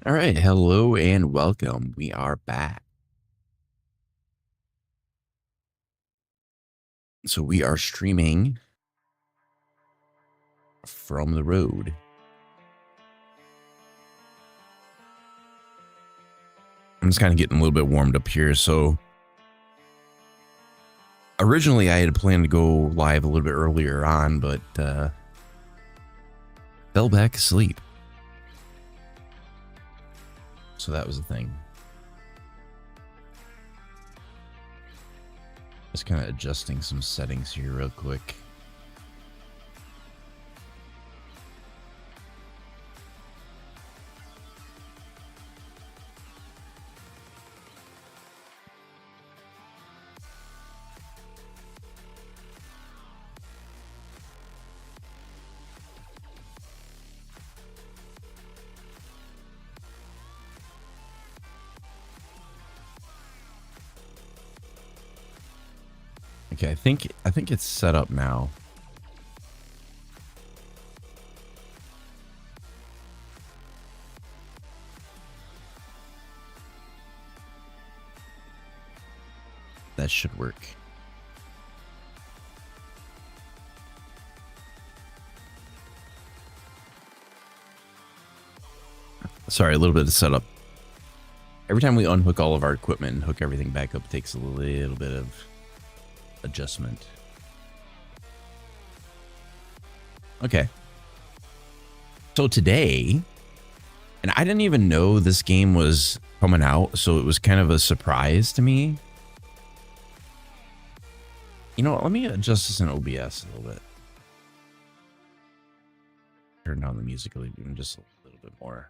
All right, hello and welcome. We are back. So we are streaming from the road. I'm just kind of getting a little bit warmed up here. So originally I had planned to go live a little bit earlier on, but fell back asleep. So that was the thing. Just kind of adjusting some settings here real quick. Okay, I think it's set up now. That should work. Sorry, a little bit of setup. Every time we unhook all of our equipment and hook everything back up, it takes a little bit of adjustment. Okay. So today, and I didn't even know this game was coming out, so it was kind of a surprise to me. You know what? Let me adjust this in OBS a little bit. Turn down the music just a little bit more.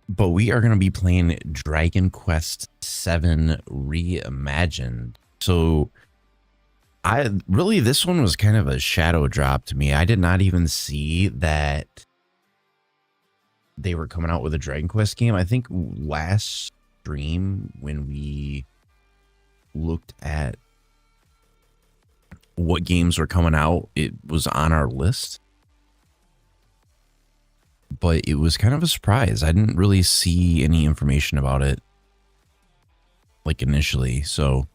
But we are going to be playing Dragon Quest VII Reimagined. So this one was kind of a shadow drop to me. I did not even see that they were coming out with a Dragon Quest game. I think last stream when we looked at what games were coming out, it was on our list. But it was kind of a surprise. I didn't really see any information about it, like, initially. So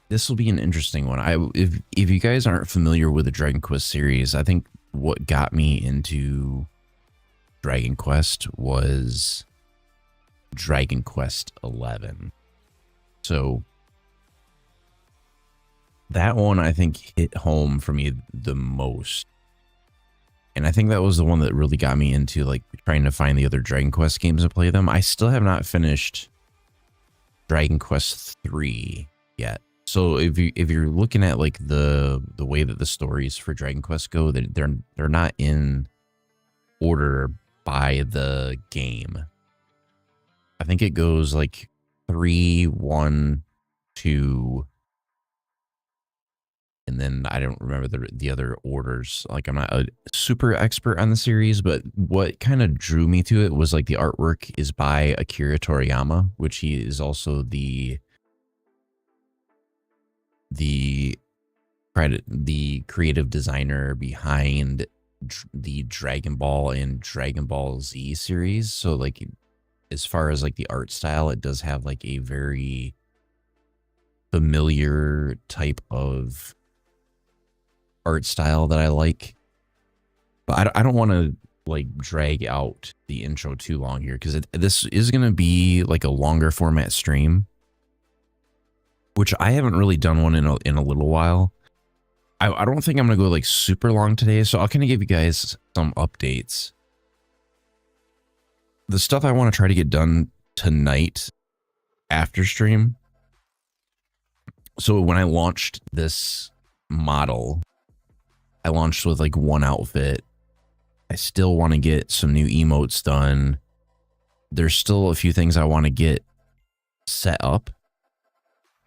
this will be an interesting one. If you guys aren't familiar with the Dragon Quest series, I think what got me into Dragon Quest was Dragon Quest 11. So that one, I think, hit home for me the most. And I think that was the one that really got me into, like, trying to find the other Dragon Quest games to play them. I still have not finished Dragon Quest 3 yet. So if you're looking at, like, the way that the stories for Dragon Quest go, they're not in order by the game. I think it goes like 3, 1, 2, and then I don't remember the other orders. Like, I'm not a super expert on the series, but what kind of drew me to it was, like, the artwork is by Akira Toriyama, which he is also the creative designer behind the Dragon Ball and Dragon Ball Z series. So, like, as far as, like, the art style, it does have, like, a very familiar type of art style that I like. But I don't want to, like, drag out the intro too long here, because this is going to be like a longer format stream, which I haven't really done one in a little while. I don't think I'm going to go, like, super long today, so I'll kind of give you guys some updates. The stuff I want to try to get done tonight after stream. So when I launched this model, I launched with, like, one outfit. I still want to get some new emotes done. There's still a few things I want to get set up.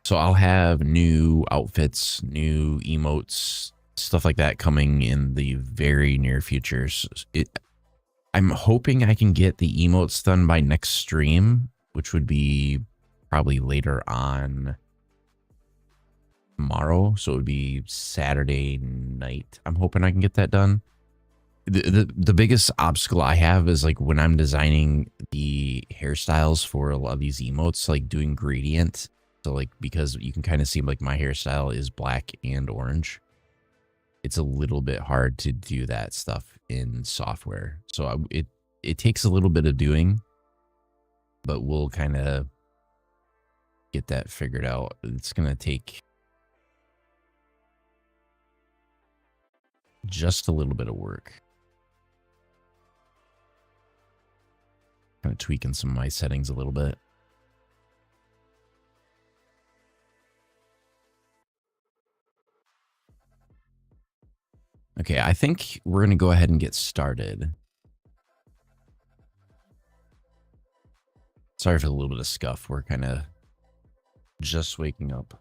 So I'll have new outfits, new emotes, stuff like that coming in the very near future. I'm hoping I can get the emotes done by next stream, which would be probably later on tomorrow. So it would be Saturday night. I'm hoping I can get that done. The biggest obstacle I have is, like, when I'm designing the hairstyles for a lot of these emotes, like, doing gradient. So, like, because you can kind of see, like, my hairstyle is black and orange. It's a little bit hard to do that stuff in software. So it takes a little bit of doing, but we'll kind of get that figured out. It's going to take just a little bit of work. Kind of tweaking some of my settings a little bit. Okay, I think we're going to go ahead and get started. Sorry for the little bit of scuff. We're kind of just waking up.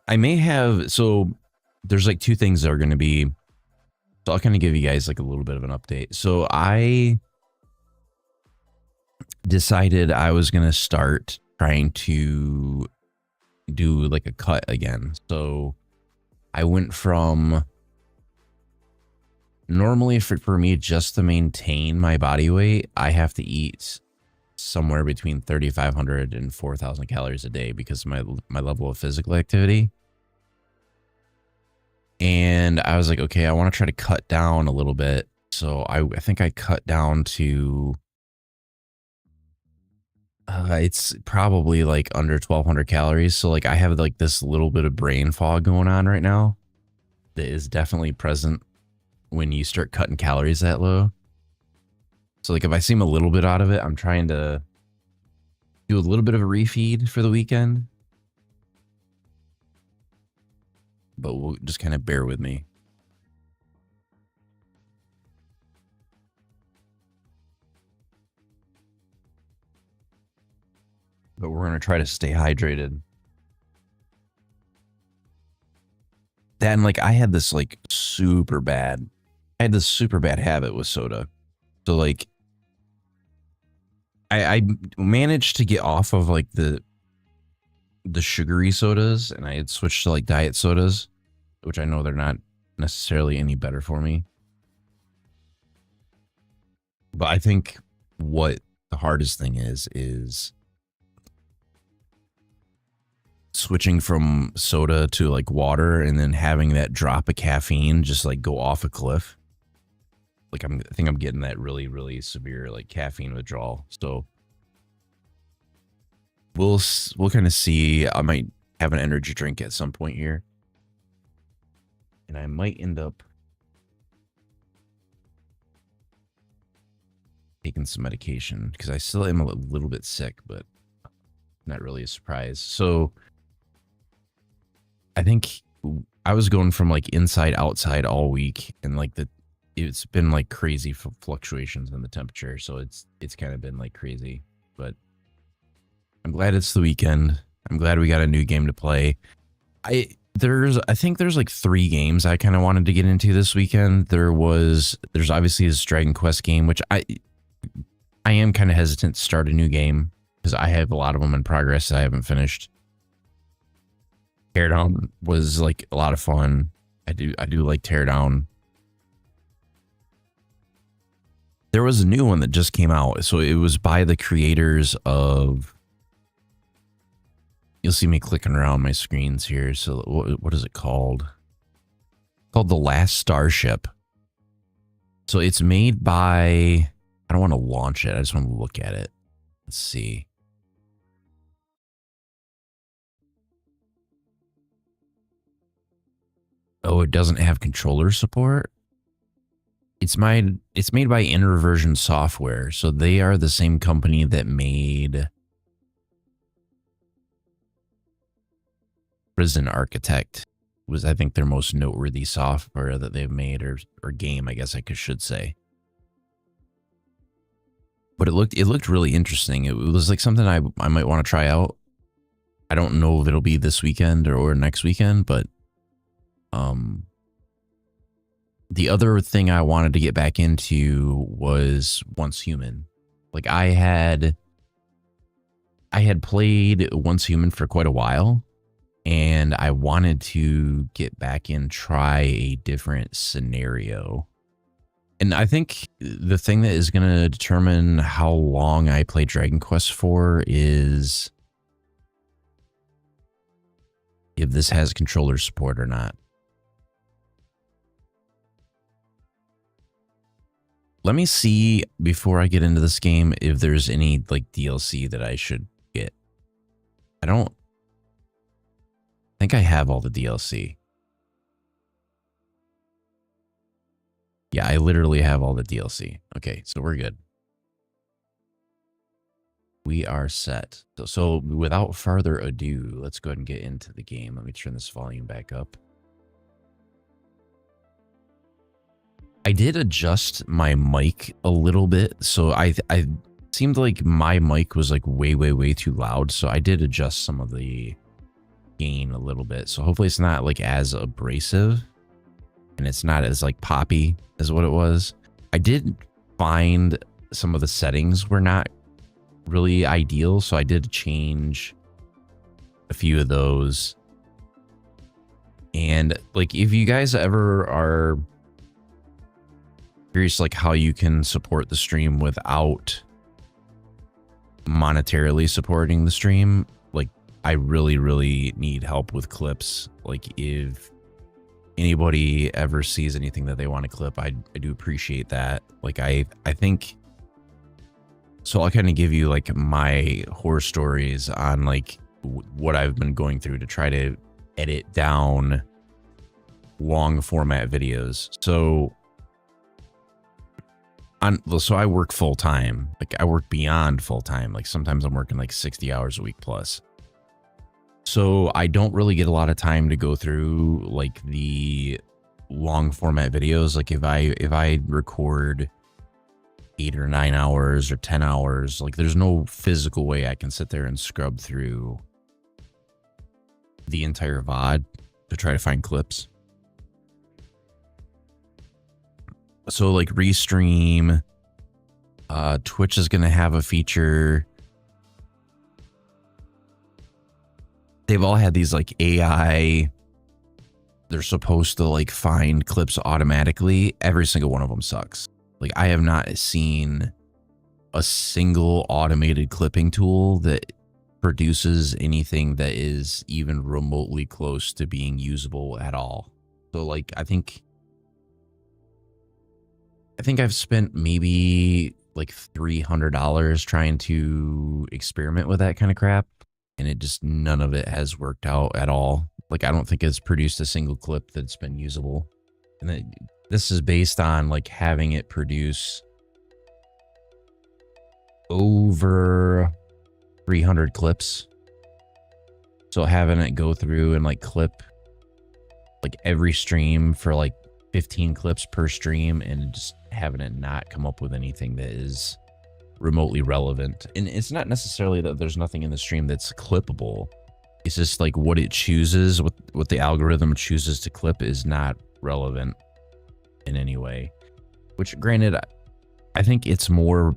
I may have, so there's like two things that are going to be, so I'll kind of give you guys like a little bit of an update. So I decided I was going to start trying to do like a cut again. So I went from normally for me, just to maintain my body weight, I have to eat somewhere between 3,500 and 4,000 calories a day because of my level of physical activity. And I was like, okay, I want to try to cut down a little bit. So I think I cut down to, it's probably like under 1,200 calories. So like I have like this little bit of brain fog going on right now that is definitely present when you start cutting calories that low. So like if I seem a little bit out of it, I'm trying to do a little bit of a refeed for the weekend. But we'll just kind of bear with me. But we're going to try to stay hydrated. Then like I had this like super bad habit with soda. So like I managed to get off of like the sugary sodas, and I had switched to like diet sodas, which I know they're not necessarily any better for me. But I think what the hardest thing is switching from soda to like water and then having that drop of caffeine just like go off a cliff. Like I think I'm getting that really, really severe like caffeine withdrawal. So we'll kind of see. I might have an energy drink at some point here, and I might end up taking some medication because I still am a little bit sick, but not really a surprise. So I think I was going from like inside outside all week, and like it's been like crazy fluctuations in the temperature. So it's kind of been like crazy, but I'm glad it's the weekend. I'm glad we got a new game to play. I think there's like 3 games I kind of wanted to get into this weekend. There's obviously this Dragon Quest game, which I am kind of hesitant to start a new game because I have a lot of them in progress that I haven't finished. Teardown was like a lot of fun. I do like Teardown. There was a new one that just came out. So it was by the creators of, you'll see me clicking around my screens here. So what is it called? Called The Last Starship. So it's made by, I don't want to launch it. I just want to look at it. Let's see. Oh, it doesn't have controller support. It's made by Inversion Software. So they are the same company that made Prison Architect. Was I think their most noteworthy software that they've made, or game, I guess I should say. But it looked really interesting. It was like something I might want to try out. I don't know if it'll be this weekend or next weekend, but the other thing I wanted to get back into was Once Human. Like I had played Once Human for quite a while, and I wanted to get back and try a different scenario. And I think the thing that is going to determine how long I play Dragon Quest for is if this has controller support or not. Let me see before I get into this game if there's any like DLC that I should get. I don't think I have all the DLC. Yeah, I literally have all the DLC. Okay, so we're good. We are set. So without further ado, let's go ahead and get into the game. Let me turn this volume back up. I did adjust my mic a little bit. So I seemed like my mic was like way too loud. So I did adjust some of the gain a little bit. So hopefully it's not like as abrasive and it's not as like poppy as what it was. I did find some of the settings were not really ideal, so I did change a few of those. And like, if you guys ever are curious like how you can support the stream without monetarily supporting the stream, like I really need help with clips. Like if anybody ever sees anything that they want to clip, I do appreciate that. Like I think so I'll kind of give you like my horror stories on like what I've been going through to try to edit down long format videos. So I work full time. Like I work beyond full time. Like sometimes I'm working like 60 hours a week plus. So I don't really get a lot of time to go through like the long format videos. Like if I record 8 or 9 hours or 10 hours, like there's no physical way I can sit there and scrub through the entire VOD to try to find clips. So like Restream, Twitch is going to have a feature. They've all had these like AI, they're supposed to like find clips automatically. Every single one of them sucks. Like I have not seen a single automated clipping tool that produces anything that is even remotely close to being usable at all. So like I think I've spent maybe like $300 trying to experiment with that kind of crap, and it just none of it has worked out at all. Like I don't think it's produced a single clip that's been usable. And this is based on like having it produce over 300 clips. So having it go through and like clip like every stream for like 15 clips per stream and just having it not come up with anything that is remotely relevant. And it's not necessarily that there's nothing in the stream that's clippable. It's just like what it chooses, what the algorithm chooses to clip is not relevant in any way. Which granted, I think it's more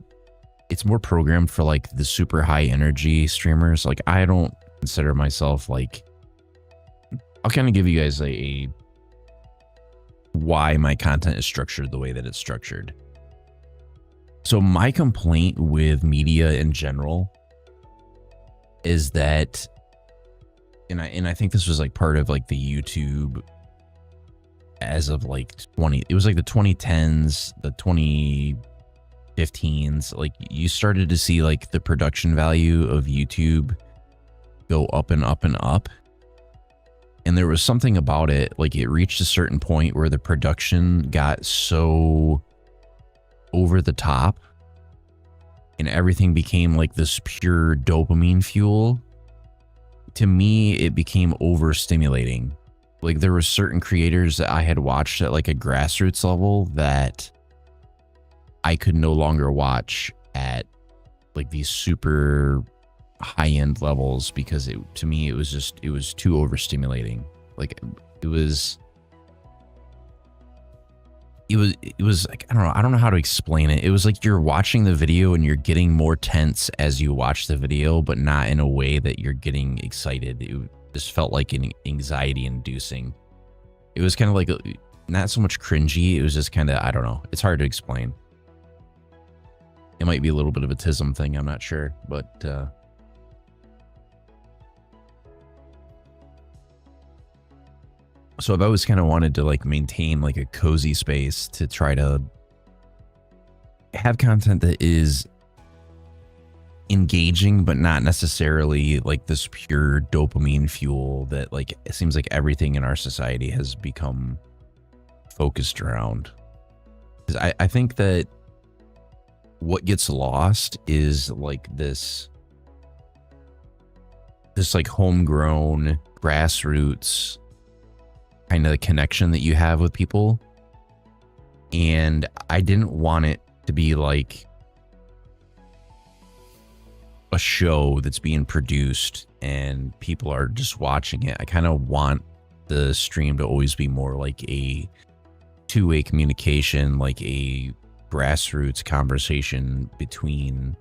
programmed for like the super high energy streamers. Like I don't consider myself like, I'll kind of give you guys a why my content is structured the way that it's structured. So my complaint with media in general is that, and I think this was like part of like the YouTube as of like it was like the 2010s, the 2015s, like you started to see like the production value of YouTube go up and up and up. And there was something about it, like it reached a certain point where the production got so over the top and everything became like this pure dopamine fuel. To me, it became overstimulating. Like there were certain creators that I had watched at like a grassroots level that I could no longer watch at like these super high-end levels because to me it was too overstimulating. Like it was like I don't know how to explain it. It was like you're watching the video and you're getting more tense as you watch the video, but not in a way that you're getting excited. It just felt like an anxiety inducing. It was kind of like not so much cringy, it was just kind of, I don't know, it's hard to explain. It might be a little bit of a tism thing, I'm not sure, but so I've always kind of wanted to like maintain like a cozy space to try to have content that is engaging, but not necessarily like this pure dopamine fuel that like it seems like everything in our society has become focused around. Because I think that what gets lost is like this like homegrown grassroots kind of connection that you have with people. And I didn't want it to be like a show that's being produced and people are just watching it. I kind of want the stream to always be more like a two-way communication, like a grassroots conversation between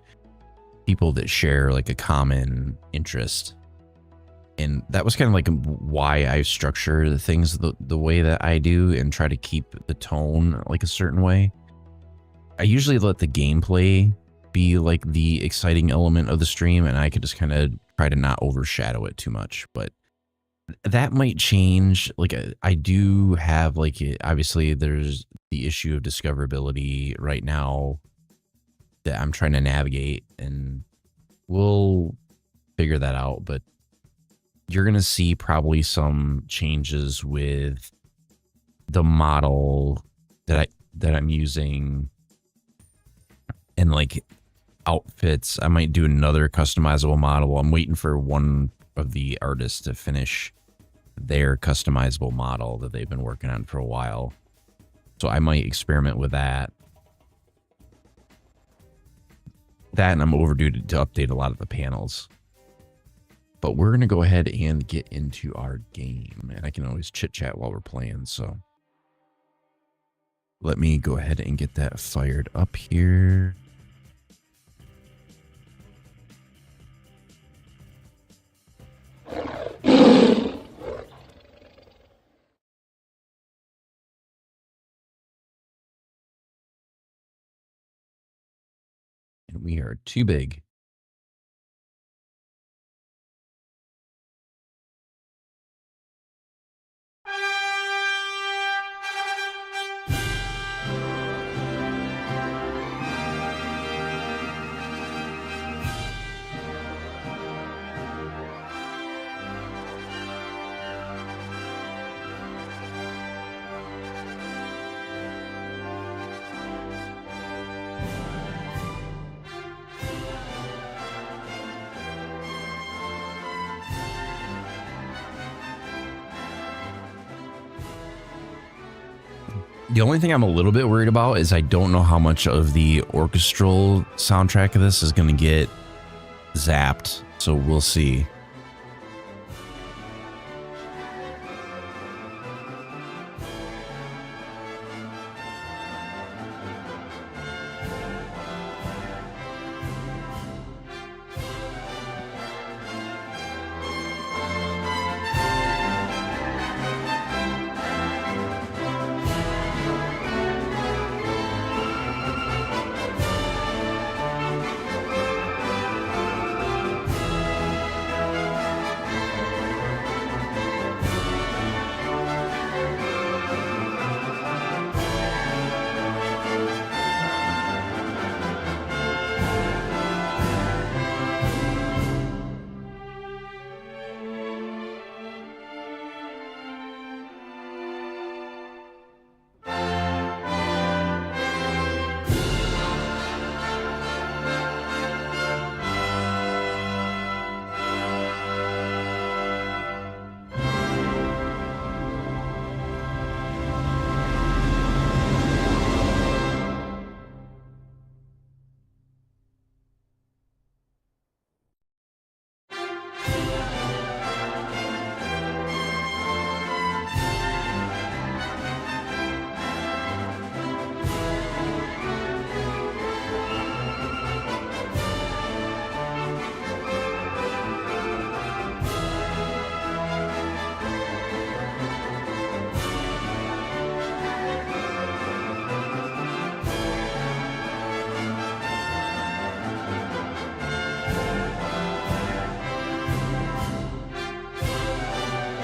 people that share like a common interest. And that was kind of like why I structure the things the way that I do and try to keep the tone like a certain way. I usually let the gameplay be like the exciting element of the stream, and I could just kind of try to not overshadow it too much. But that might change. Like I do have like, obviously there's the issue of discoverability right now that I'm trying to navigate, and we'll figure that out. But you're going to see probably some changes with the model that I'm using, and like outfits. I might do another customizable model. I'm waiting for one of the artists to finish their customizable model that they've been working on for a while. So I might experiment with that. And I'm overdue to update a lot of the panels. But we're going to go ahead and get into our game. And I can always chit chat while we're playing. So let me go ahead and get that fired up here. And we are too big. The only thing I'm a little bit worried about is I don't know how much of the orchestral soundtrack of this is going to get zapped. So we'll see.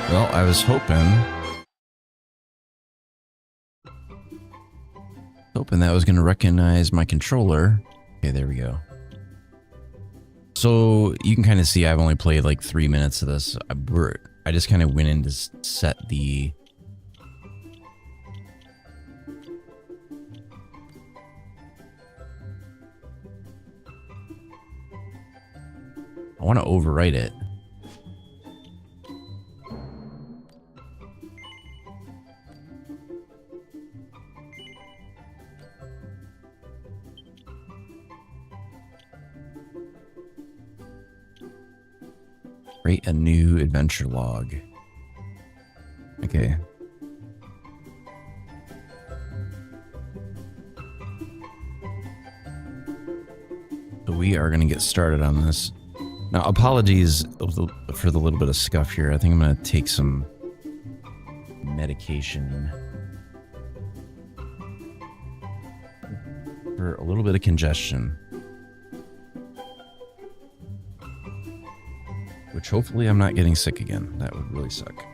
Well, I was hoping that was going to recognize my controller. Okay, there we go. So you can kind of see I've only played like 3 minutes of this. I just kind of went in to set the want to overwrite it. Create a new adventure log. Okay. So we are going to get started on this. Now, apologies for the little bit of scuff here. I think I'm going to take some medication for a little bit of congestion. Which hopefully I'm not getting sick again. That would really suck.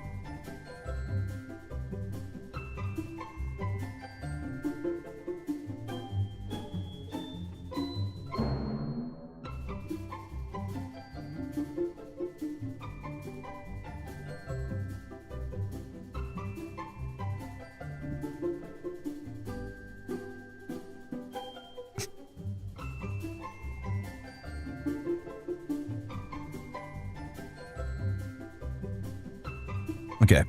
Okay,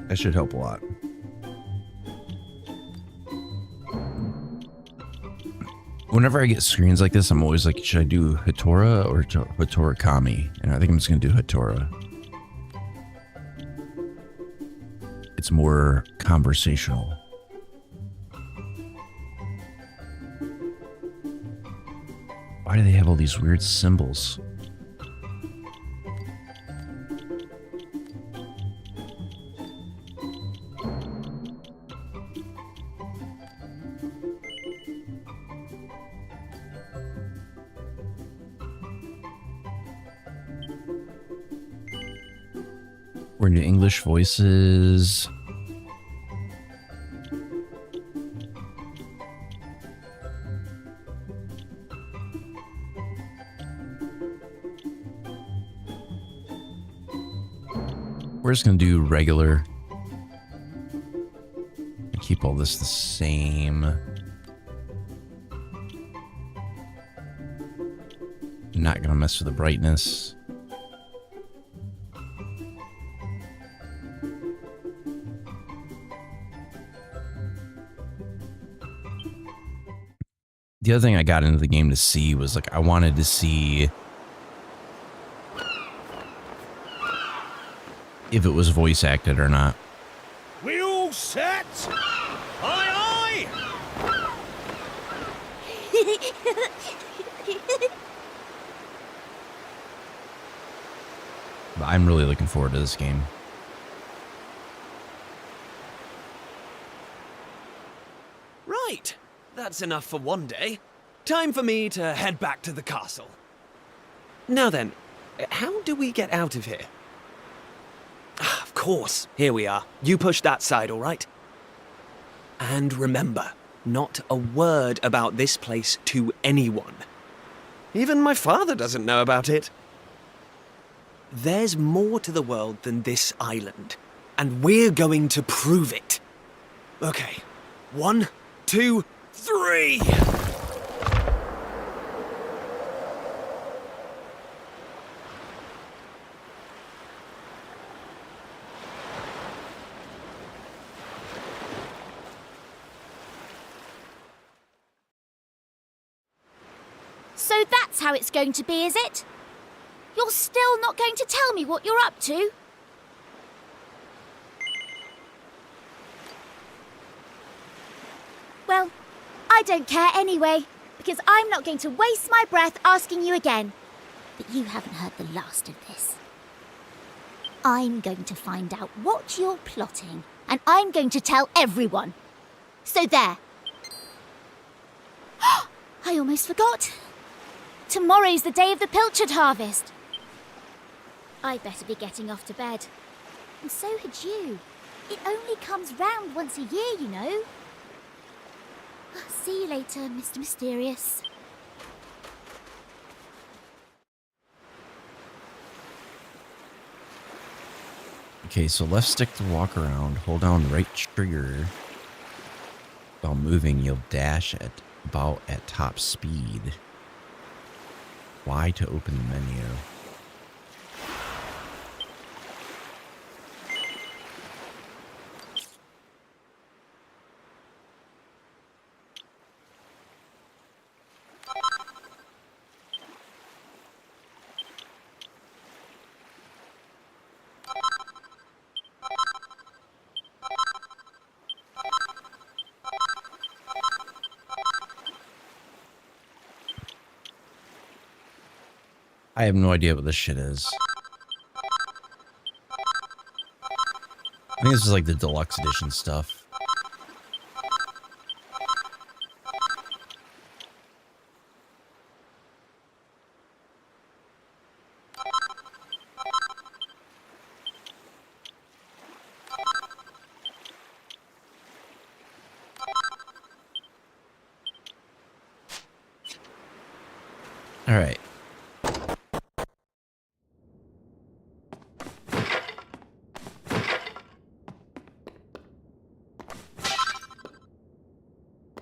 that should help a lot. Whenever I get screens like this, I'm always like, should I do Hatora or Hatora Kami? And I think I'm just going to do Hatora. It's more conversational. Why do they have all these weird symbols? We're into English voices. We're just going to do regular. Keep all this the same. Not going to mess with the brightness. The other thing I got into the game to see was like I wanted to see if it was voice acted or not. We all set? Aye, aye! But I'm really looking forward to this game. Right. That's enough for one day. Time for me to head back to the castle. Now then, how do we get out of here? Ah, of course, here we are. You push that side, all right? And remember, not a word about this place to anyone. Even my father doesn't know about it. There's more to the world than this island, and we're going to prove it. Okay, 1, 2, 3! So that's how it's going to be, is it? You're still not going to tell me what you're up to? Well, I don't care anyway, because I'm not going to waste my breath asking you again. But you haven't heard the last of this. I'm going to find out what you're plotting, and I'm going to tell everyone. So there. I almost forgot. Tomorrow's the day of the pilchard harvest. I'd better be getting off to bed. And so had you. It only comes round once a year, you know. See you later, Mr. Mysterious. Okay, so left stick to walk around. Hold down right trigger. While moving, you'll dash at about at top speed. Y to open the menu. I have no idea what this shit is. I think this is like the deluxe edition stuff. All right.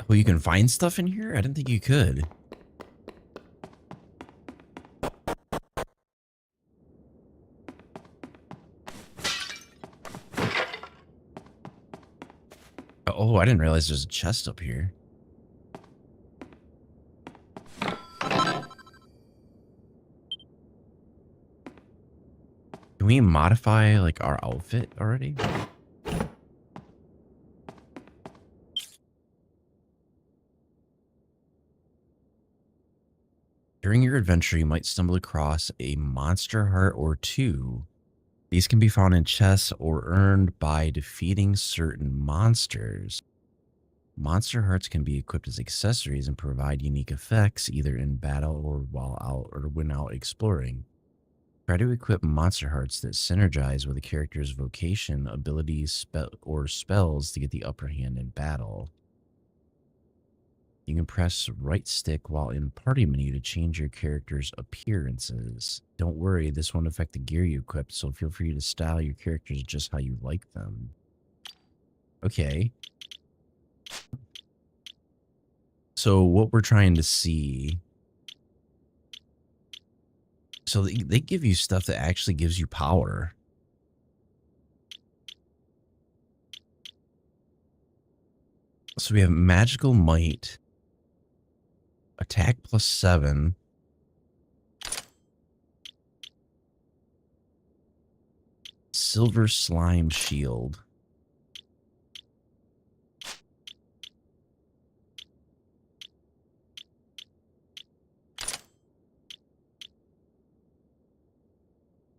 Well, you can find stuff in here? I didn't think you could. Oh, I didn't realize there's a chest up here. Can we modify, like, our outfit already? During your adventure, you might stumble across a monster heart or two. These can be found in chests or earned by defeating certain monsters. Monster hearts can be equipped as accessories and provide unique effects either in battle or while out or when out exploring. Try to equip monster hearts that synergize with a character's vocation, abilities, or spells to get the upper hand in battle. You can press right stick while in party menu to change your character's appearances. Don't worry, this won't affect the gear you equip, so feel free to style your characters just how you like them. Okay. So what we're trying to see... So they give you stuff that actually gives you power. So we have magical might. Attack +7. Silver slime shield.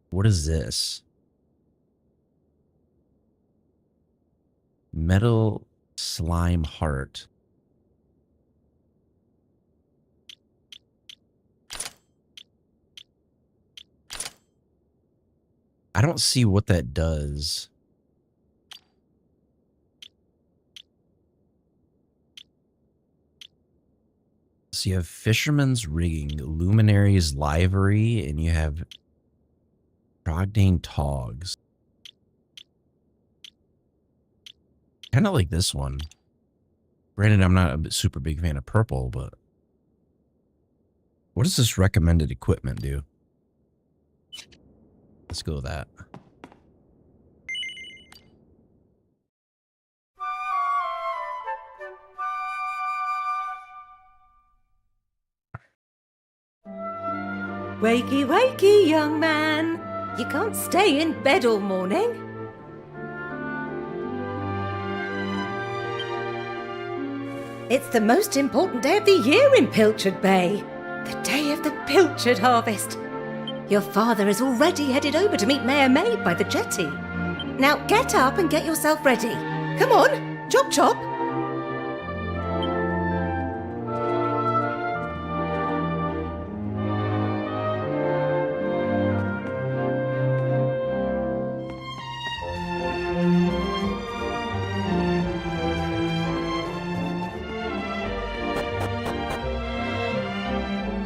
What is this? Metal slime heart. I don't see what that does. So you have Fisherman's Rigging, Luminary's Livery, and you have Trogdane Togs. Kind of like this one. Granted, I'm not a super big fan of purple, but... What does this recommended equipment do? Let's go with that. Wakey, wakey, young man. You can't stay in bed all morning. It's the most important day of the year in Pilchard Bay. The day of the Pilchard harvest. Your father is already headed over to meet Mayor Maid by the jetty. Now get up and get yourself ready. Come on, chop chop.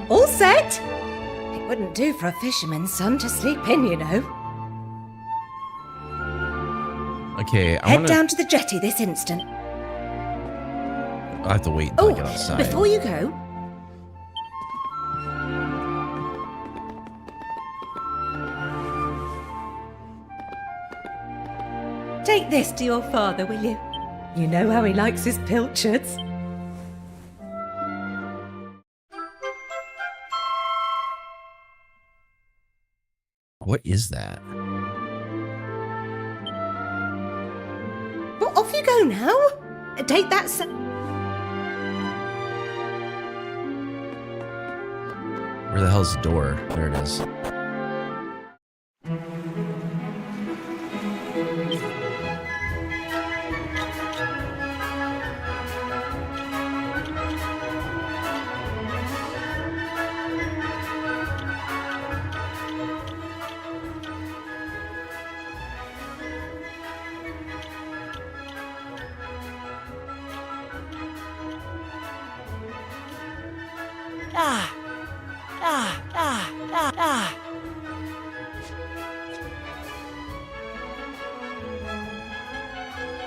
All set? It wouldn't do for a fisherman's son to sleep in, you know. Okay, Head down to the jetty this instant. I'll have to wait until I get outside. Before you go, Take this to your father, will you? You know how he likes his pilchards. What is that? Well, off you go now. Take that. Where the hell's the door? There it is.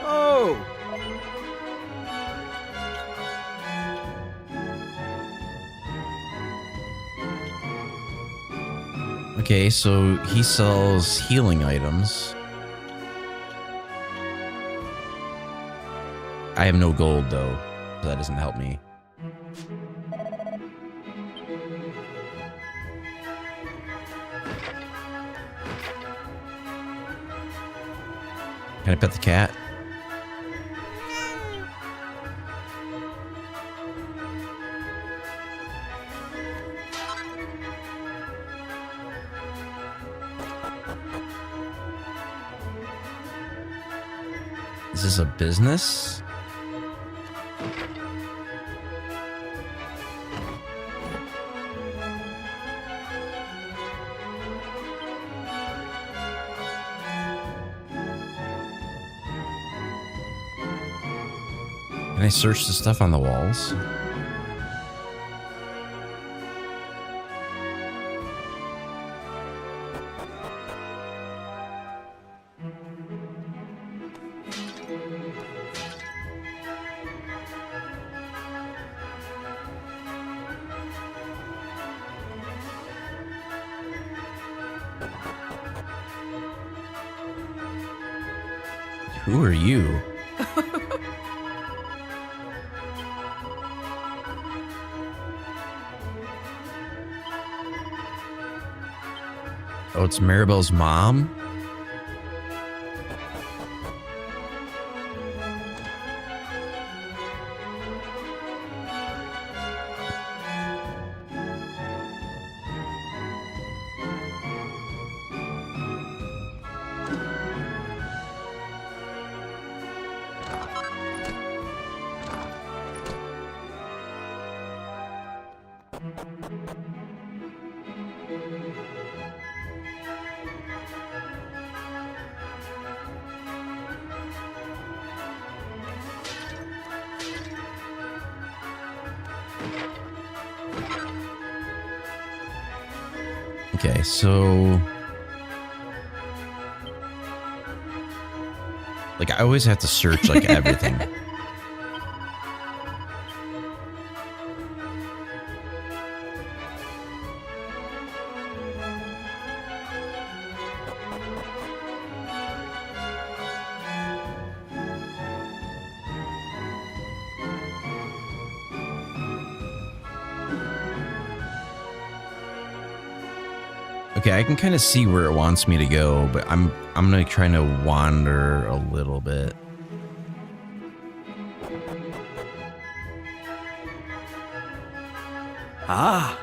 Oh! Okay, so he sells healing items. I have no gold though, so that doesn't help me. Can I pet the cat? Is this a business? Can I search the stuff on the walls? Who are you? Oh, it's Maribel's mom? Okay, so like I always have to search like everything. Okay, I can kind of see where it wants me to go, but I'm gonna try to wander a little bit. Ah!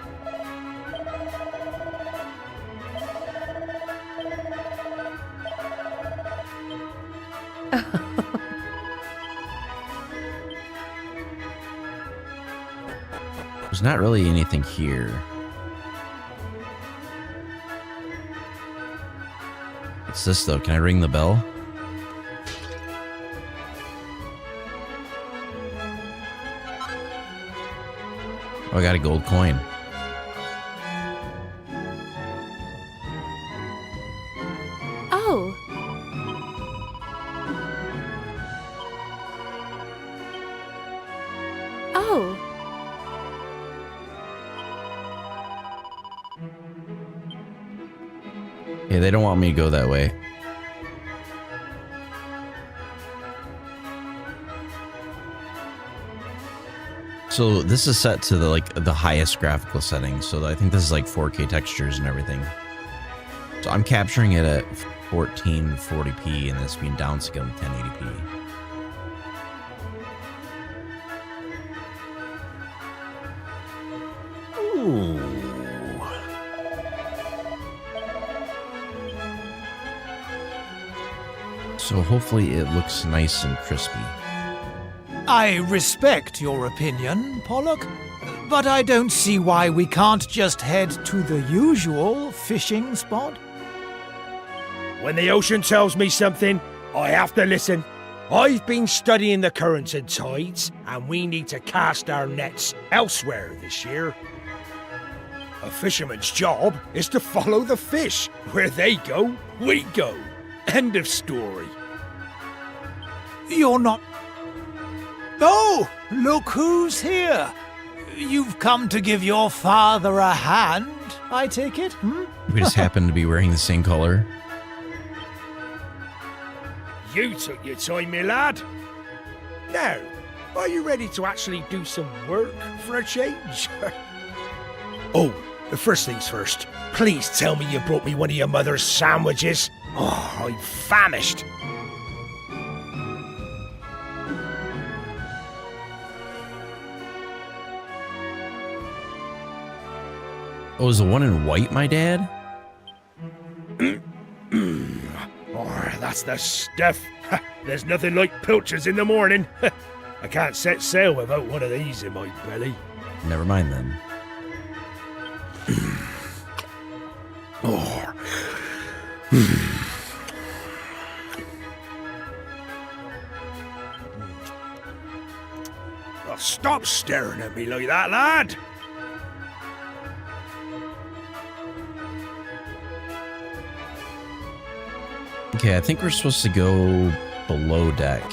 There's not really anything here. What's this though? Can I ring the bell? Oh, I got a gold coin. Oh. Oh. Hey, they don't want me to go that way. So this is set to the highest graphical settings. So I think this is like 4K textures and everything. So I'm capturing it at 1440p and this being downscaled to 1080p. Ooh. So hopefully it looks nice and crispy. I respect your opinion, Pollock, but I don't see why we can't just head to the usual fishing spot. When the ocean tells me something, I have to listen. I've been studying the currents and tides, and we need to cast our nets elsewhere this year. A fisherman's job is to follow the fish. Where they go, we go. End of story. You're not... Oh, look who's here. You've come to give your father a hand, I take it, hmm? We just happen to be wearing the same color. You took your time, my lad. Now, are you ready to actually do some work for a change? Oh, first things first. Please tell me you brought me one of your mother's sandwiches. Oh, I'm famished. Oh, is the one in white my dad? Oh, that's the stuff. There's nothing like pilchards in the morning. I can't set sail without one of these in my belly. Never mind then. Oh. Oh, stop staring at me like that, lad. Okay, I think we're supposed to go below deck.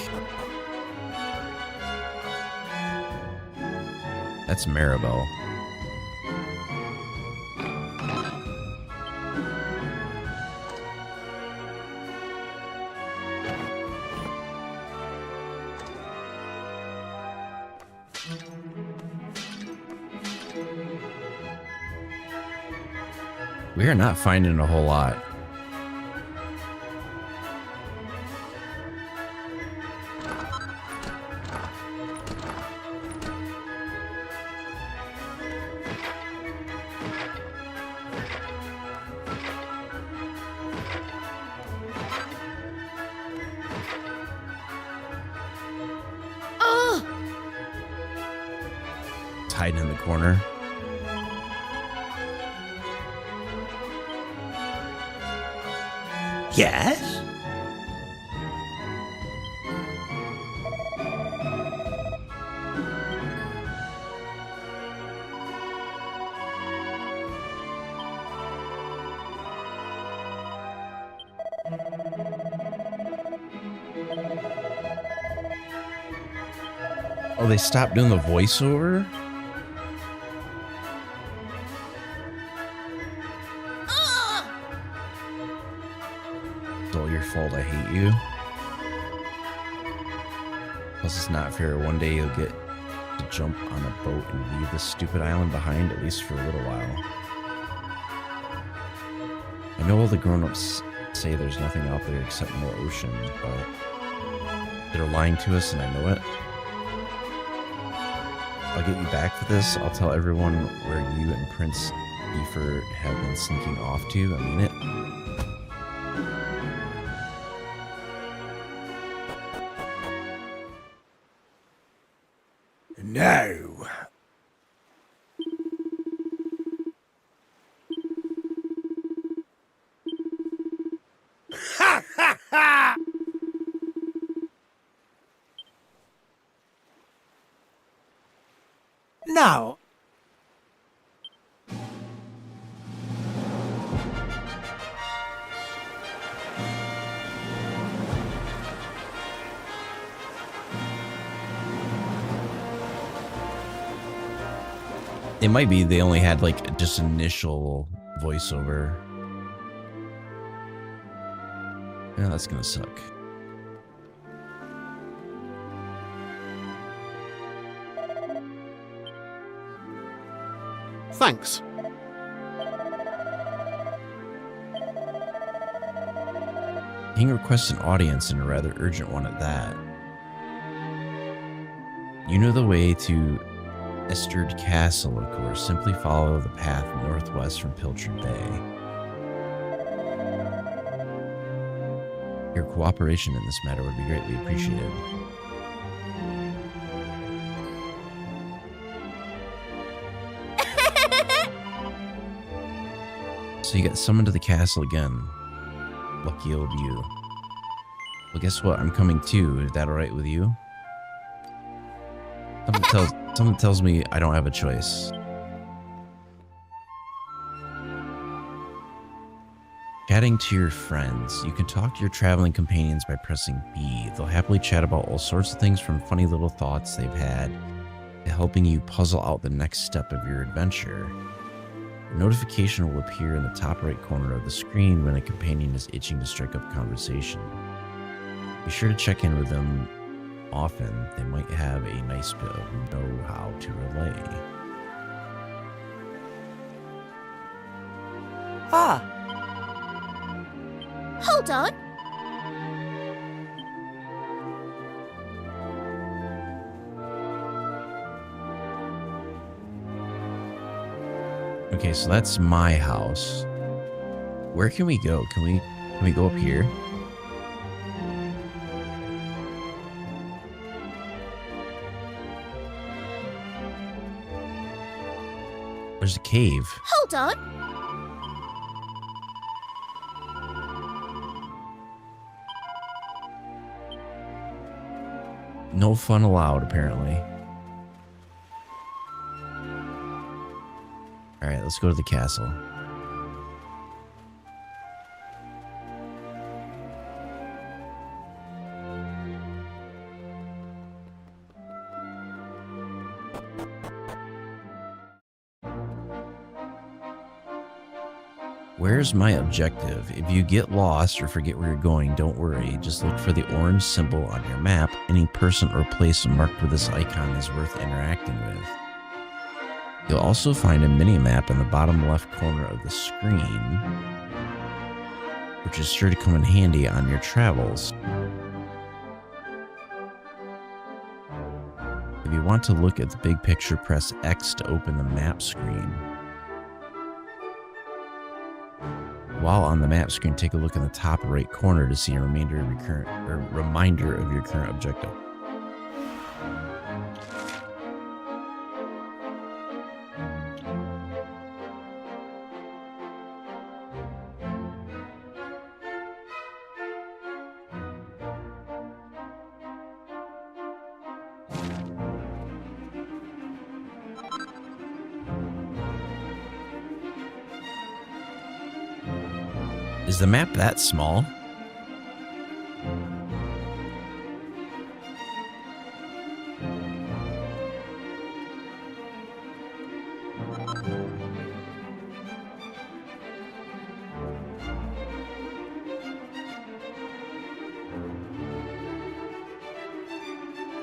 That's Maribel. We are not finding a whole lot. It's hiding in the corner. Yes? Oh, they stopped doing the voiceover? It's all your fault, I hate you. Plus, it's not fair. One day you'll get to jump on a boat and leave this stupid island behind, at least for a little while. I know all the grown-ups say there's nothing out there except more ocean, but they're lying to us and I know it. I'll get you back for this. I'll tell everyone where you and Prince Eford have been sneaking off to. I mean it. Now. Ha ha ha! Now, It might be they only had like just initial voiceover. Yeah, that's gonna suck. Thanks. King requests an audience, and a rather urgent one at that. You know the way to Esterd Castle, of course. Simply follow the path northwest from Pilchard Bay. Your cooperation in this matter would be greatly appreciated. So you get summoned to the castle again. Lucky old you. Well, guess what? I'm coming too. Is that alright with you? Something tells me I don't have a choice. Chatting to your friends. You can talk to your traveling companions by pressing B. They'll happily chat about all sorts of things, from funny little thoughts they've had to helping you puzzle out the next step of your adventure. A notification will appear in the top right corner of the screen when a companion is itching to strike up a conversation. Be sure to check in with them often. They might have a nice bit of know-how to relay. Ah, Hold on. Okay, so that's my house. Where can we go? Can we go up here? There's a cave. Hold on. No fun allowed, apparently. Alright, let's go to the castle. Where's my objective? If you get lost or forget where you're going, don't worry. Just look for the orange symbol on your map. Any person or place marked with this icon is worth interacting with. You'll also find a mini-map in the bottom left corner of the screen, which is sure to come in handy on your travels. If you want to look at the big picture, press X to open the map screen. While on the map screen, take a look in the top right corner to see a reminder of your current objective. Is the map that small?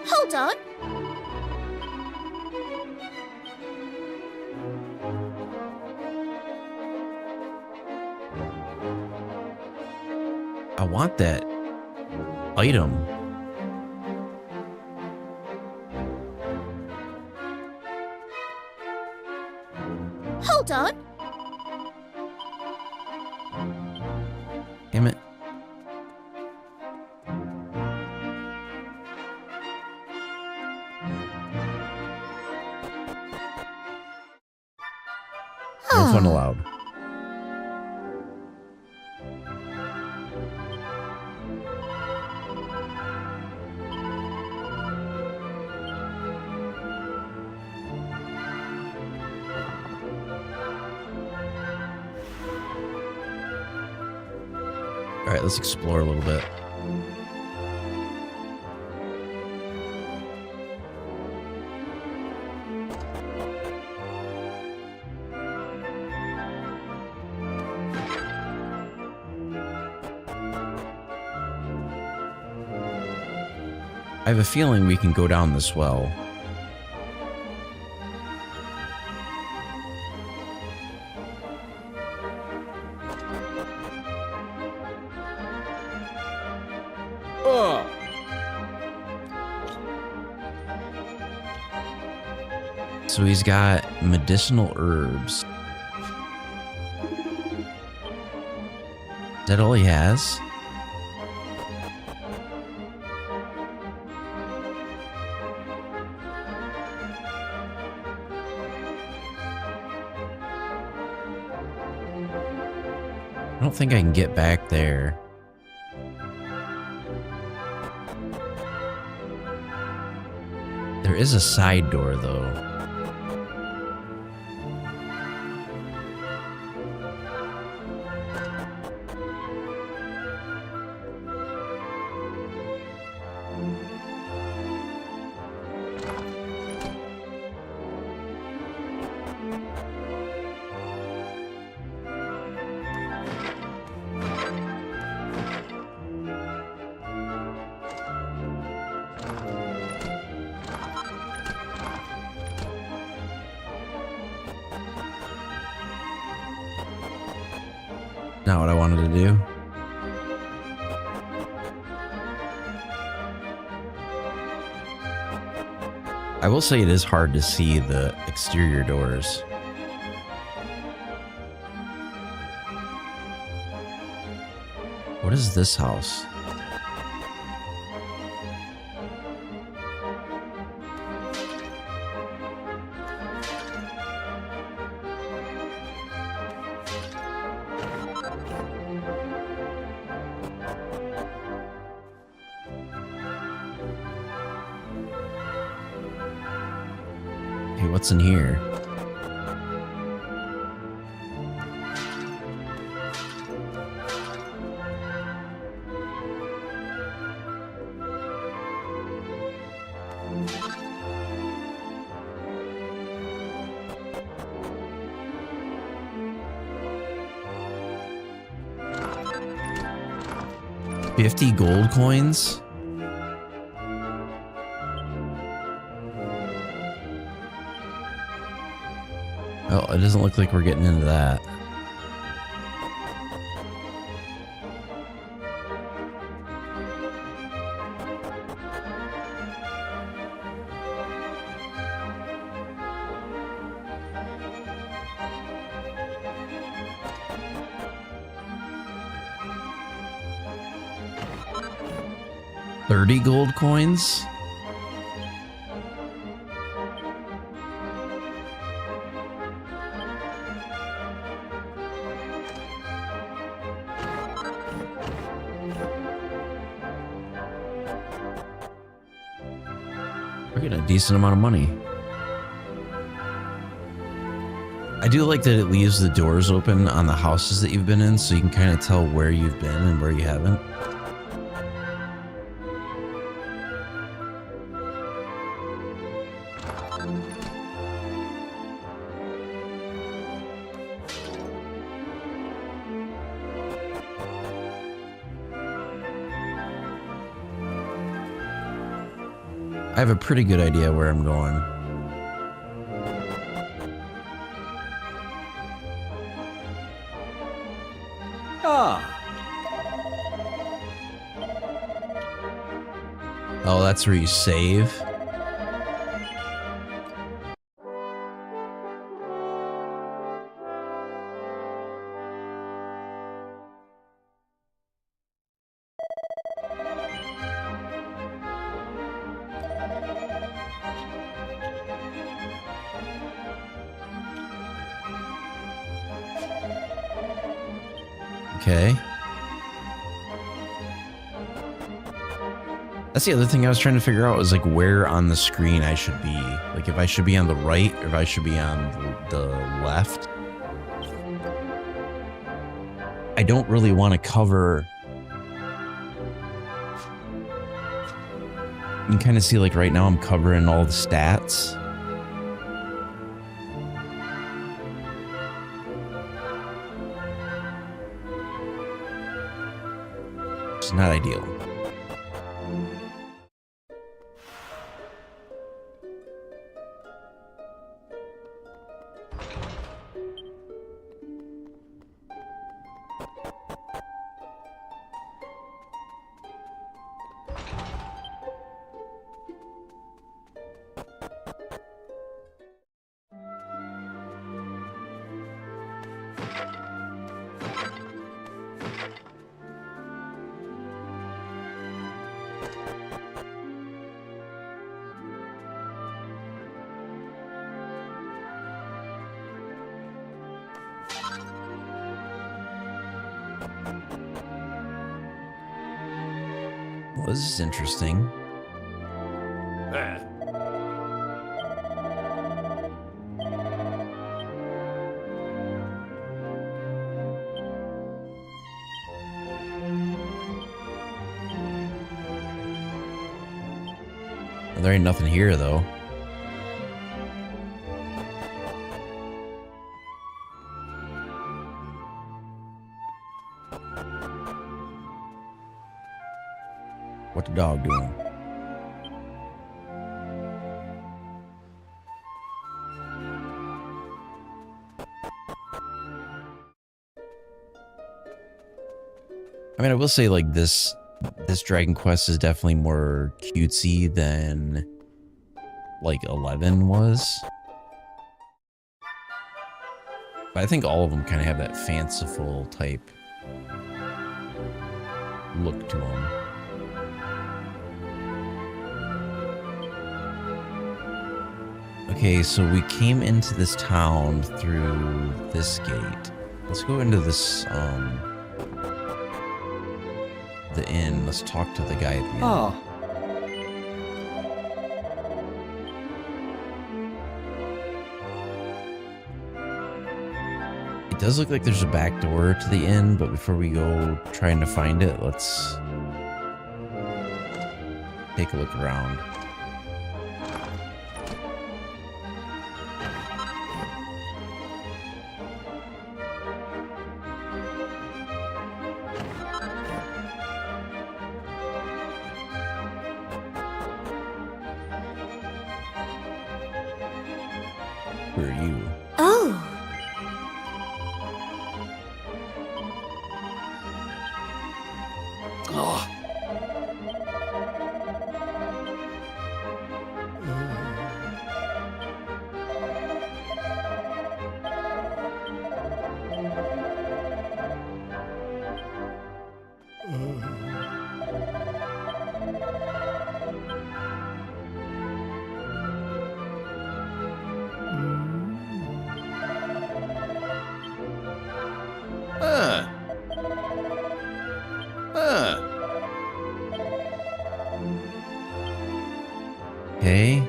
Hold on. I want that item. Hold on. Damn it. No fun allowed. All right, let's explore a little bit. I have a feeling we can go down this well. So he's got medicinal herbs. Is that all he has? I don't think I can get back there. There is a side door, though. Not what I wanted to do. I will say it is hard to see the exterior doors. What is this house? Hey, what's in here? $50 gold coins? Oh, it doesn't look like we're getting into that. $30 gold coins? We're getting a decent amount of money. I do like that it leaves the doors open on the houses that you've been in, so you can kind of tell where you've been and where you haven't. I have a pretty good idea where I'm going. Oh, that's where you save? Okay. That's the other thing I was trying to figure out, was like where on the screen I should be. Like if I should be on the right or if I should be on the left. I don't really want to cover. You can kind of see like right now I'm covering all the stats. It's not ideal. Well, this is interesting. There ain't nothing here, though. What the dog doing? I mean, I will say, like, this Dragon Quest is definitely more cutesy than, like, 11 was. But I think all of them kind of have that fanciful type look to them. Okay, so we came into this town through this gate. Let's go into this, the inn. Let's talk to the guy at the inn. Oh. It does look like there's a back door to the inn, but before we go trying to find it, let's take a look around. Who are you? Oh, Oh. Okay.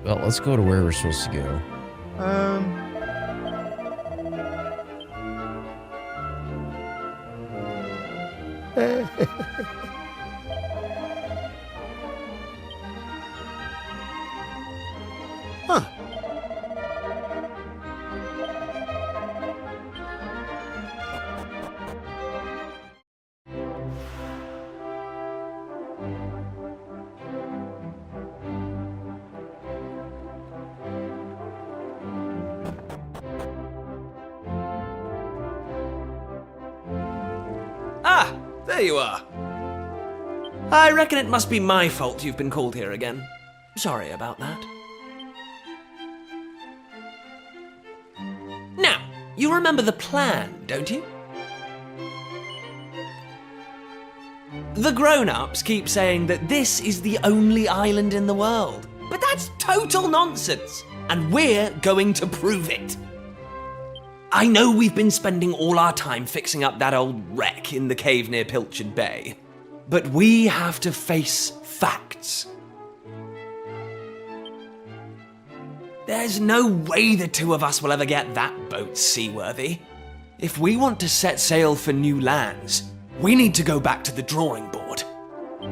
Well, let's go to where we're supposed to go. Huh. Ah, there you are. I reckon it must be my fault you've been called here again. Sorry about that. Now, you remember the plan, don't you? The grown-ups keep saying that this is the only island in the world. But that's total nonsense, and we're going to prove it. I know we've been spending all our time fixing up that old wreck in the cave near Pilchard Bay, but we have to face facts. There's no way the two of us will ever get that boat seaworthy. If we want to set sail for new lands, we need to go back to the drawing board.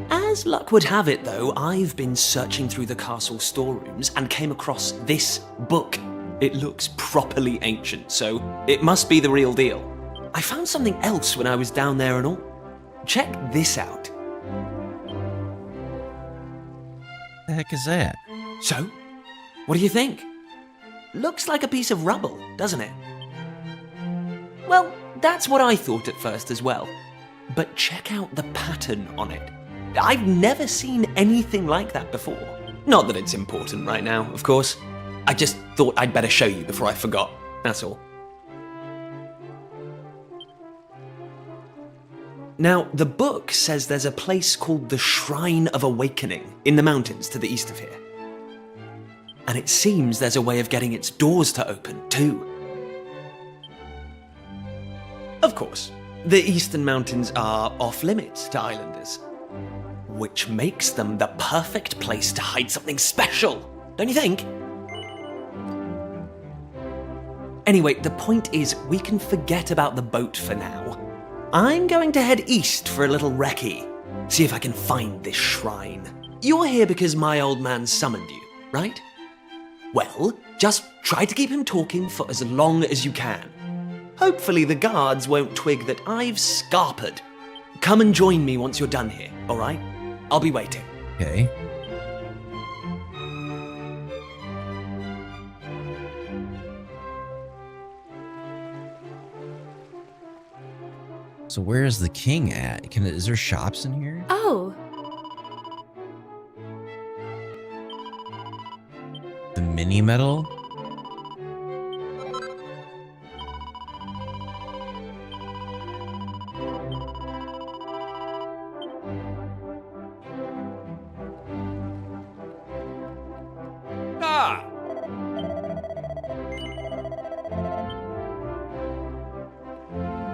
As luck would have it, though, I've been searching through the castle storerooms and came across this book. It looks properly ancient, so it must be the real deal. I found something else when I was down there and all. Check this out. The heck is that? So, what do you think? Looks like a piece of rubble, doesn't it? Well, that's what I thought at first as well. But check out the pattern on it. I've never seen anything like that before. Not that it's important right now, of course. I just thought I'd better show you before I forgot, that's all. Now, the book says there's a place called the Shrine of Awakening in the mountains to the east of here. And it seems there's a way of getting its doors to open, too. Of course, the Eastern Mountains are off-limits to islanders, which makes them the perfect place to hide something special, don't you think? Anyway, the point is, we can forget about the boat for now. I'm going to head east for a little recce, see if I can find this shrine. You're here because my old man summoned you, right? Well, just try to keep him talking for as long as you can. Hopefully the guards won't twig that I've scarpered. Come and join me once you're done here, alright? I'll be waiting. Okay. So where is the king at? Is there shops in here? Oh, The mini medal? Ah!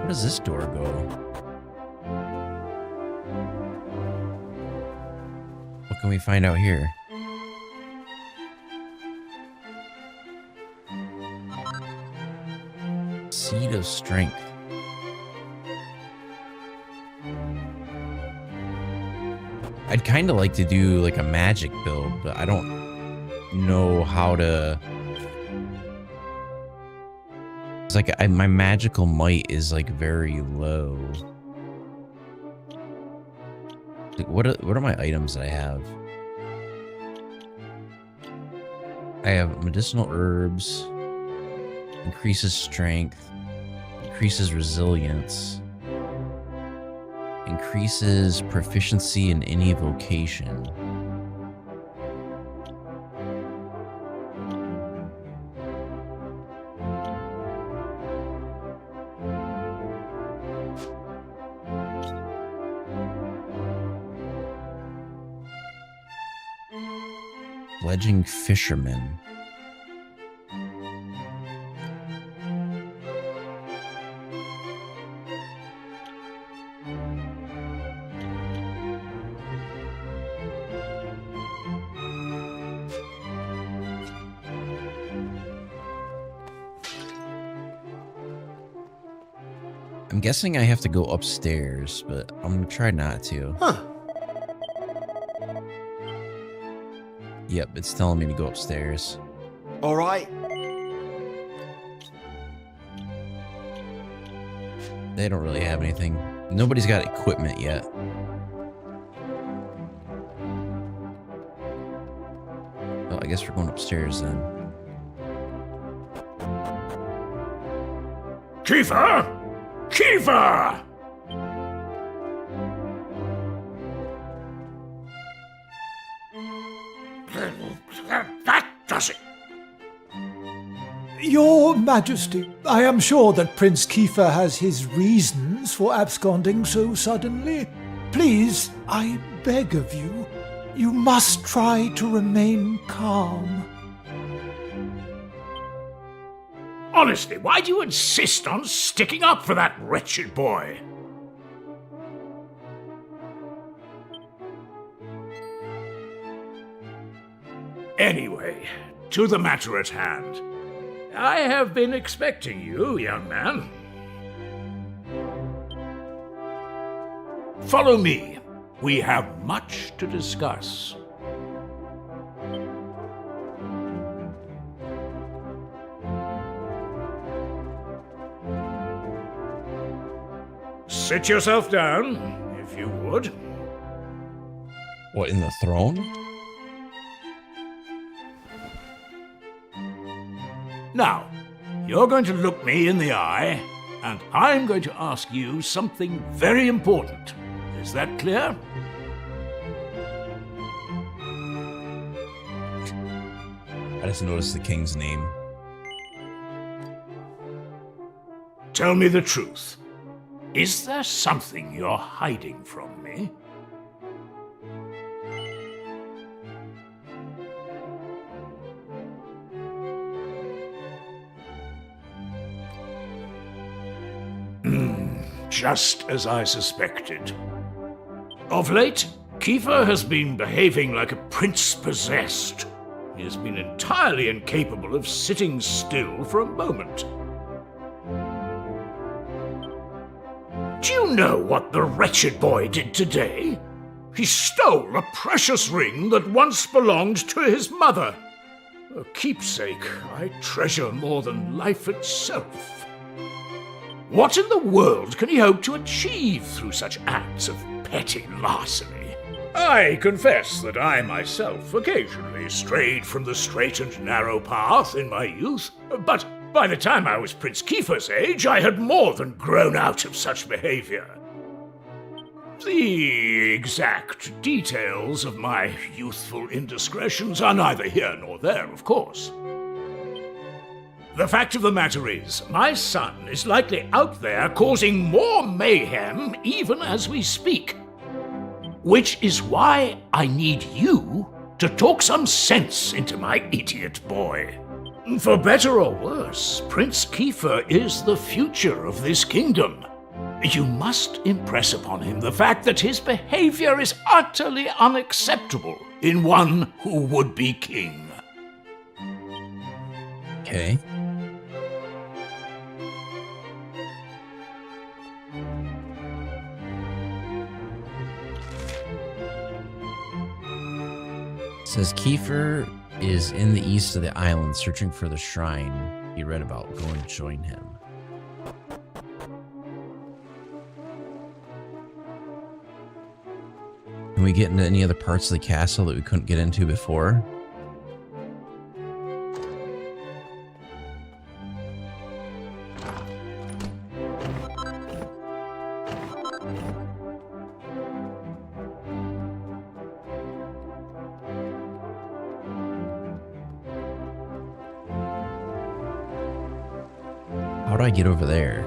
Where does this door go? What can we find out here? Seed of Strength. I'd kind of like to do like a magic build, but I don't know how to. It's like my magical might is like very low. Like what are my items that I have? I have medicinal herbs, increases strength, increases resilience, increases proficiency in any vocation. Fledgling fisherman. I'm guessing I have to go upstairs, but I'm gonna try not to. Huh. Yep, it's telling me to go upstairs. Alright. They don't really have anything. Nobody's got equipment yet. Well, I guess we're going upstairs then. Kiefer! Kiefer! That does it. Your Majesty, I am sure that Prince Kiefer has his reasons for absconding so suddenly. Please, I beg of you, you must try to remain calm. Honestly, why do you insist on sticking up for that wretched boy? Anyway, to the matter at hand. I have been expecting you, young man. Follow me. We have much to discuss. Sit yourself down, if you would. What, in the throne? Now, you're going to look me in the eye, and I'm going to ask you something very important. Is that clear? I just noticed the king's name. Tell me the truth. Is there something you're hiding from me? Just as I suspected. Of late, Kiefer has been behaving like a prince possessed. He has been entirely incapable of sitting still for a moment. Do you know what the wretched boy did today? He stole a precious ring that once belonged to his mother. A keepsake I treasure more than life itself. What in the world can he hope to achieve through such acts of petty larceny? I confess that I myself occasionally strayed from the straight and narrow path in my youth, but by the time I was Prince Kiefer's age, I had more than grown out of such behavior. The exact details of my youthful indiscretions are neither here nor there, of course. The fact of the matter is, my son is likely out there causing more mayhem even as we speak. Which is why I need you to talk some sense into my idiot boy. For better or worse, Prince Kiefer is the future of this kingdom. You must impress upon him the fact that his behavior is utterly unacceptable in one who would be king. Okay. It says Kiefer is in the east of the island searching for the shrine he read about. Go and join him. Can we get into any other parts of the castle that we couldn't get into before? How do I get over there?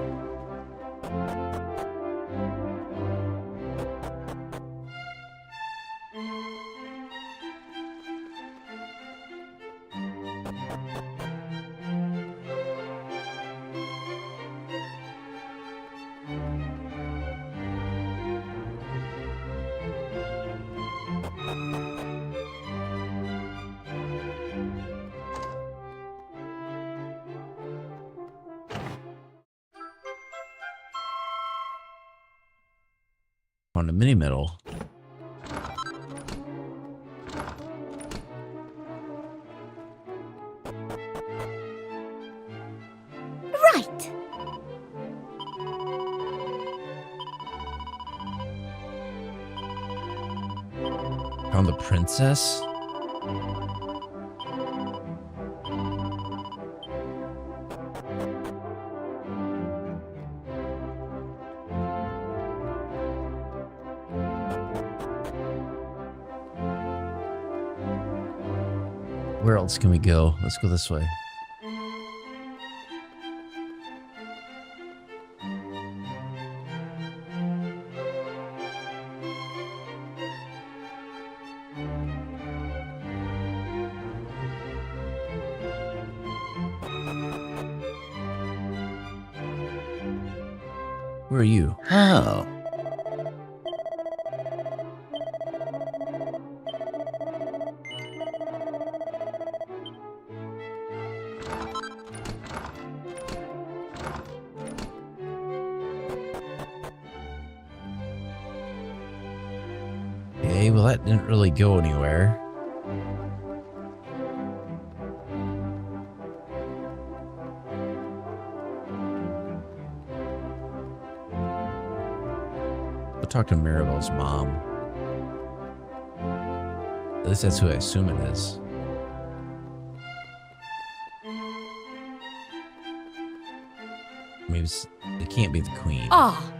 On the mini middle. Right. Found the princess? Where else can we go? Let's go this way. Where are you? Oh. Okay, well that didn't really go anywhere. I'll talk to Mirabelle's mom. At least that's who I assume it is. Maybe it can't be the queen. Ah.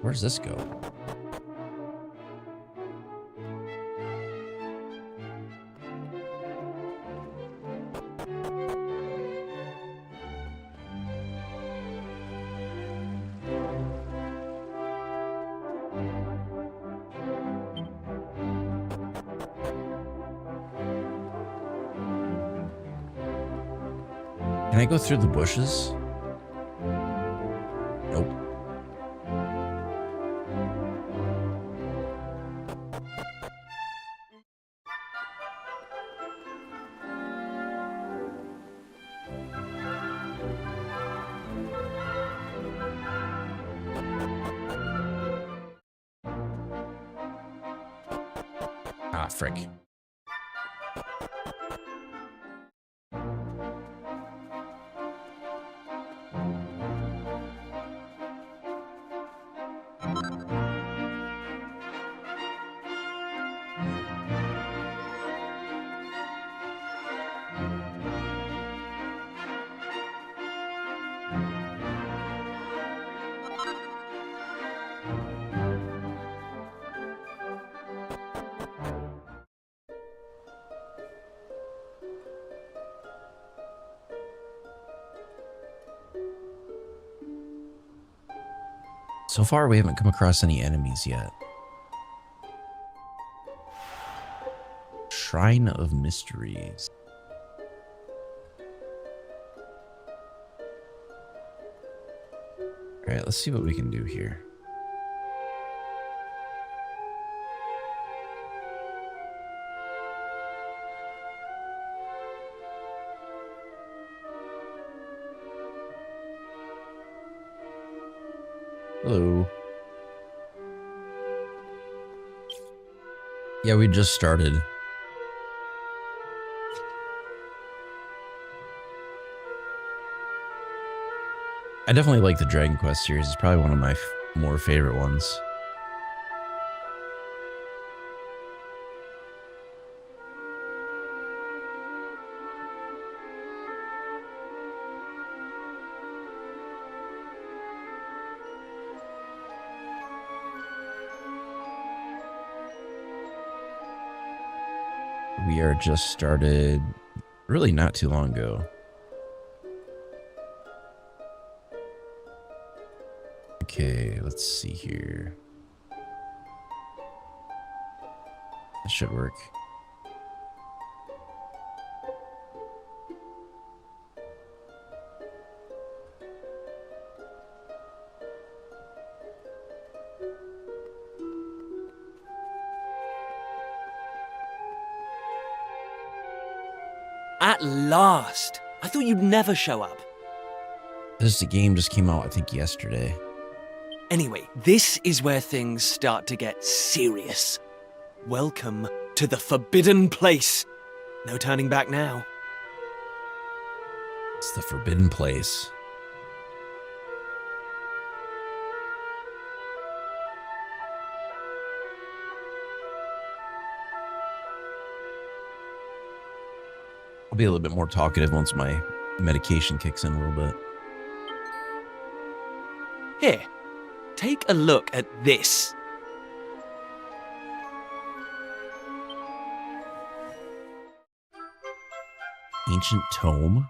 Where's this go? Can I go through the bushes? Nope. Ah, frick. So far, we haven't come across any enemies yet. Shrine of Mysteries. Alright, let's see what we can do here. Hello. Yeah, we just started. I definitely like the Dragon Quest series. It's probably one of my more favorite ones. We are just started really not too long ago. Okay, let's see here. That should work. At last! I thought you'd never show up. This game just came out, I think, yesterday. Anyway, this is where things start to get serious. Welcome to the Forbidden Place. No turning back now. It's the Forbidden Place. I'll be a little bit more talkative once my medication kicks in a little bit. Here, take a look at this. Ancient tome?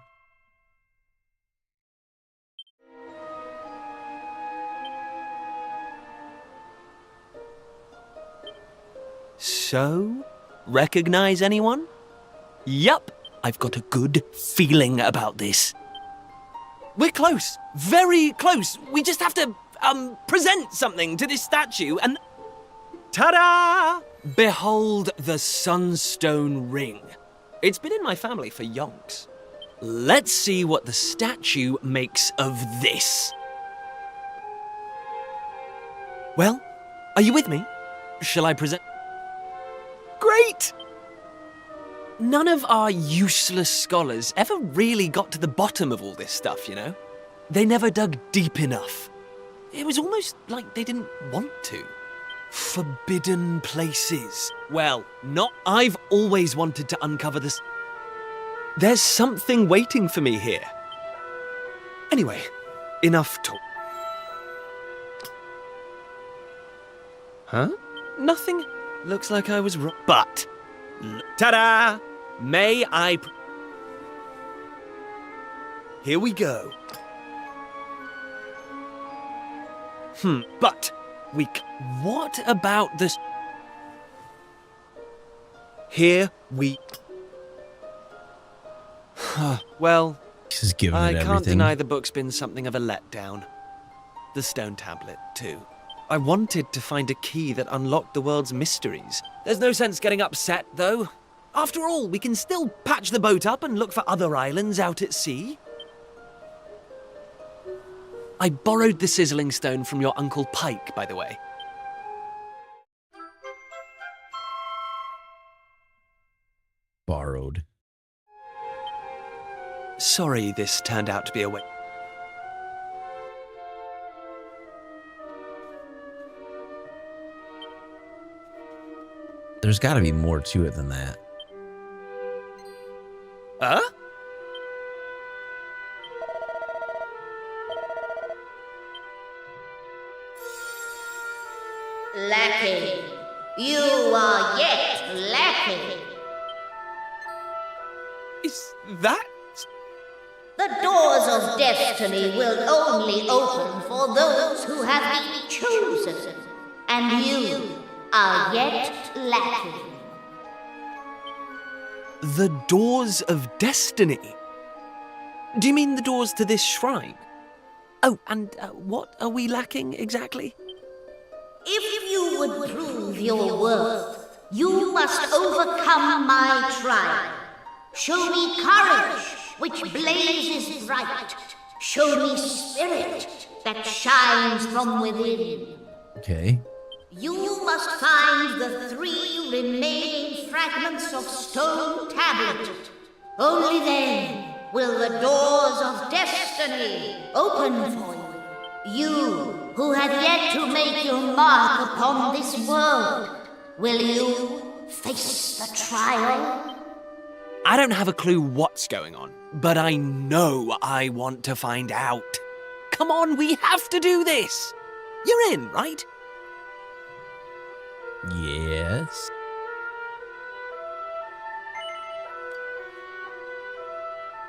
So, recognize anyone? Yup, I've got a good feeling about this. We're close, very close. We just have to, present something to this statue and... Ta-da! Behold the Sunstone Ring. It's been in my family for yonks. Let's see what the statue makes of this. Well, are you with me? Shall I present? Great! None of our useless scholars ever really got to the bottom of all this stuff, you know? They never dug deep enough. It was almost like they didn't want to. Forbidden places. Well, not... I've always wanted to uncover this. There's something waiting for me here. Anyway, enough talk. Huh? Nothing? Looks like I was wrong. But... ta-da! May I... Here we go. But What about this? Here we... Well, She's giving I it can't everything. deny the book's been something of a letdown. The stone tablet, too. I wanted to find a key that unlocked the world's mysteries. There's no sense getting upset, though. After all, we can still patch the boat up and look for other islands out at sea. I borrowed the sizzling stone from your Uncle Pike, by the way. Borrowed. Sorry this turned out to be a way. There's got to be more to it than that. Huh? Lacking. You are yet lacking. Is that... The doors of destiny will only open for those who have been chosen, and you are yet lacking. The doors of destiny? Do you mean the doors to this shrine? Oh, and what are we lacking exactly? If you would prove your worth, you must overcome my trial. Show me courage, which blazes bright. Show me spirit that shines from within. Okay. You must find the 3 remaining fragments of stone tablet. Only then will the doors of destiny open for you. You who have yet to make your mark upon this world, will you face the trial? I don't have a clue what's going on, but I know I want to find out. Come on, we have to do this. You're in, right? Yes.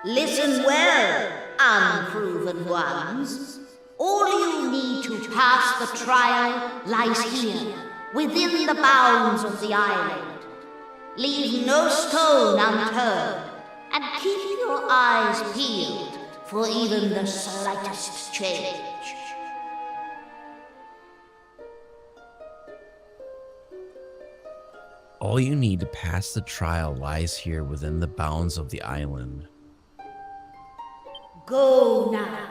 Listen well, unproven ones. All you need to pass the trial lies here, within the bounds of the island. Leave no stone unturned, and keep your eyes peeled for even the slightest change. All you need to pass the trial lies here within the bounds of the island. Go now.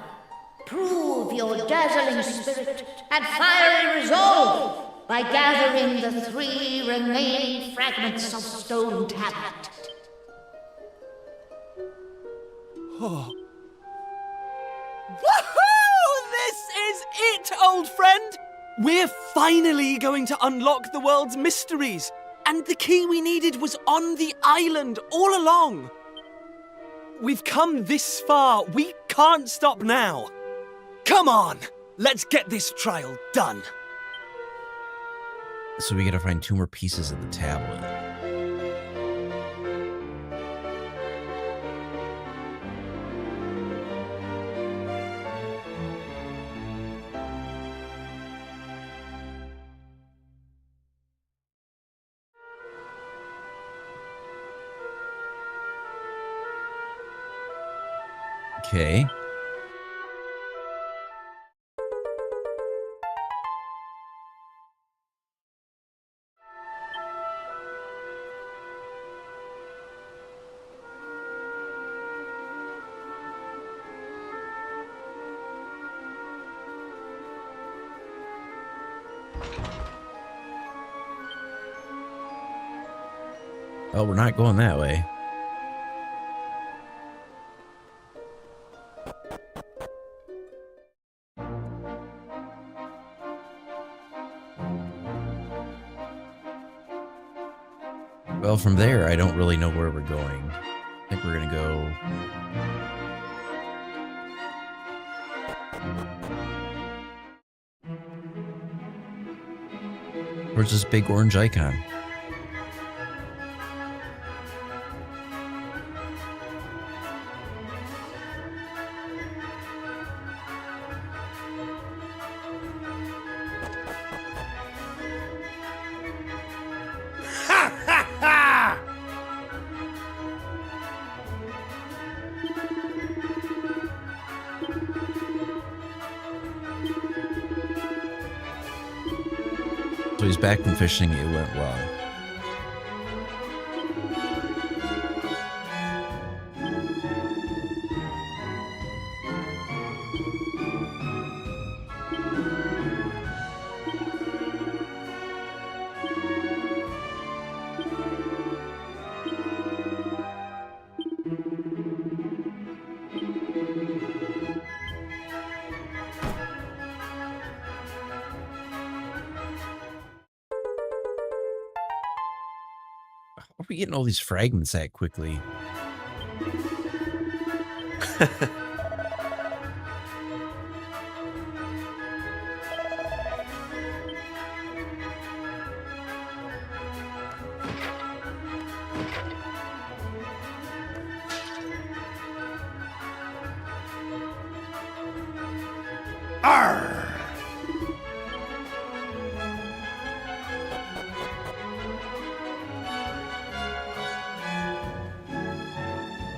Prove your dazzling spirit and fiery resolve by gathering the 3 remaining fragments of stone tablet. Oh. Woohoo! This is it, old friend! We're finally going to unlock the world's mysteries. And the key we needed was on the island all along. We've come this far. We can't stop now. Come on, let's get this trial done. So we gotta find 2 more pieces of the tablet. Okay. Oh, we're not going that way. Well, from there, I don't really know where we're going. I think we're gonna go... Where's this big orange icon? So he's back from fishing. It went well. How are we getting all these fragments that quickly? Arr!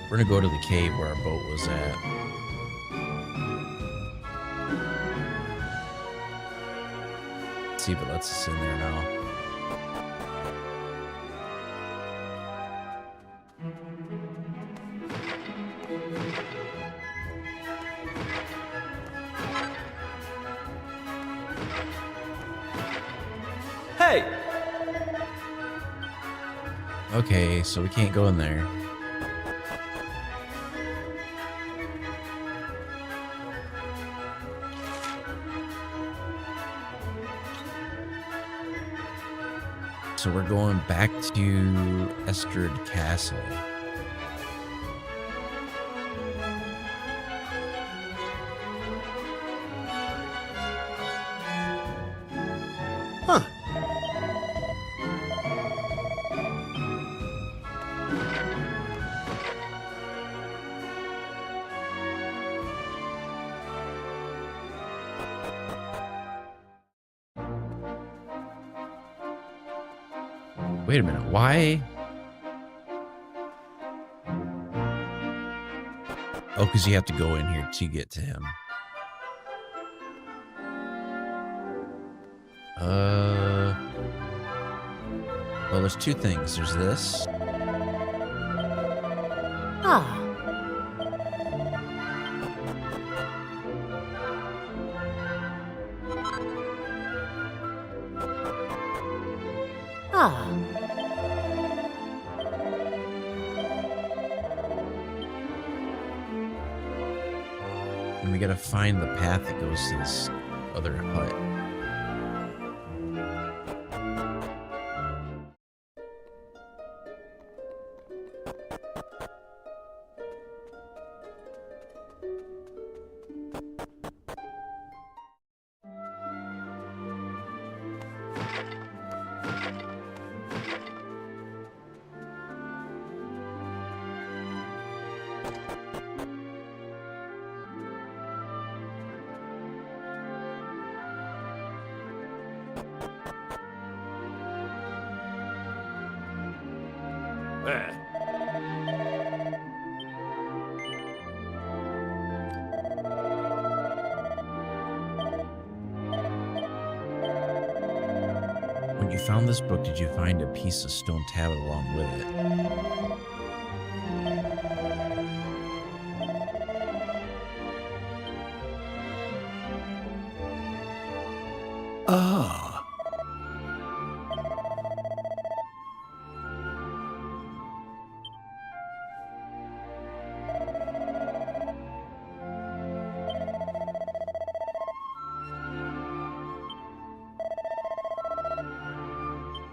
We're gonna go to the cave where our boat was at. See if it lets us in there now. Hey! Okay, so we can't go in there. So we're going back to Estrid Castle. Huh. Wait a minute, why? Oh, because you have to go in here to get to him. Well, there's two things. There's this. Ah, ah. And we gotta find the path that goes to this other hut. When you found this book, did you find a piece of stone tablet along with it? Ah.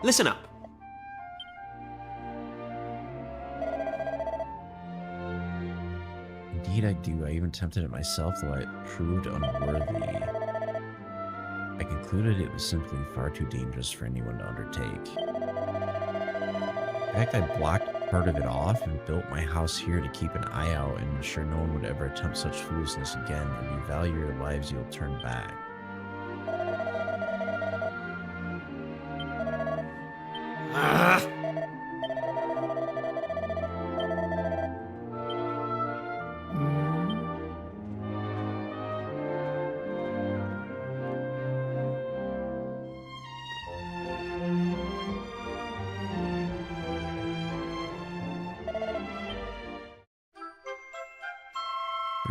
Listen up. Indeed I do. I even attempted it myself, though I proved unworthy. I concluded it was simply far too dangerous for anyone to undertake. In fact, I blocked part of it off and built my house here to keep an eye out and ensure no one would ever attempt such foolishness again. If you value your lives, you'll turn back.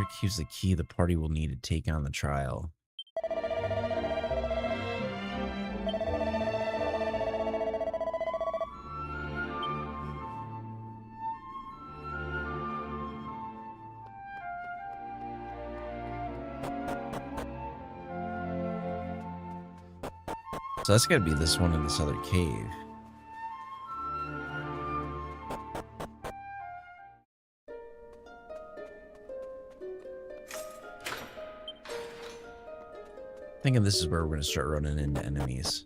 quick use the key the party will need to take on the trial. So that's gotta be this one in this other cave. Thinking this is where we're gonna start running into enemies.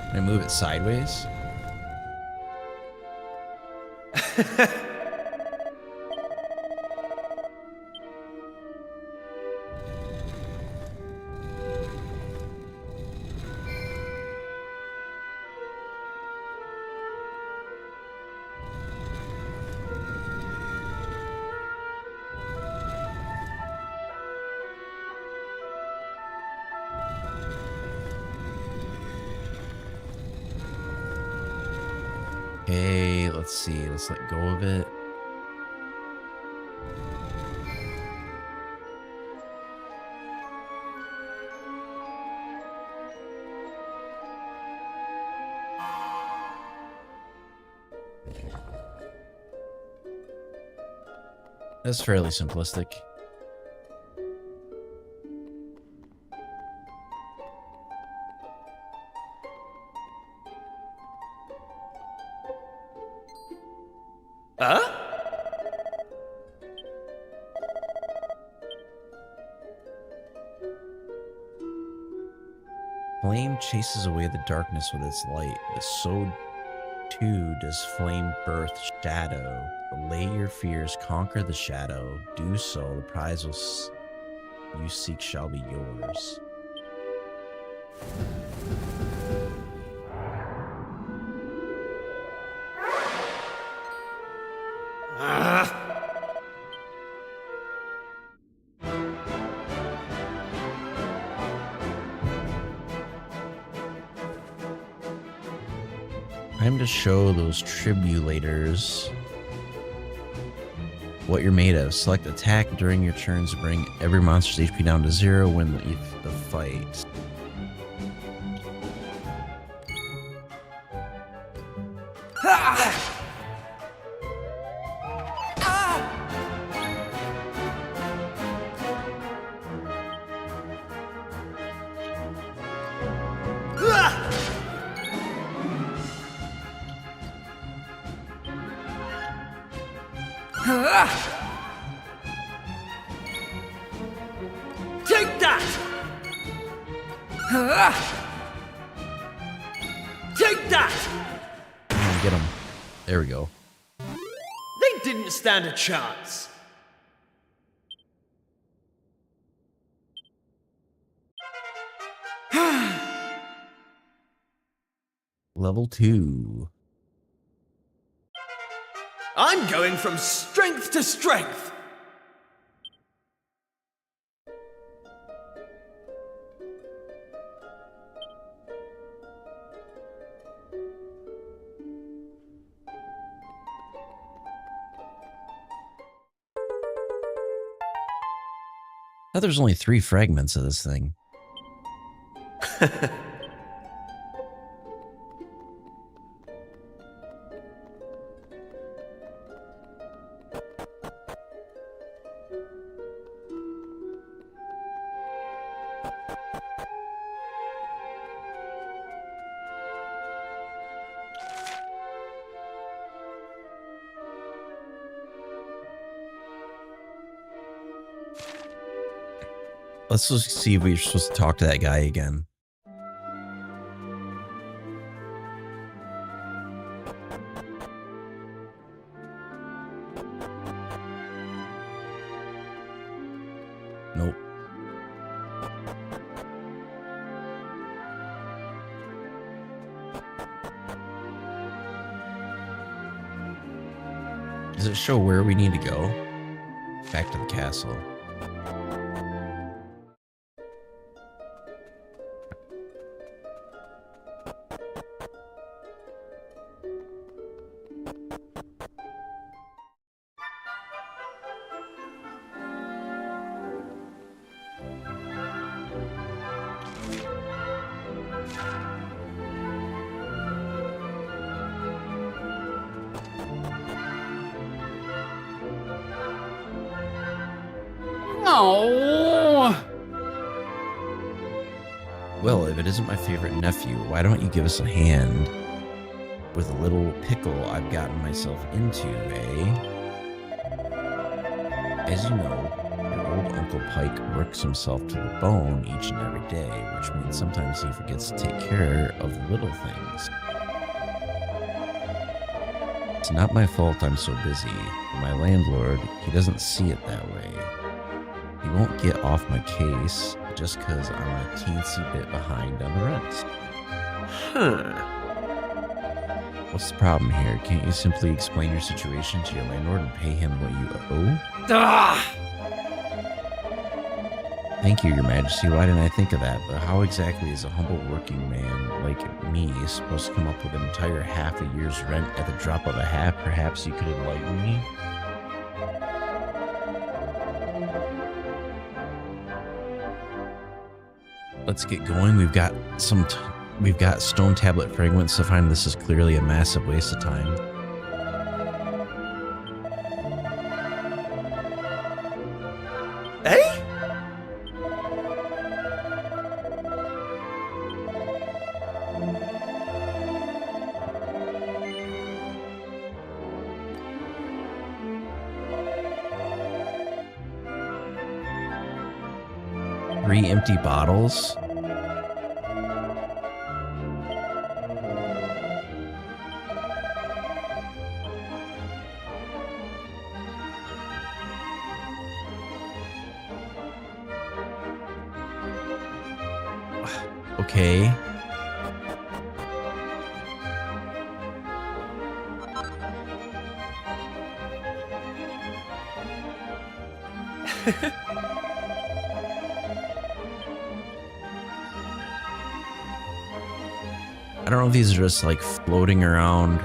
Can I move it sideways? Okay, let's see. Let's let go of it. That's fairly simplistic. Huh? Flame chases away the darkness with its light, but so too does flame birth shadow. Allay your fears, conquer the shadow. Do so, the prize you seek shall be yours. Time to show those tribulators what you're made of. Select attack during your turns to bring every monster's HP down to 0 when the fight. Take that! Take that! Get him. There we go. They didn't stand a chance. Level 2. I'm going from strength to strength. I thought there's only 3 fragments of this thing. Let's just see if we're supposed to talk to that guy again. Nope. Does it show where we need to go? Back to the castle. Oh. Well, if it isn't my favorite nephew, why don't you give us a hand with a little pickle I've gotten myself into, eh? As you know, your old Uncle Pike works himself to the bone each and every day, which means sometimes he forgets to take care of the little things. It's not my fault I'm so busy, but my landlord, he doesn't see it that way. He won't get off my case just because I'm a teensy bit behind on the rent. Huh. What's the problem here? Can't you simply explain your situation to your landlord and pay him what you owe? Ah! Thank you, Your Majesty. Why didn't I think of that? But how exactly is a humble working man like me supposed to come up with an entire half a year's rent at the drop of a hat? Perhaps you could enlighten me? Let's get going. We've got stone tablet fragments to find. This is clearly a massive waste of time. Eh? Three empty bottles? Okay. I don't know if these are just like floating around.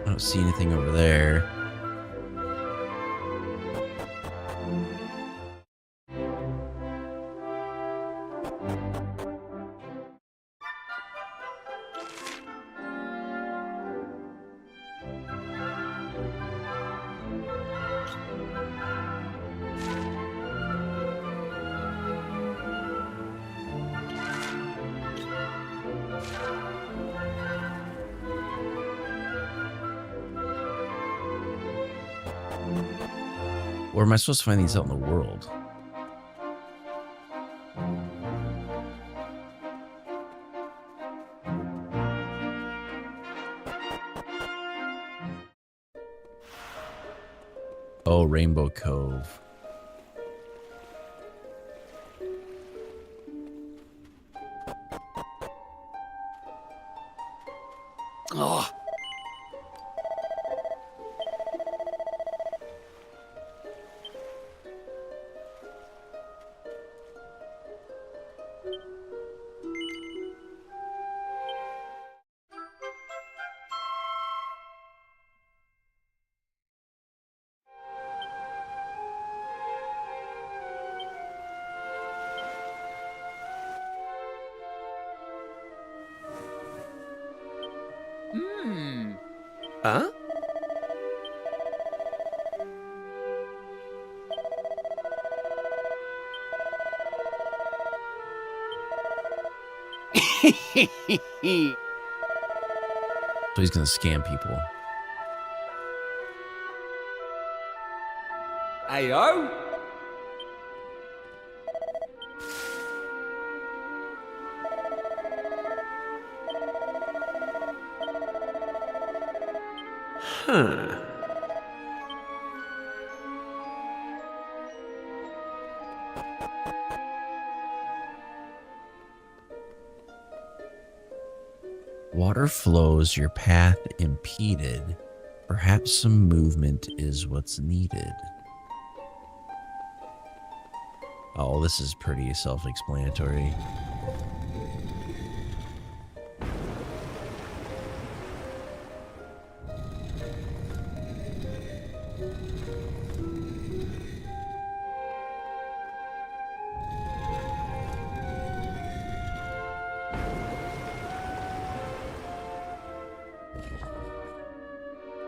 I don't see anything over there. Where am I supposed to find these out in the world? Oh, Rainbow Cove. Oh. Huh? So he's gonna scam people. Ayo? Huh. Water flows, your path impeded. Perhaps some movement is what's needed. Oh, this is pretty self-explanatory.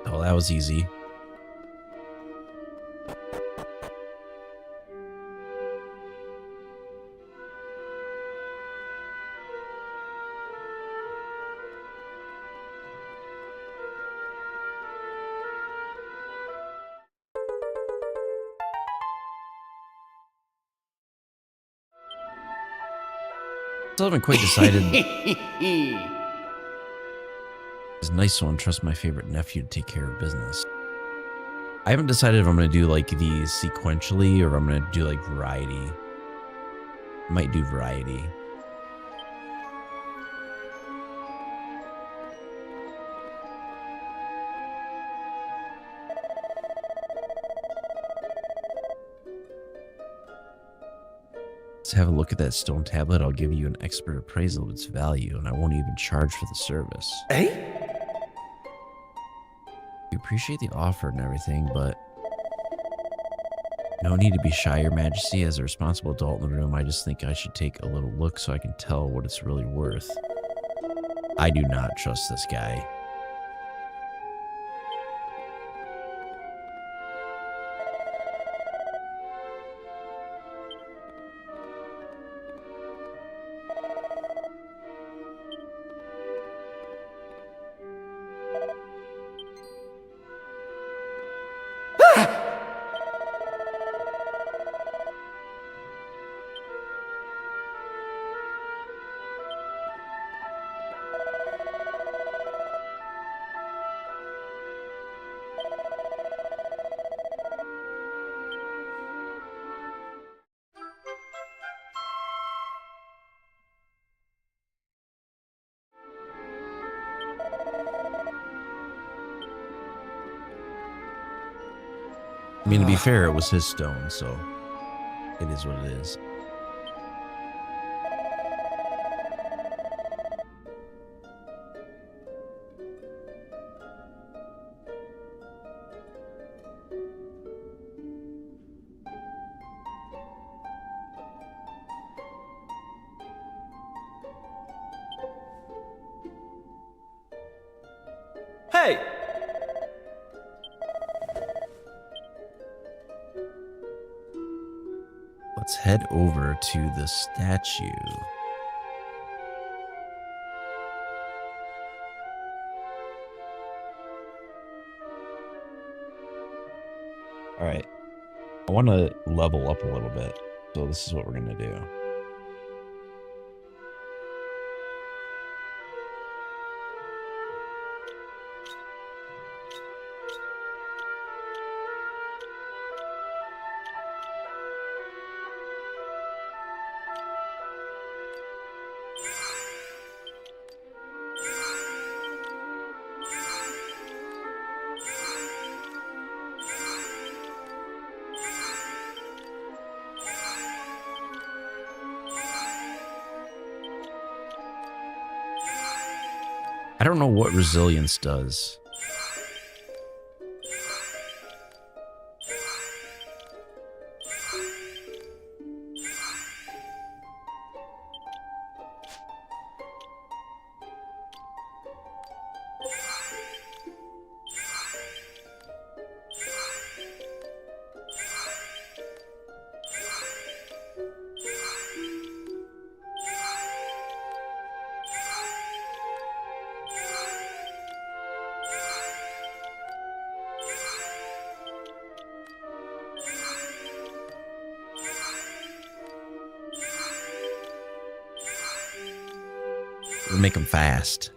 Oh, that was easy. Still haven't quite decided. It's nice one. Trust my favorite nephew to take care of business. I haven't decided if I'm going to do like these sequentially or if I'm going to do like variety. Might do variety. Let's have a look at that stone tablet. I'll give you an expert appraisal of its value, and I won't even charge for the service. Eh? We appreciate the offer and everything, but no need to be shy, Your Majesty. As a responsible adult in the room, I just think I should take a little look so I can tell what it's really worth. I do not trust this guy. I mean, to be fair, it was his stone, so it is what it is. Hey! Let's head over to the statue. All right. I want to level up a little bit. So this is what we're going to do. I don't know what resilience does. We'll make them fast.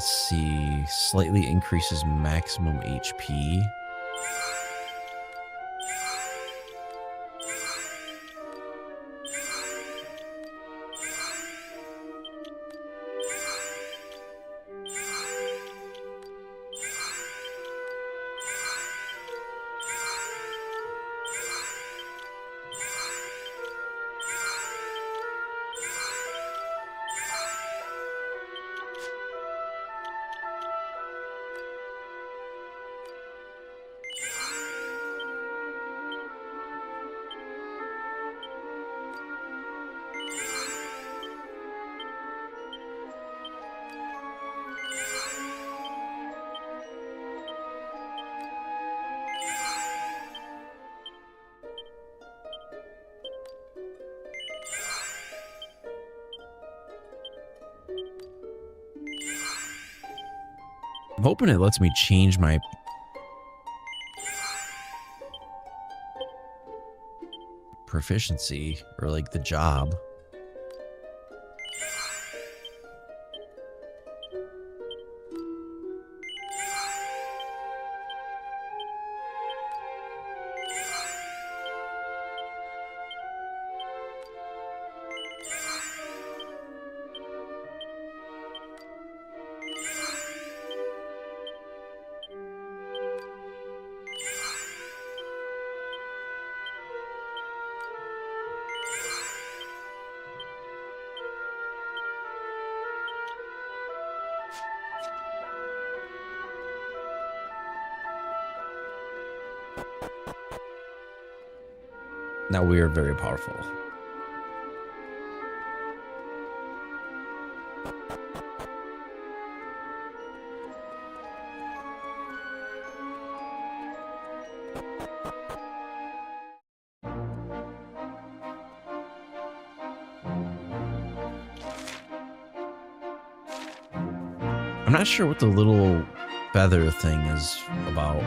let's see. Slightly increases maximum HP. I'm hoping it lets me change my proficiency or like the job. Now we are very powerful. I'm not sure what the little feather thing is about.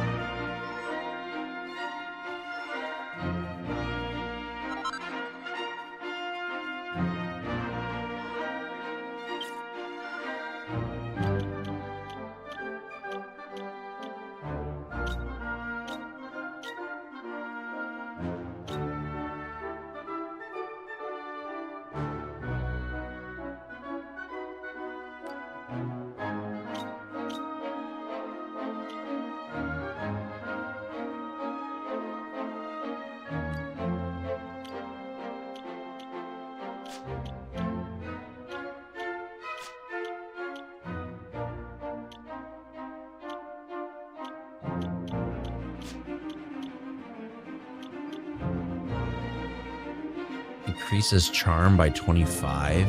Increases charm by 25.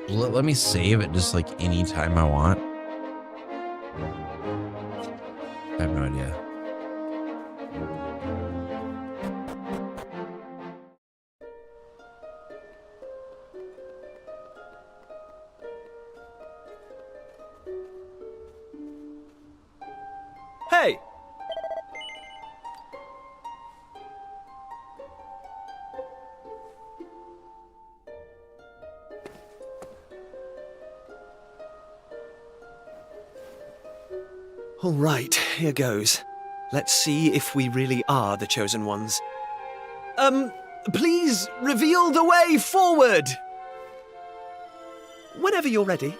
Let me save it just like anytime I want. I have no idea. Hey! All right, here goes. Let's see if we really are the chosen ones. Please reveal the way forward! Whenever you're ready.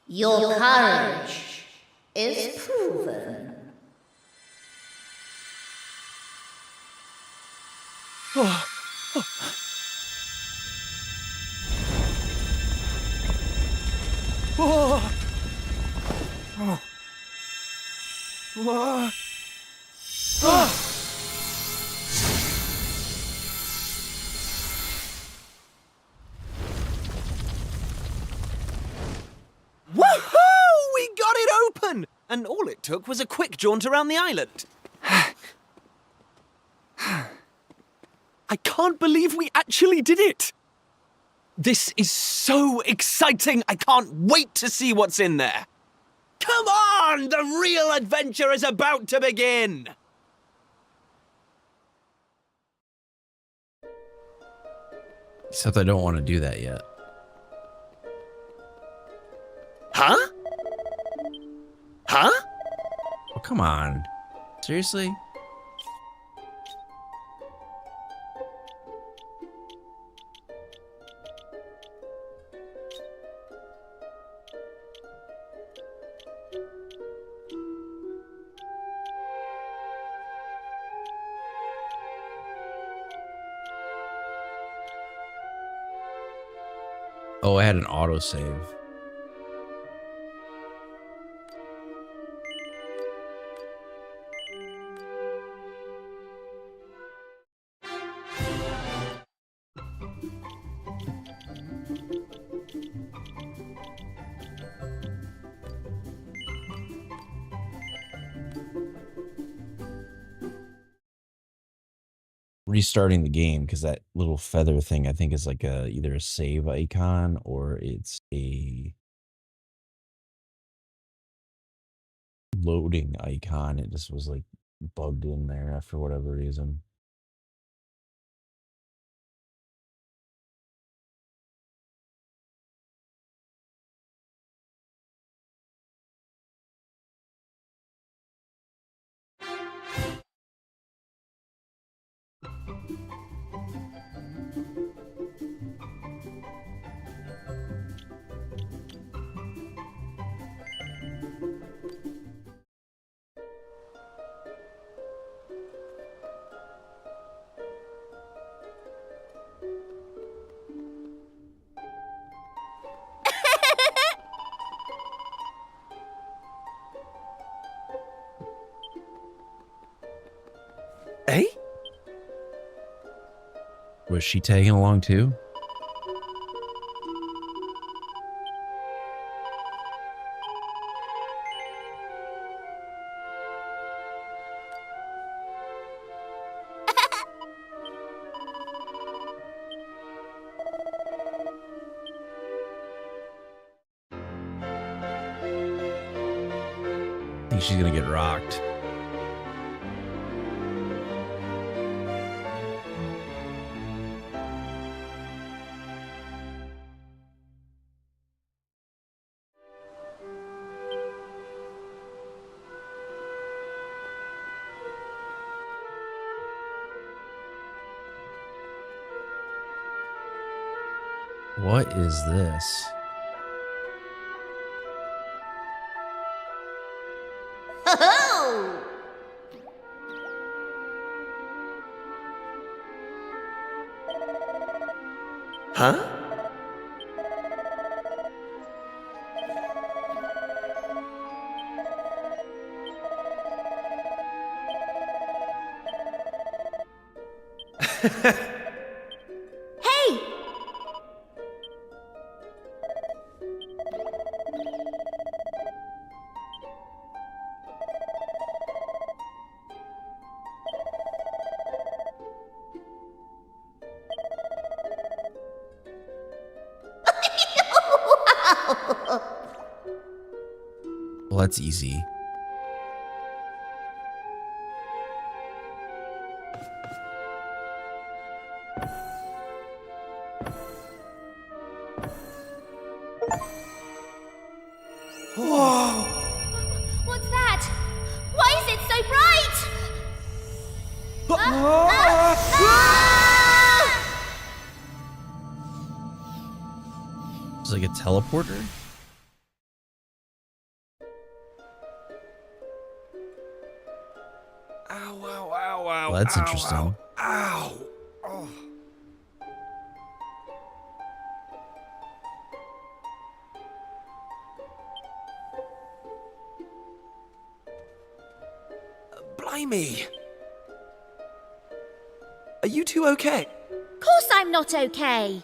Your courage is proven. Woohoo! We got it open! And all it took took was a quick jaunt around the island. I can't believe we actually did it! This is so exciting! I can't wait to see what's in there! Come on! The real adventure is about to begin! Except I don't want to do that yet. Huh? Huh? Oh, come on. Seriously? Oh, I had an autosave. Restarting the game because that little feather thing I think is like a either a save icon or it's a loading icon. It just was like bugged in there for whatever reason. Eh? Was she tagging along too? I think she's gonna get rocked. What is this? Ho-ho! Huh? Hey! Well, that's easy. Whoa! What's that? Why is it so bright? It's like a teleporter? Ow, ow, ow, ow. Well, that's ow, interesting. Ow. Ow. Oh. Blimey. Are you two okay? Of course I'm not okay.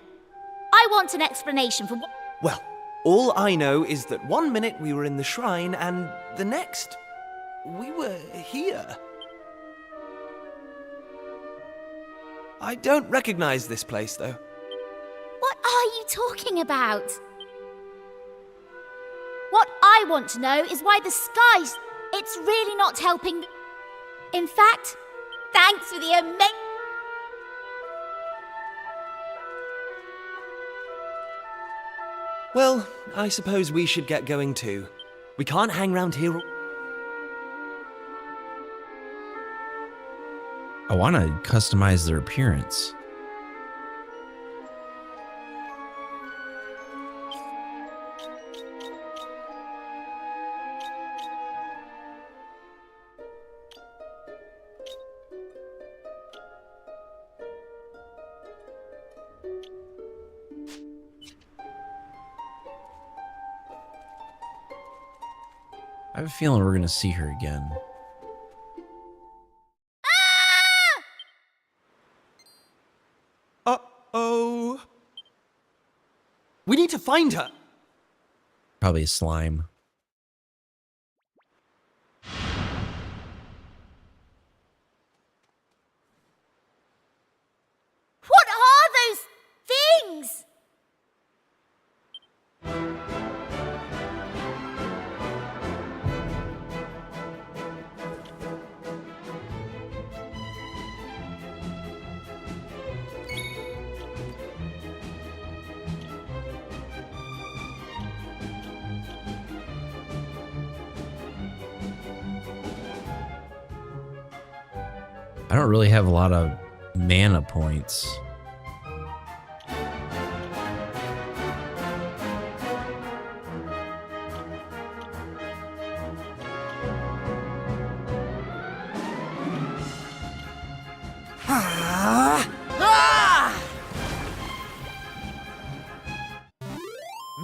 I want an explanation for what... Well, all I know is that one minute we were in the shrine and the next... We were here. I don't recognize this place, though. What are you talking about? What I want to know is why the skies... It's really not helping. In fact, thanks for the Well, I suppose we should get going too. We can't hang around here. I want to customize their appearance. I have a feeling we're going to see her again. Uh-oh. We need to find her. Probably a slime. What are those things? I don't really have a lot of mana points.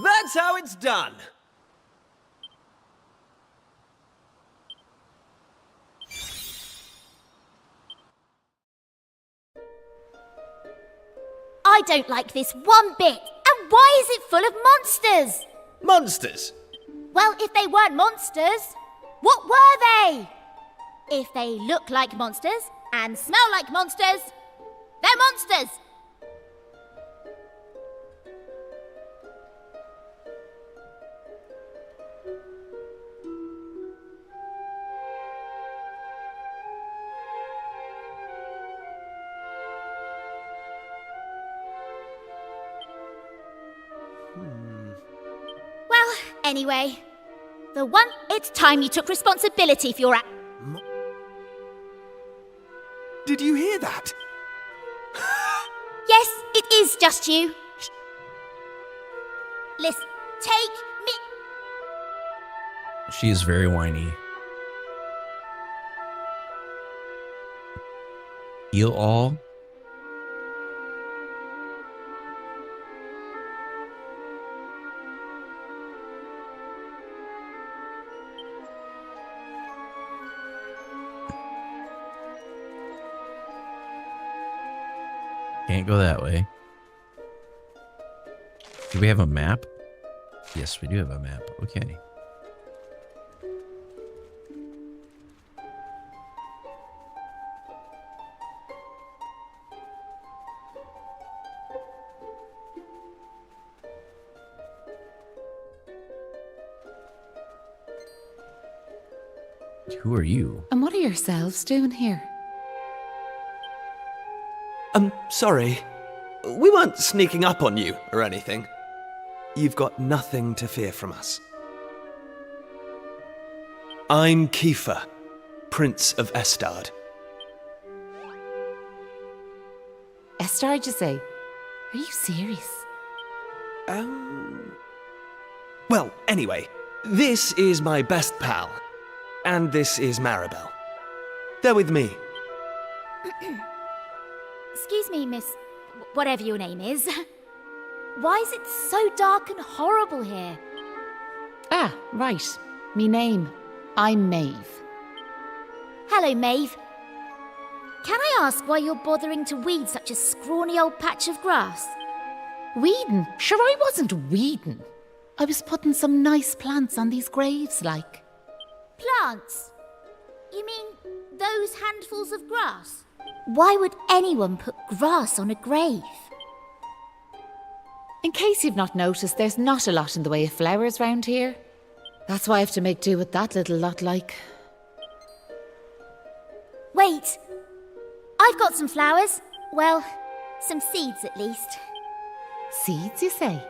That's how it's done. I don't like this one bit. And why is it full of monsters? Monsters. Well, if they weren't monsters, what were they? If they look like monsters and smell like monsters, they're monsters. Well, anyway, it's time you took responsibility for your Did you hear that? Yes, it is just you. Listen, take me. She is very whiny. Heal all. Can't go that way. Do we have a map? Yes, we do have a map. Okay. Who are you? And what are yourselves doing here? Sorry. We weren't sneaking up on you or anything. You've got nothing to fear from us. I'm Kiefer, Prince of Estard. Estard, you say? Are you serious? Well, anyway, this is my best pal, and this is Maribel. They're with me. Excuse me, miss, whatever your name is. Why is it so dark and horrible here? Ah, right. Me name. I'm Maeve. Hello, Maeve. Can I ask why you're bothering to weed such a scrawny old patch of grass? Weeding? Sure, I wasn't weeding. I was putting some nice plants on these graves, like. Plants? You mean those handfuls of grass? Why would anyone put grass on a grave? In case you've not noticed, there's not a lot in the way of flowers round here. That's why I have to make do with that little lot, like. Wait! I've got some flowers. Well, some seeds at least. Seeds, you say?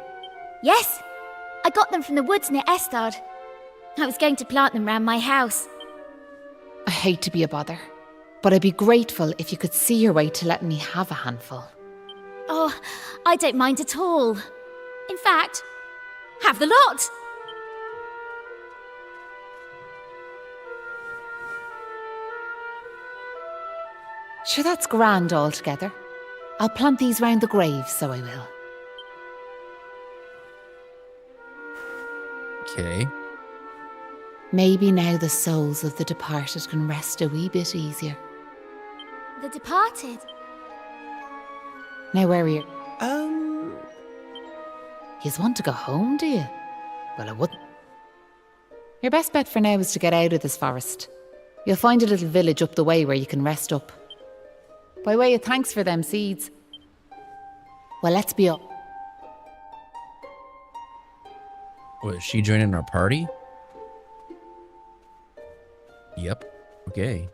Yes! I got them from the woods near Estard. I was going to plant them round my house. I hate to be a bother, but I'd be grateful if you could see your way to letting me have a handful. Oh, I don't mind at all. In fact, have the lot! Sure, that's grand altogether. I'll plant these round the grave, so I will. Okay. Maybe now the souls of the departed can rest a wee bit easier. The departed? Now, where are you? Um, Yous want to go home, do you? Well, I wouldn't. Your best bet for now is to get out of this forest. You'll find a little village up the way where you can rest up. By way of thanks for them seeds. Well, let's be up. What, is she joining our party? Yep. Okay.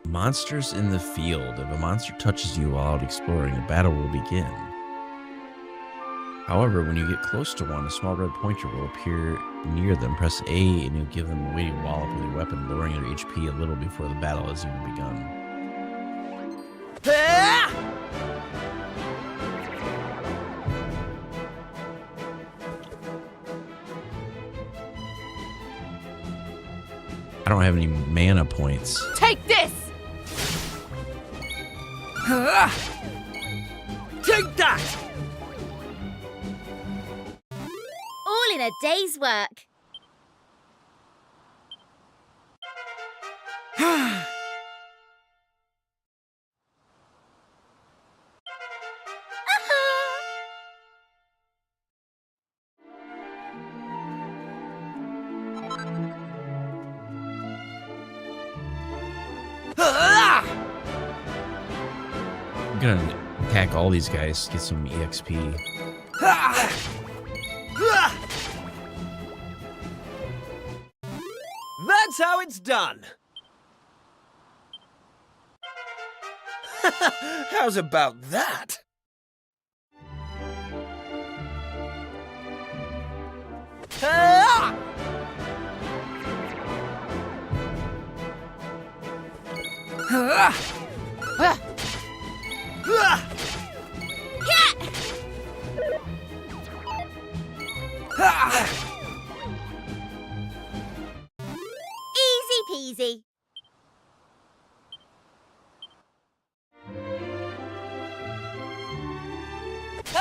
Monsters in the field. If a monster touches you while out exploring, a battle will begin. However, when you get close to one, a small red pointer will appear near them. Press A and you'll give them a waiting wallop with your weapon, lowering their HP a little before the battle has even begun. I don't have any mana points. Take this! take that! All in a day's work. I'm gonna attack all these guys to get some EXP. That's how it's done. How's about that? Ah! Easy peasy. I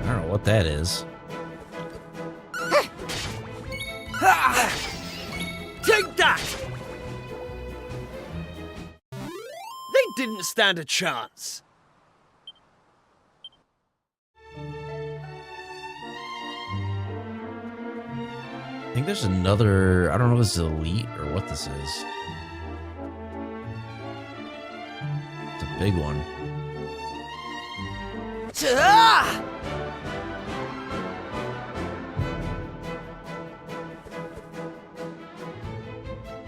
don't know what that is. Take that! They didn't stand a chance. I think there's another, I don't know if this is elite or what this is. It's a big one. Ah!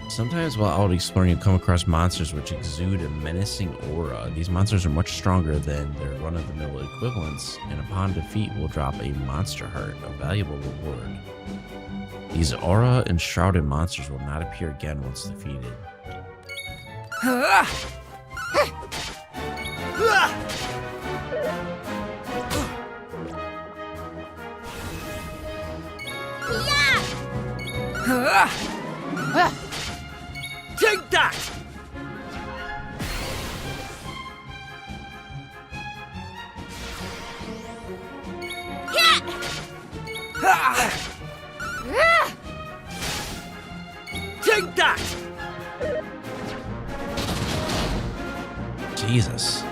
Sometimes while out exploring, you come across monsters which exude a menacing aura. These monsters are much stronger than their run-of-the-mill equivalents, and upon defeat will drop a monster heart, a valuable reward. These aura-enshrouded monsters will not appear again once defeated. Take that! Take that! Jesus.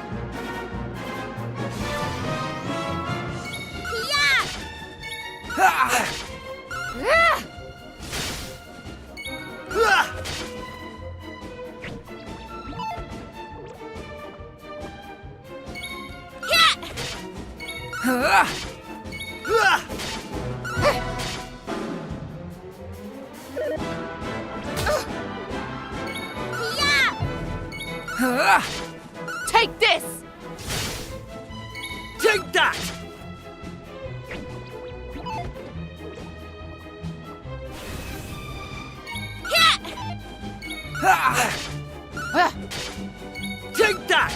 Take this! Take that! Take that!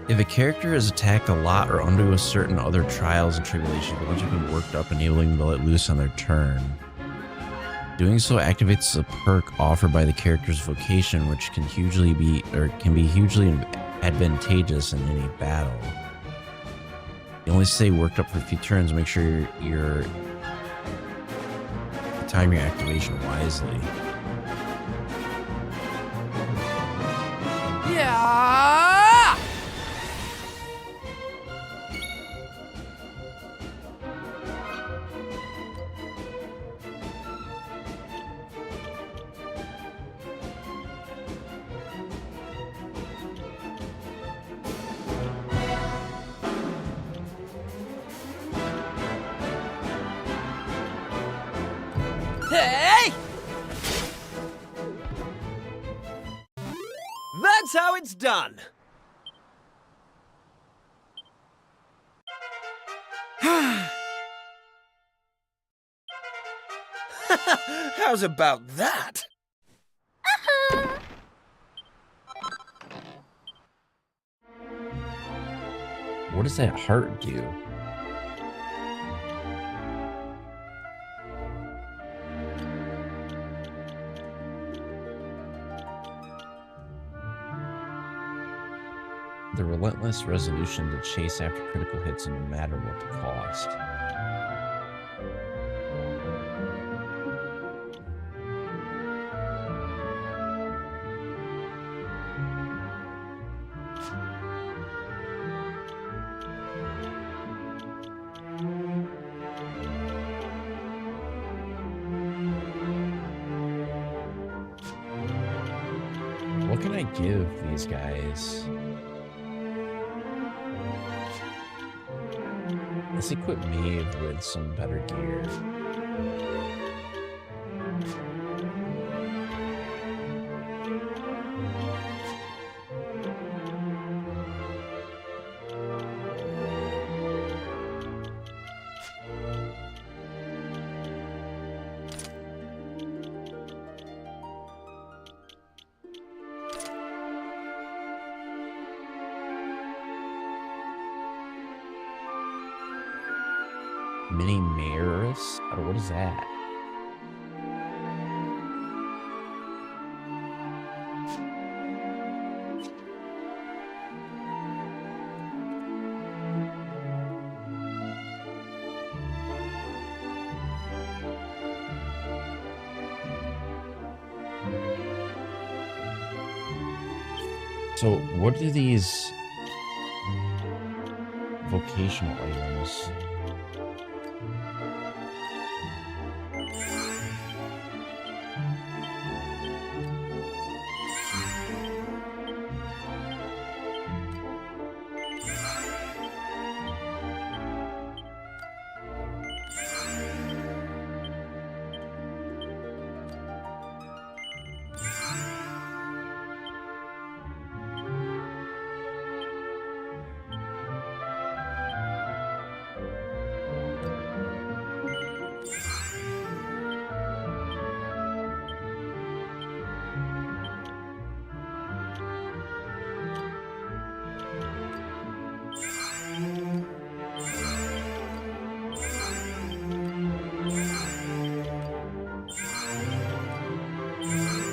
If a character is attacked a lot or undergo certain other trials and tribulations, the ones who can worked up, enabling them to let loose on their turn. Doing so activates a perk offered by the character's vocation, which can be hugely advantageous in any battle. You only stay worked up for a few turns. Make sure you're time your activation wisely. Yeah! Hey! That's how it's done. How's about that? What does that heart do? The relentless resolution to chase after critical hits no matter what the cost. What can I give these guys? Let's equip Maeve with some better gear. Mini Mayoress? What is that? So, what do these vocational items?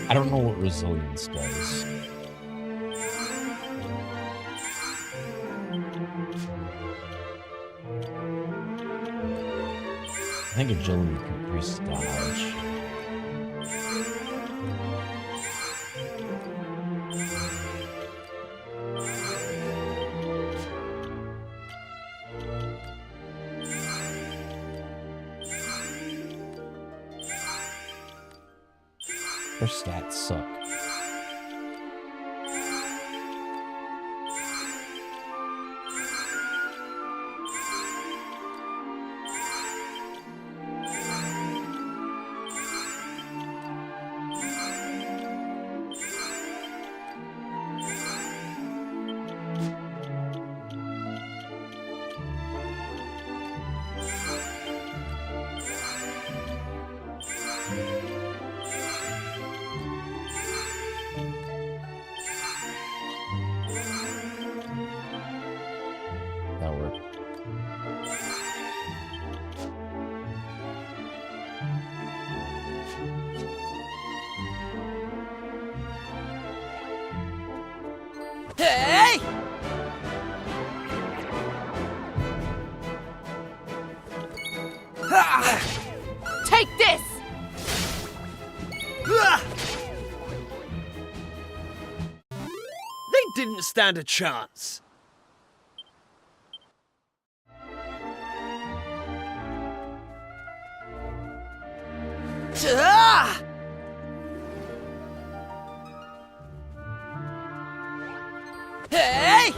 I don't know what resilience does. I think agility can increase dodge. Their stats suck. That worked. Hey! Take this! They didn't stand a chance. Ah! Hey!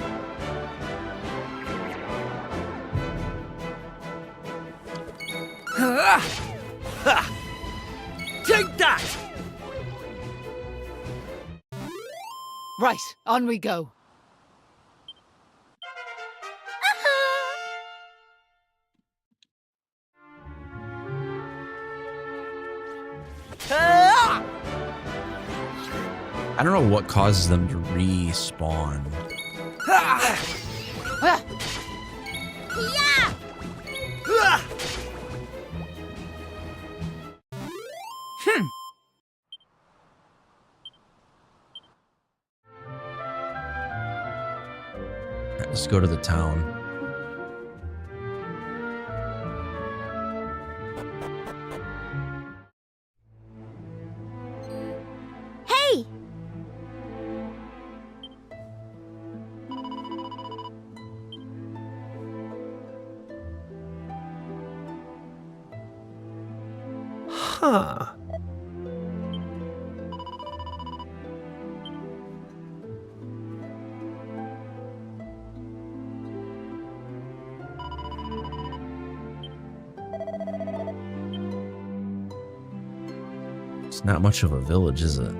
Ah! Ha! Take that! Right, on we go. Ah! I don't know what causes them to respawn. Ah! Ah, Yeah! Ah! Let's go to the town. Hey! Huh. It's not much of a village, is it?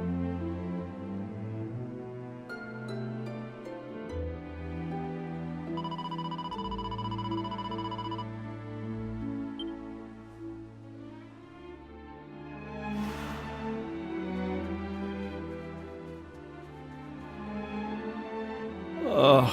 Ugh.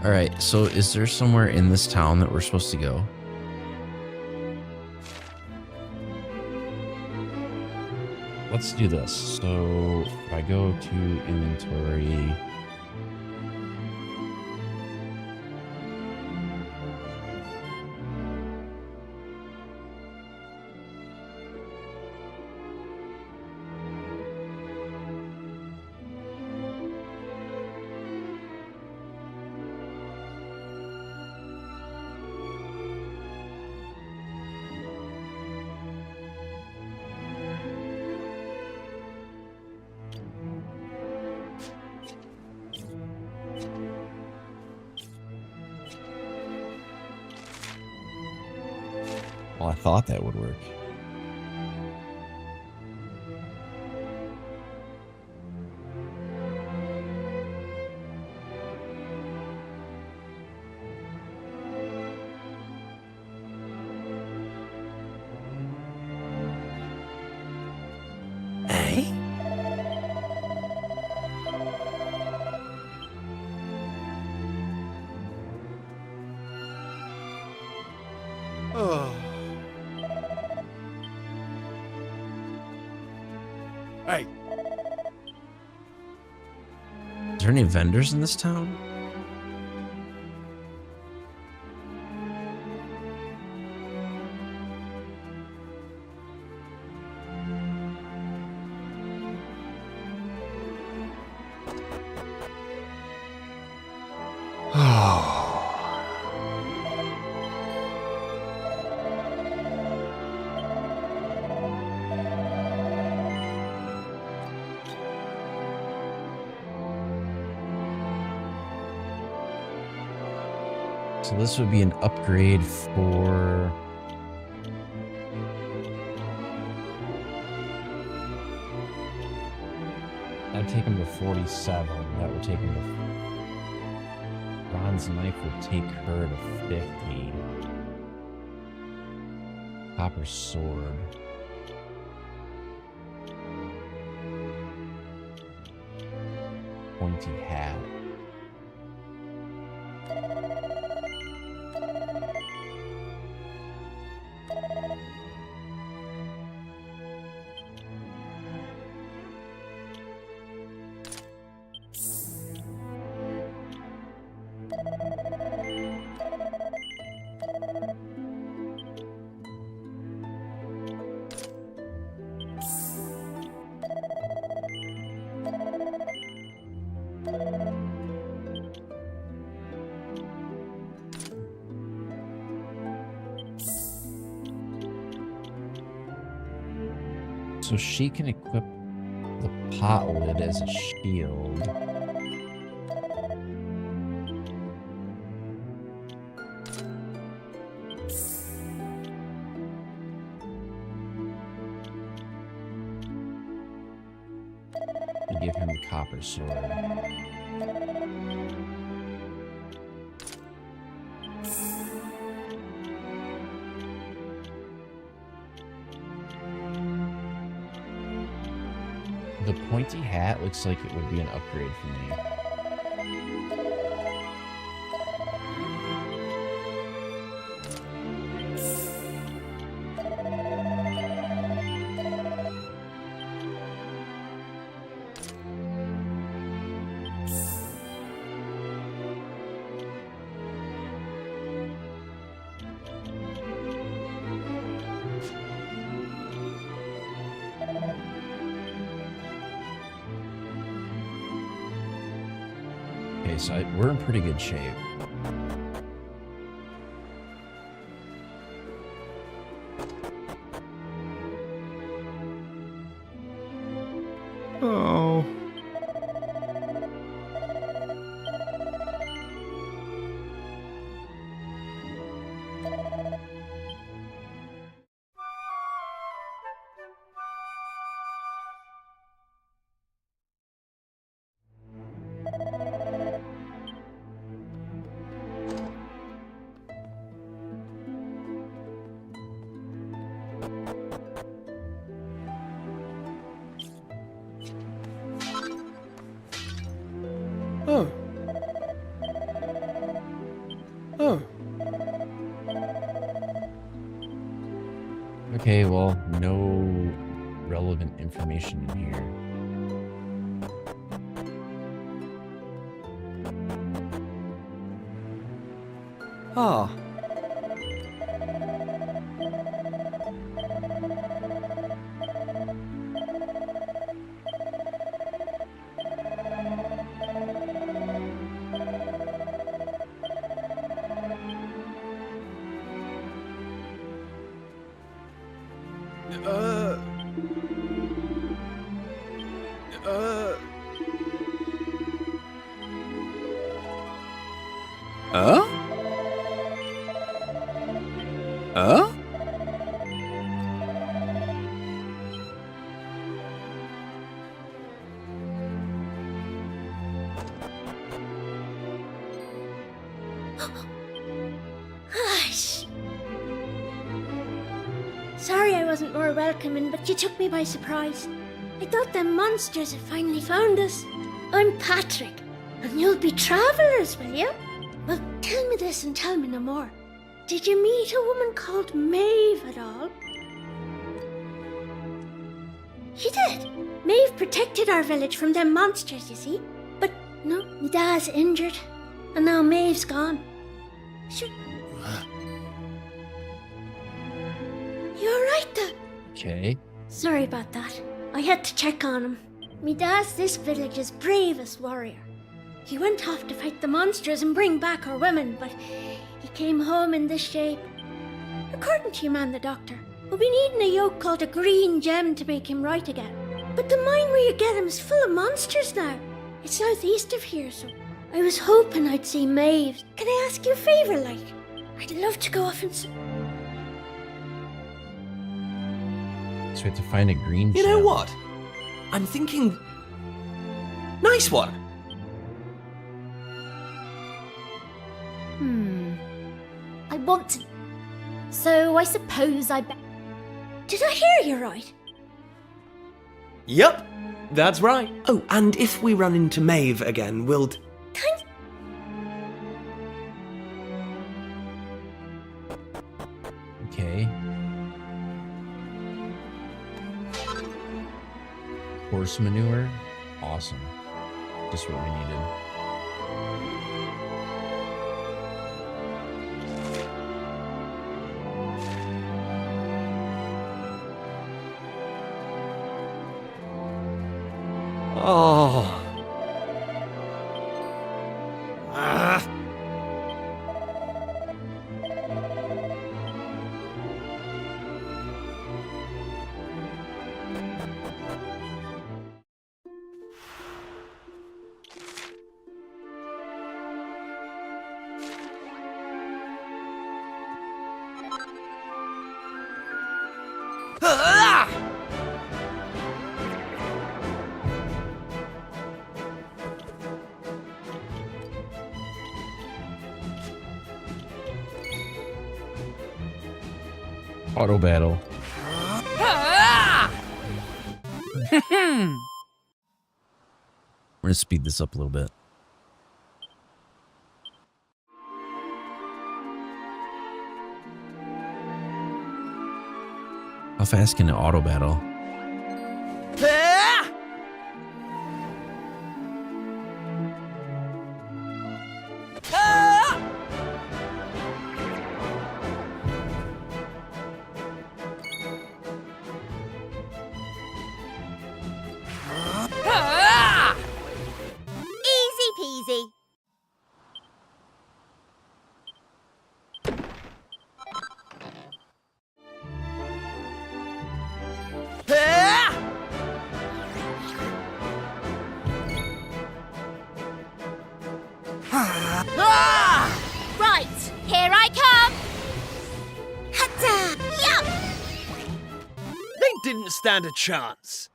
All right, so is there somewhere in this town that we're supposed to go? Let's do this. So if I go to inventory, well, I thought that would work. Eh? Oh. Hey, Is there any vendors in this town? So this would be an upgrade for... That'd take him to 47. That would take him to... Bronze knife would take her to 50. Copper sword. Pointy hat. So she can equip the pot lid as a shield. And give him the copper sword. The pointy hat looks like it would be an upgrade for me. Okay, so we're in pretty good shape. oh. Oh. Oh. Okay, well, no relevant information in here. Ah. Gosh. Sorry I wasn't more welcoming, but you took me by surprise. I thought the monsters had finally found us. I'm Patrick, and you'll be travellers, will you? Well, tell me this and tell me no more. Did you meet a woman called Maeve at all? You did? Maeve protected our village from them monsters, you see. But no, me dad's injured. And now Maeve's gone. Sure. You alright, though? Okay. Sorry about that. I had to check on him. Me dad's this village's bravest warrior. He went off to fight the monsters and bring back our women, but he came home in this shape. According to your man, the doctor, we'll be needing a yoke called a green gem to make him right again. But the mine where you get him is full of monsters now. It's southeast of here, so I was hoping I'd see Maeve. Can I ask you a favour, like? I'd love to go off and... So we have to find a green You know gem. what? I'm thinking... Nice one! I want to... So I suppose Did I hear you right? Yup, that's right. Oh, and if we run into Maeve again, we'll... Thank... Okay. Horse manure. Awesome. Just what we needed. Oh. Ah. Ah! Auto battle. We're gonna speed this up a little bit. How fast can an auto battle? Ah! Ah! Ah! Easy peasy. Ah! Ah! Right, here I come. Hatta! Yup! They didn't stand a chance.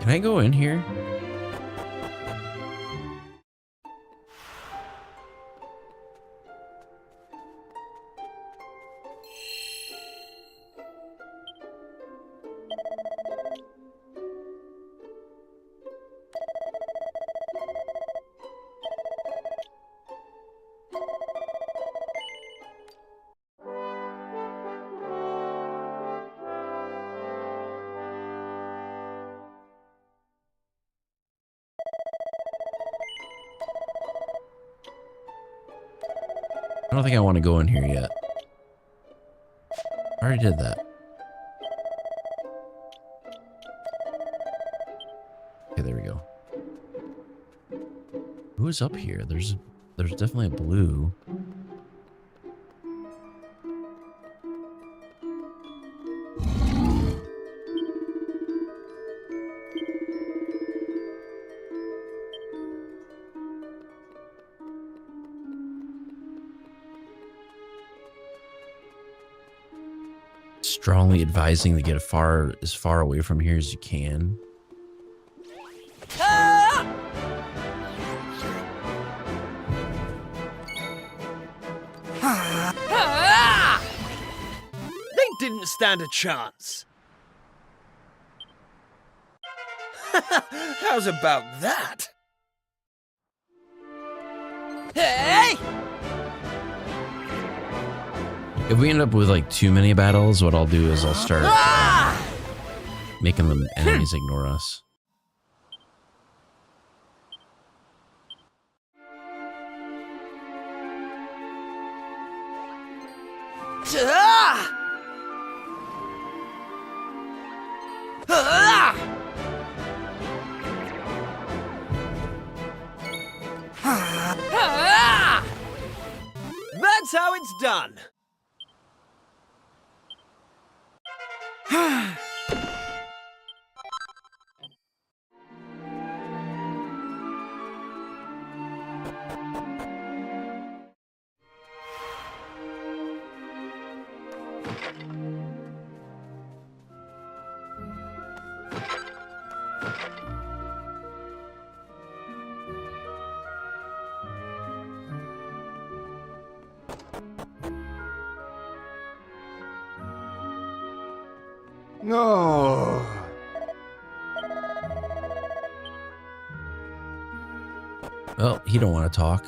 Can I go in here? I don't think I want to go in here yet. I already did that. Okay, there we go. Who is up here? There's definitely a blue. Strongly advising to get as far away from here as you can. Ah! Ah! They didn't stand a chance. How's about that? Hey! If we end up with like too many battles, what I'll do is I'll start making the enemies ignore us. That's how it's done. No. Well, he don't want to talk.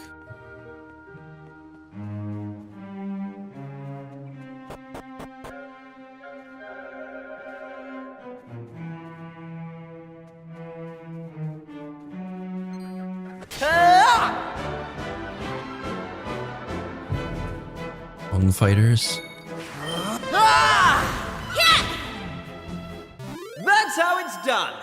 Hung fighters. That's how it's done.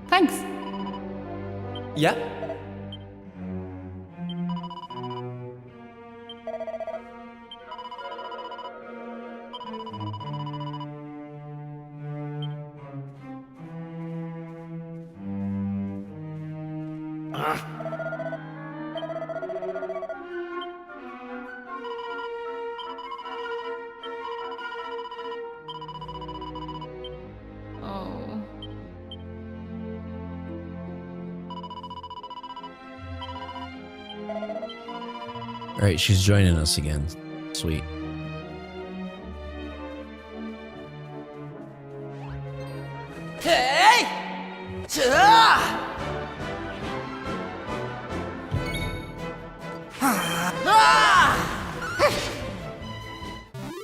Thanks. Yeah? Oh. All right, she's joining us again. Sweet. Hey!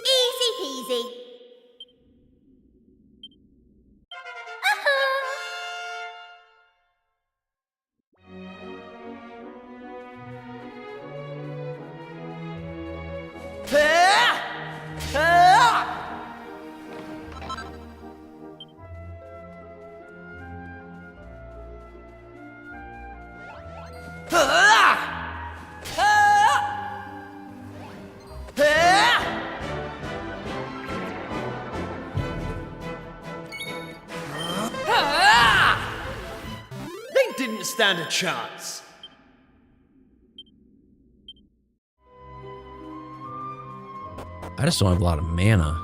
Easy peasy. They didn't stand a chance. I just don't have a lot of mana.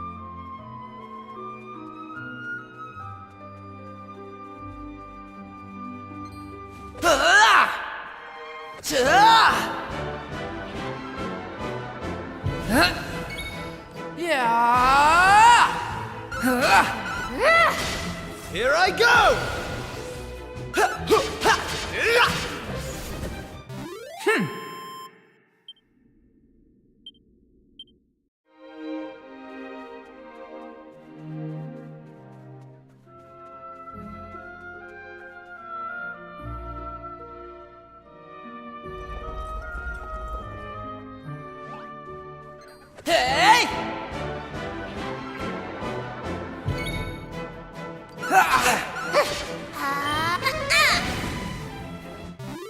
Here I go! Hey!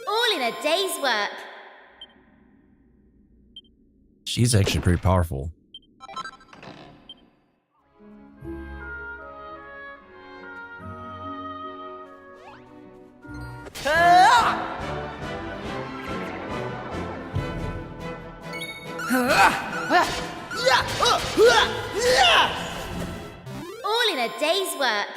All in a day's work. She's actually pretty powerful. All in a day's work.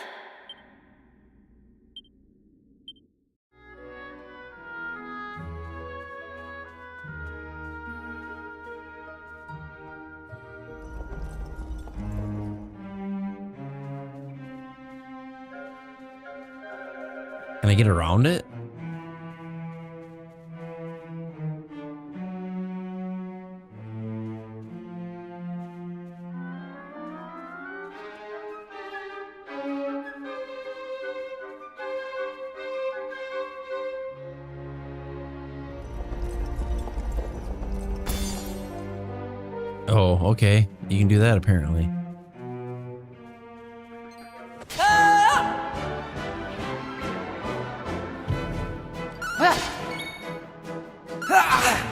Can I get around it? Oh, okay. You can do that apparently.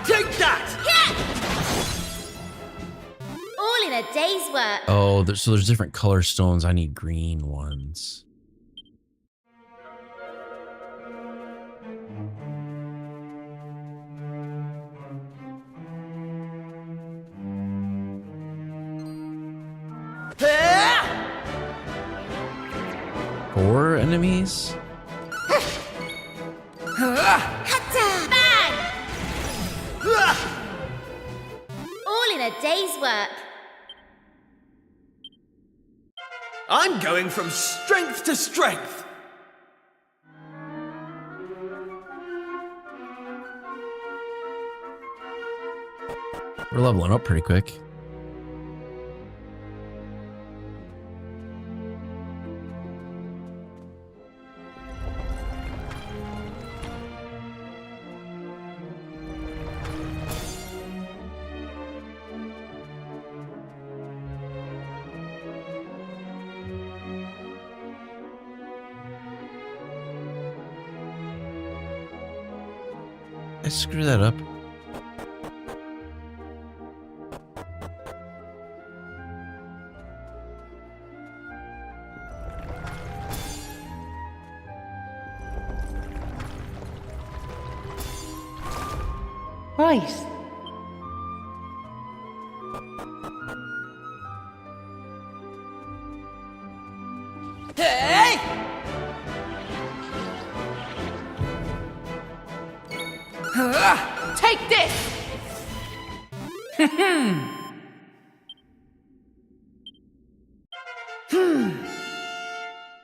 Take that! All in a day's work. Oh, so there's different color stones. I need green ones. Four enemies? Hatta! Bang! All in a day's work. I'm going from strength to strength. We're leveling up pretty quick. I screw that up. Right. Hey! Take this!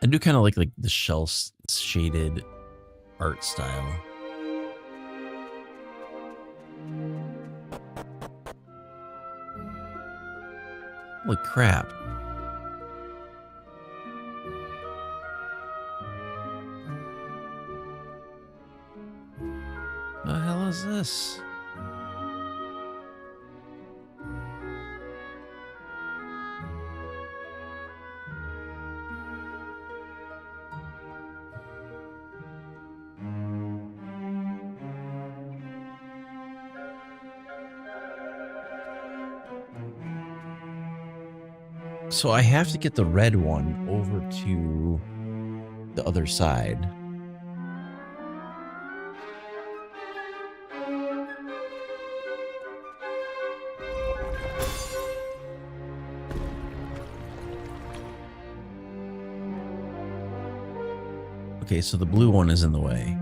I do kind of like the shell shaded art style. Holy crap. The hell is this? So I have to get the red one over to the other side. Okay, so the blue one is in the way.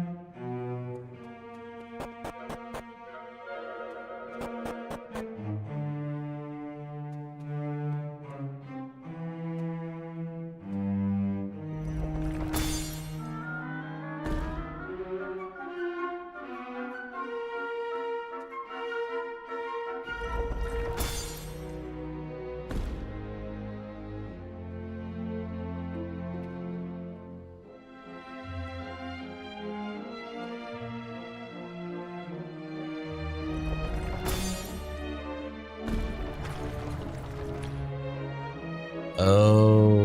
Oh.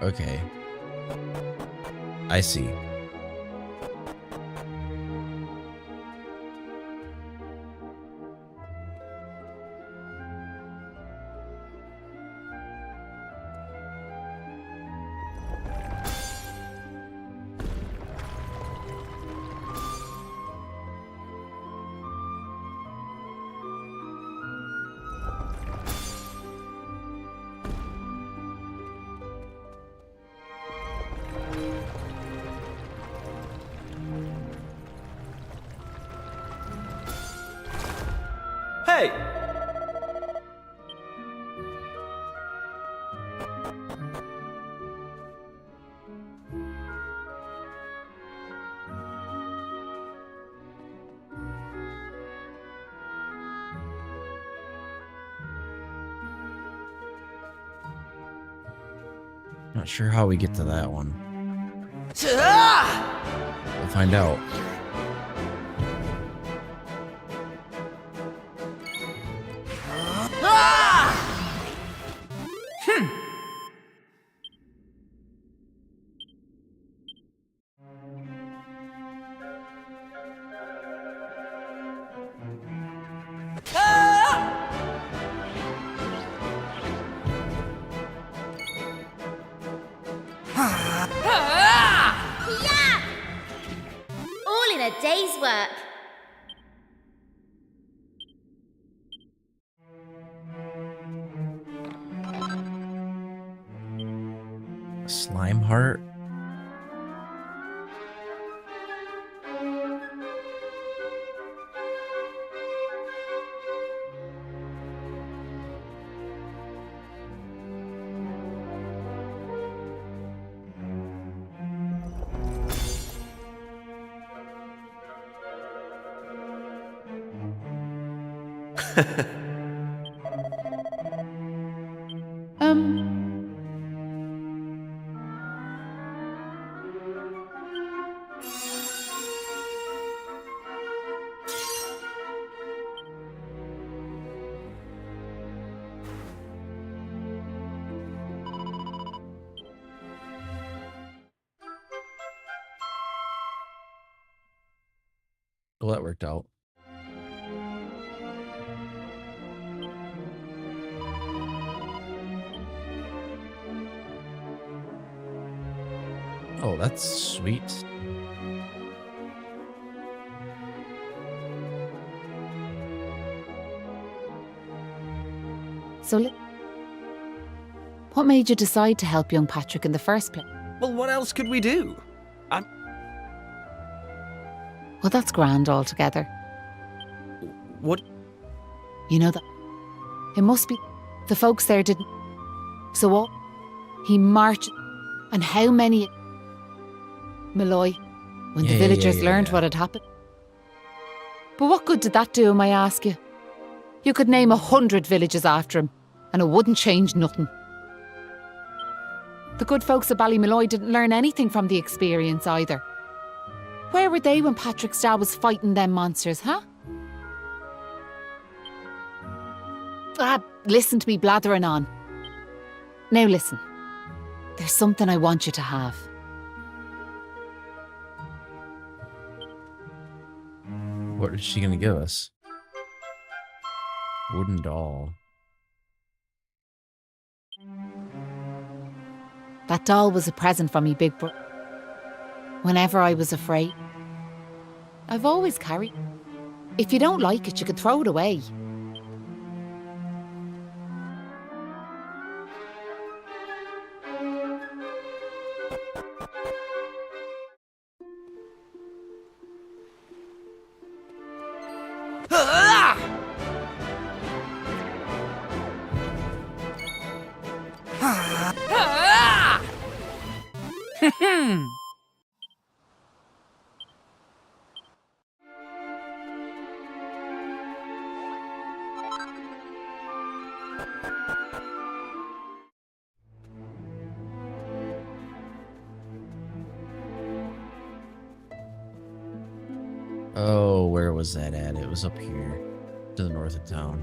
Okay. I see. Hey! Not sure how we get to that one. We'll find out. All in a day's work. Slime heart? Well, that worked out. Oh, that's sweet. So, what made you decide to help young Patrick in the first place? Well, what else could we do? Well, that's grand altogether. What? You know that. It must be the folks there didn't. So what? He marched. And how many. Malloy, when the villagers learned what had happened. But what good did that do him, I ask you? You could name 100 villages after him, and it wouldn't change nothing. The good folks of Ballymalloy didn't learn anything from the experience either. Where were they when Patrick's dad was fighting them monsters, huh? Listen to me blathering on. Now listen. There's something I want you to have. What is she gonna give us? Wooden doll. That doll was a present from me big brother. Whenever I was afraid. I've always carried. If you don't like it, you could throw it away. Oh, where was that at? It was up here, to the north of town.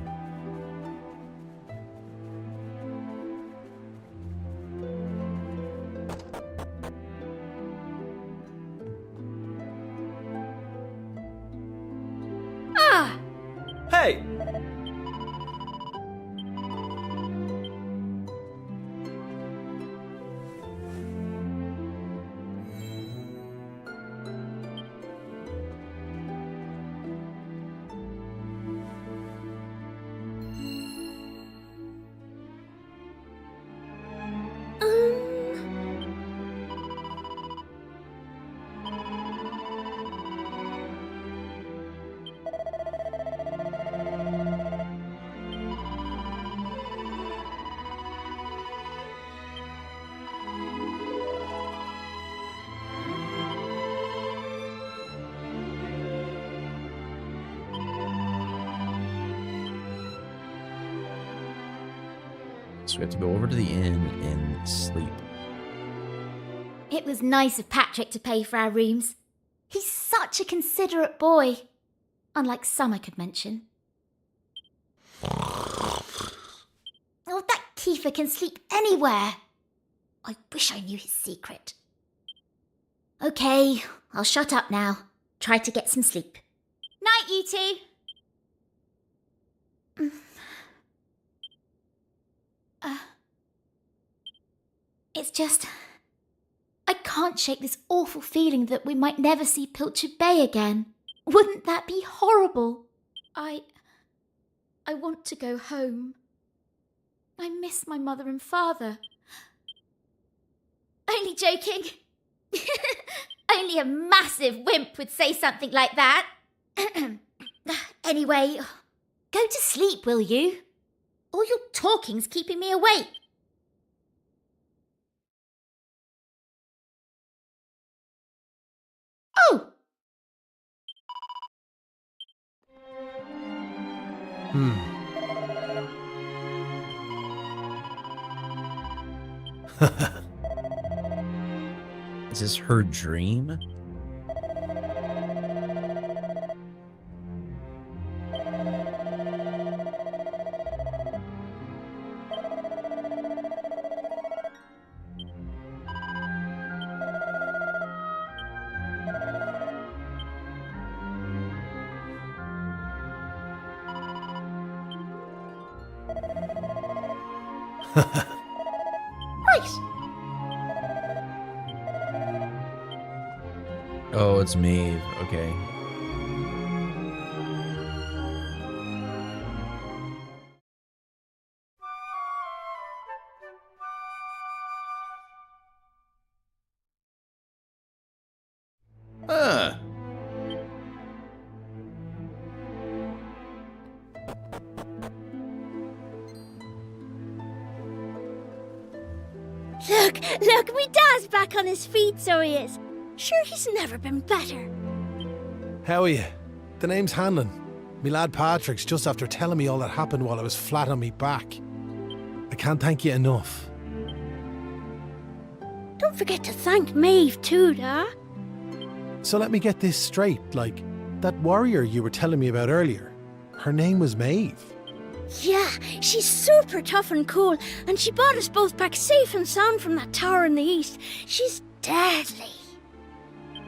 Hey! So we have to go over to the inn and sleep. It was nice of Patrick to pay for our rooms. He's such a considerate boy. Unlike some I could mention. Oh, that Kiefer can sleep anywhere. I wish I knew his secret. Okay, I'll shut up now. Try to get some sleep. Night, you two. It's just... I can't shake this awful feeling that we might never see Pilchard Bay again. Wouldn't that be horrible? I want to go home. I miss my mother and father. Only joking. Only a massive wimp would say something like that. Anyway, go to sleep, will you? All your talking's keeping me awake. Oh! Is this her dream? Right. Oh, it's Maeve. Okay. Look, me dad's back on his feet, so he is. Sure, he's never been better. How are you? The name's Hanlon. Me lad Patrick's just after telling me all that happened while I was flat on me back. I can't thank you enough. Don't forget to thank Maeve too, da. So let me get this straight, like, that warrior you were telling me about earlier, her name was Maeve. Yeah, she's super tough and cool, and she brought us both back safe and sound from that tower in the east. She's deadly.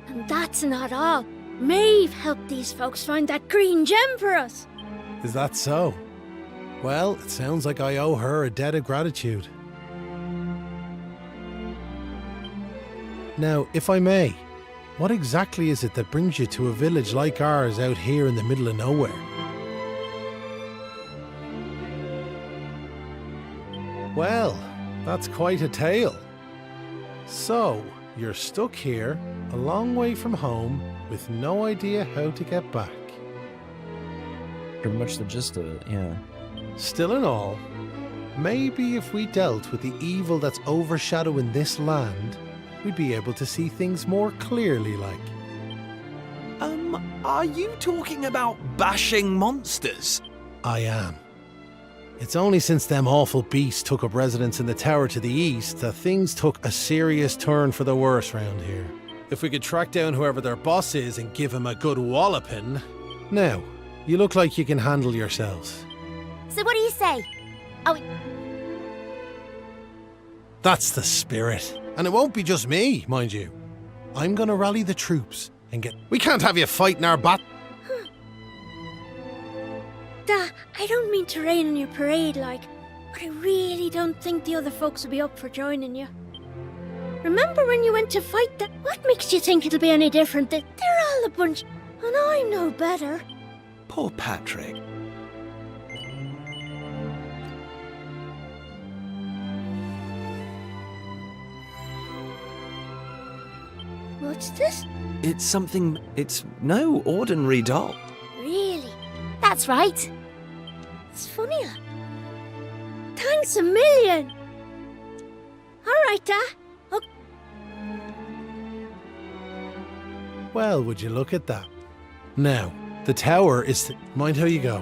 And that's not all. Maeve helped these folks find that green gem for us. Is that so? Well, it sounds like I owe her a debt of gratitude. Now, if I may, what exactly is it that brings you to a village like ours out here in the middle of nowhere? Well, that's quite a tale. So, you're stuck here, a long way from home, with no idea how to get back. Pretty much the gist of it, yeah. Still in all, maybe if we dealt with the evil that's overshadowing this land, we'd be able to see things more clearly, like. Are you talking about bashing monsters? I am. It's only since them awful beasts took up residence in the tower to the east that things took a serious turn for the worse round here. If we could track down whoever their boss is and give him a good walloping. Now, you look like you can handle yourselves. So what do you say? Oh, That's the spirit. And it won't be just me, mind you. I'm gonna rally the troops and get... We can't have you fighting our bat... Da, I don't mean to rain on your parade, like, but I really don't think the other folks will be up for joining you. Remember when you went to fight them? What makes you think it'll be any different? They're all a bunch, and I know better. Poor Patrick. What's this? It's no ordinary doll. Really? that's right. It's funny. Thanks a million. All right, Da. Well, would you look at that? Now, the tower is... Mind how you go.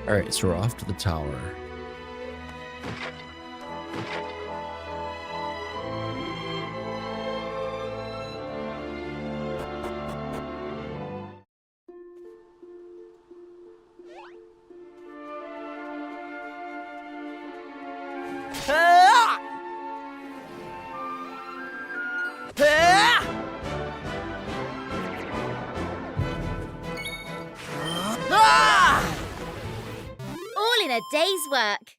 All right, so we're off to the tower. Ah! Ah! Ah! All in a day's work.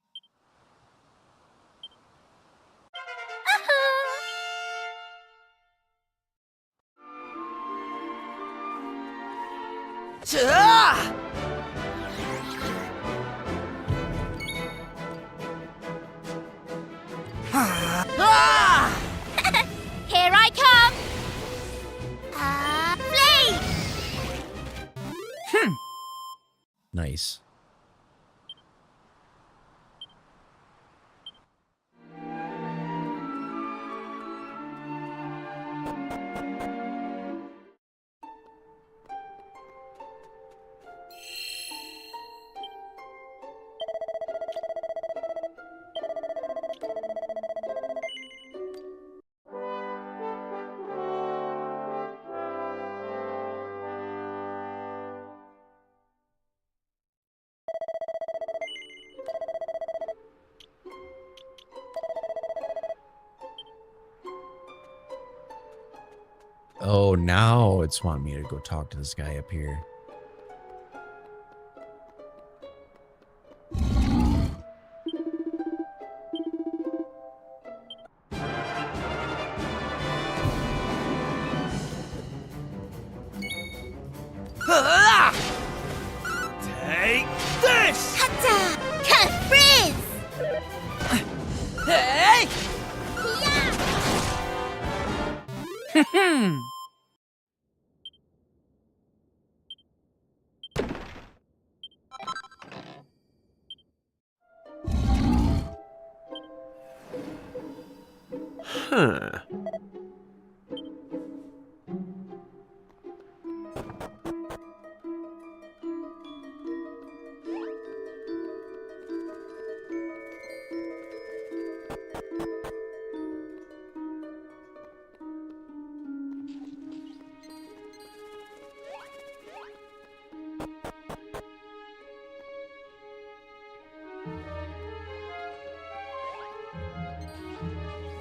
Ah! Ah! Here I come! Flee! Nice. Oh, now it's wanting me to go talk to this guy up here. Ah! Take this! Hatta! Ka-frizz! Hey! Huh.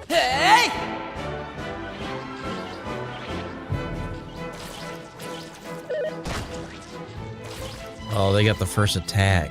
Hey! Oh, they got the first attack.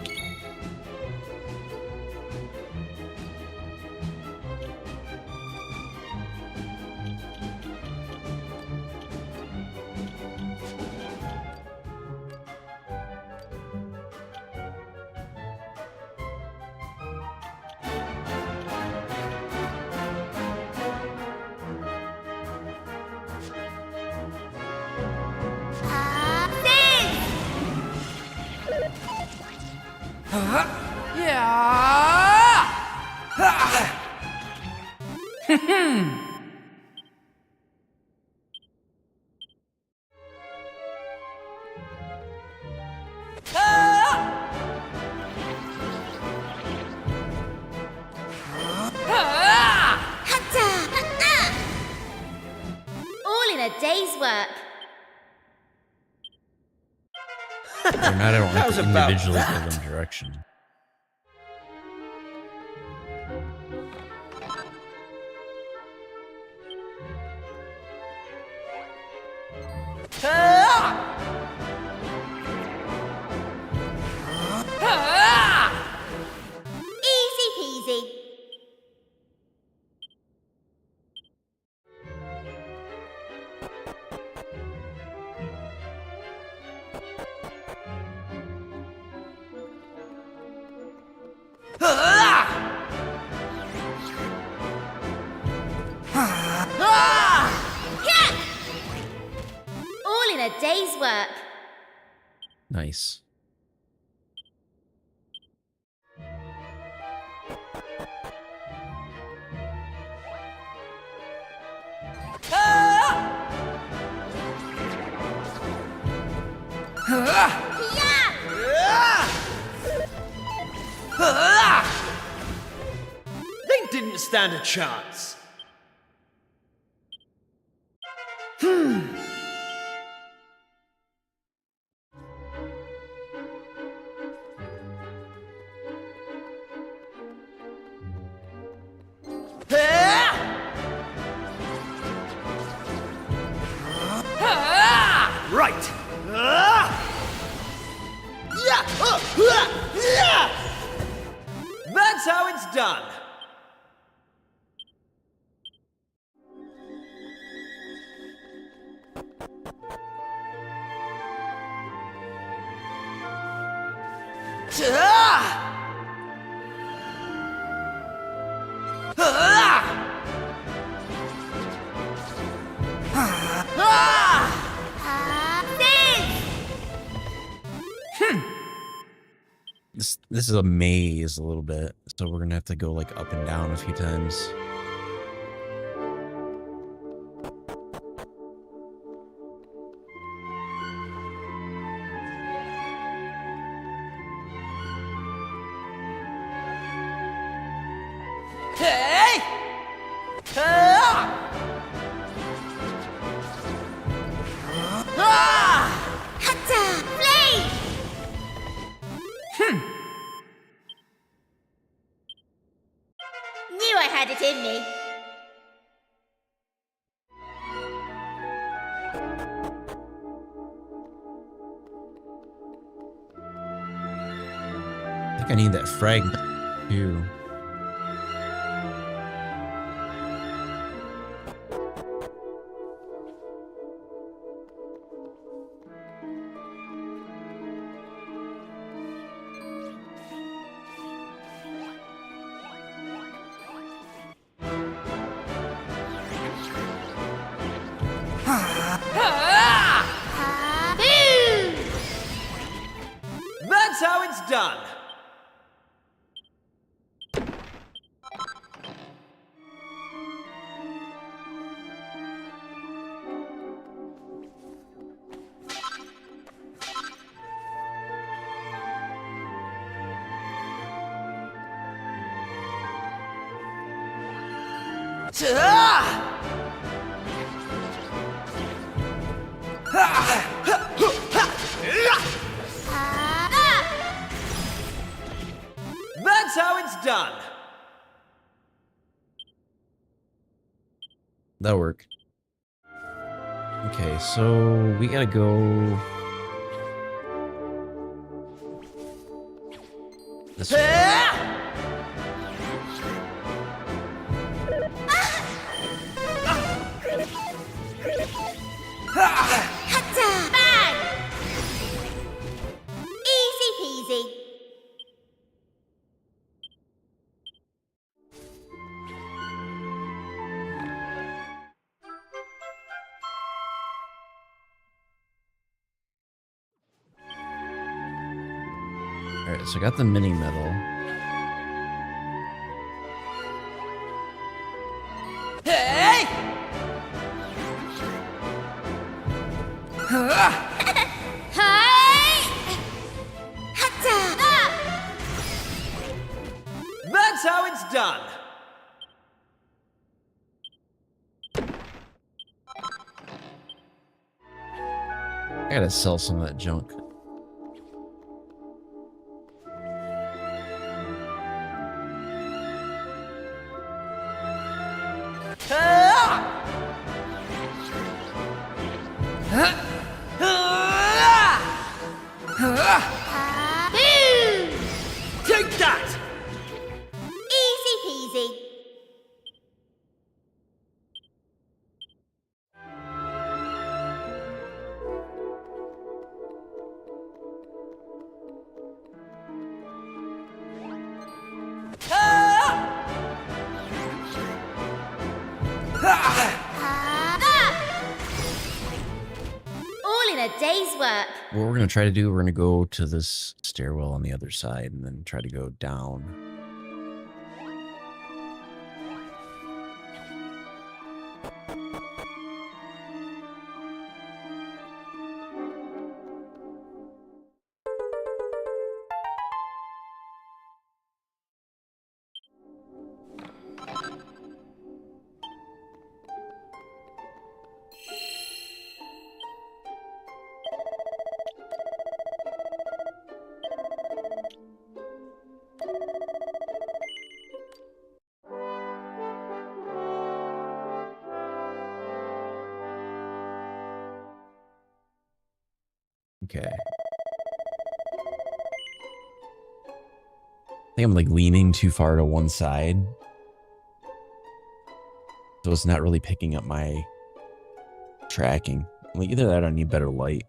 All in a day's work. Or not, I don't have How's to about individually that? give them direction. Easy peasy. All in a day's work. Nice. stand a chance. Right. That's how it's done. This is a maze a little bit, so we're gonna have to go like up and down a few times. Hey! Hatta! Flame! Knew I had it in me. I think I need that fragment too. That's how it's done. That's how it's done. That'll work. Okay, so we gotta go this way. Hatta! Bang! Easy peasy. Alright, so I got the mini medal. Hey! Hey! Hatta! That's how it's done. I gotta sell some of that junk. Take that! Easy peasy. All in a day's work. What we're gonna try to do, we're gonna go to this stairwell on the other side and then try to go down. Okay. I think I'm like leaning too far to one side. So it's not really picking up my tracking. Like either that or I need better light.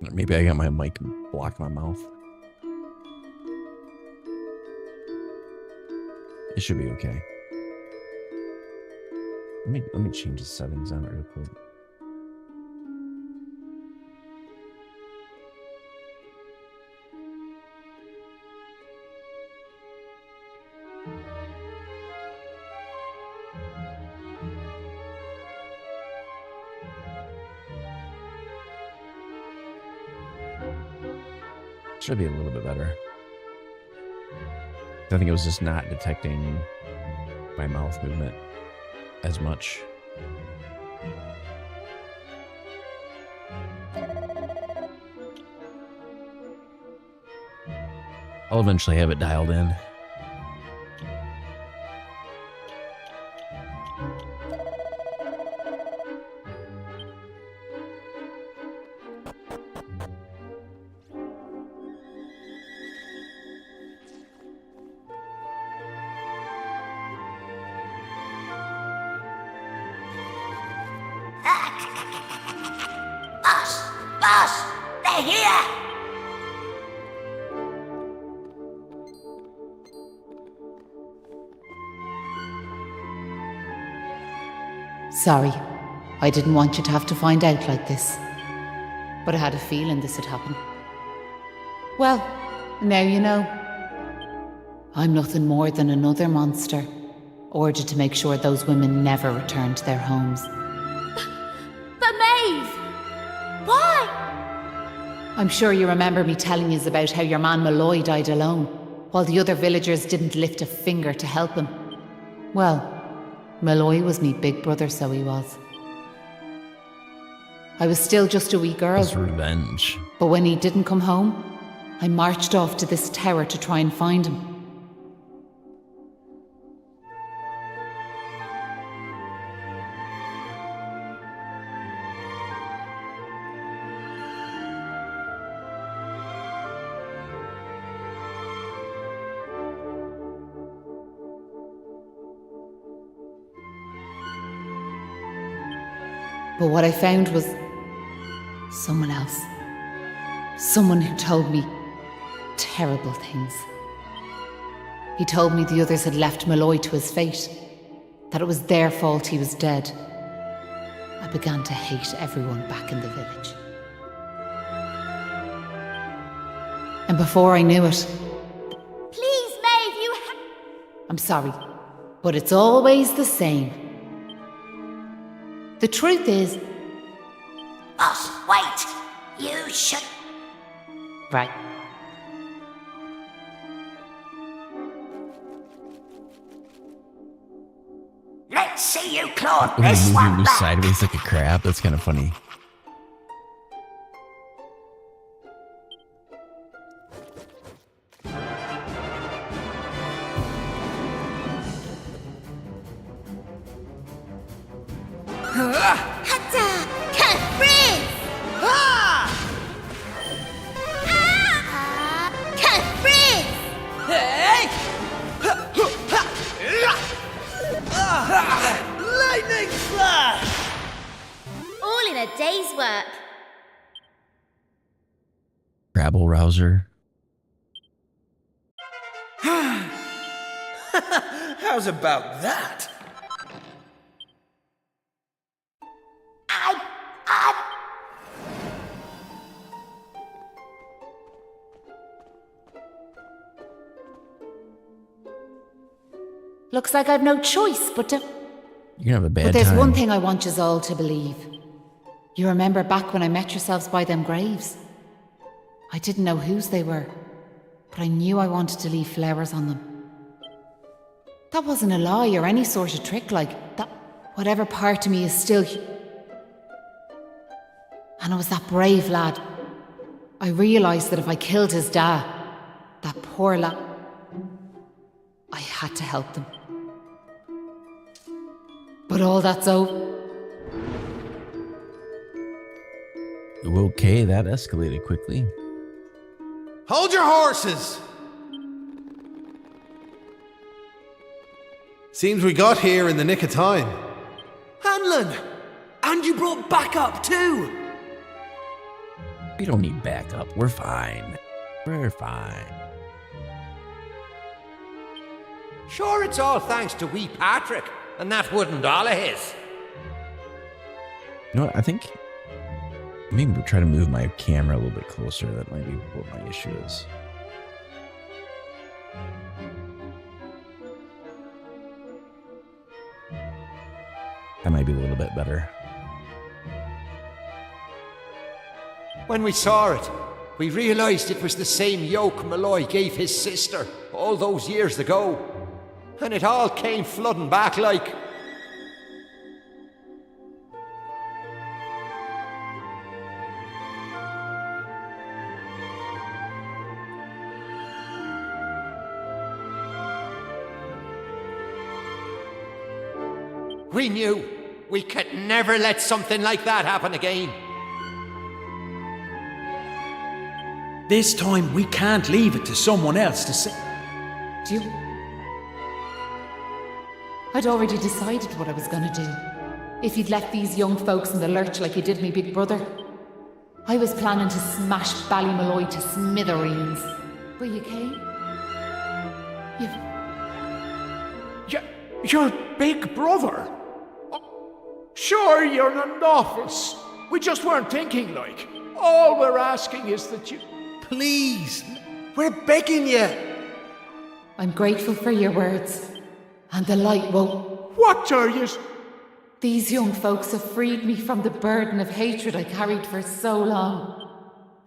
Or maybe I got my mic blocking my mouth. It should be okay. Let me change the settings on it real quick. Should be a little bit better. I think it was just not detecting my mouth movement as much. I'll eventually have it dialed in. Boss! They're here! Sorry. I didn't want you to have to find out like this. But I had a feeling this would happen. Well, now you know. I'm nothing more than another monster, ordered to make sure those women never return to their homes. But Maeve! Why? I'm sure you remember me telling you about how your man Malloy died alone, while the other villagers didn't lift a finger to help him. Well, Malloy was me big brother, so he was. I was still just a wee girl. It's revenge. But when he didn't come home, I marched off to this tower to try and find him. But what I found was someone else. Someone who told me terrible things. He told me the others had left Malloy to his fate, that it was their fault he was dead. I began to hate everyone back in the village. And before I knew it... Please, Maeve, I'm sorry, but it's always the same. The truth is... Boss, wait! You should... Right. Let's see you claw When this you one move back! sideways like a crab, that's kind of funny. Hatta! Kafriz! Kafriz! Lightning flash! All in a day's work. Rabble rouser. How's about that? Looks like I've no choice but to... You're gonna have a bad But there's time. one thing I want you all to believe. You remember back when I met yourselves by them graves? I didn't know whose they were, but I knew I wanted to leave flowers on them. That wasn't a lie or any sort of trick like that. Whatever part of me is still... And it was that brave lad, I realised that if I killed his dad, that poor lad, I had to help them. But all that's over. Okay, that escalated quickly. Hold your horses! Seems we got here in the nick of time. Hanlon! And you brought backup too! We don't need backup. We're fine. We're fine. Sure, it's all thanks to wee Patrick and that wooden doll of his. You know what? I think maybe we'll try to move my camera a little bit closer. That might be what my issue is. That might be a little bit better. When we saw it, we realised it was the same yoke Malloy gave his sister all those years ago. And it all came flooding back like... We knew we could never let something like that happen again. This time we can't leave it to someone else to say. Do you? I'd already decided what I was going to do. If you'd left these young folks in the lurch like you did me big brother, I was planning to smash Ballymalloy to smithereens. But you came. Your big brother? Oh, sure, you're an office. We just weren't thinking, like. All we're asking is that you... Please, we're begging you. I'm grateful for your words. And the light won't. What are you... These young folks have freed me from the burden of hatred I carried for so long.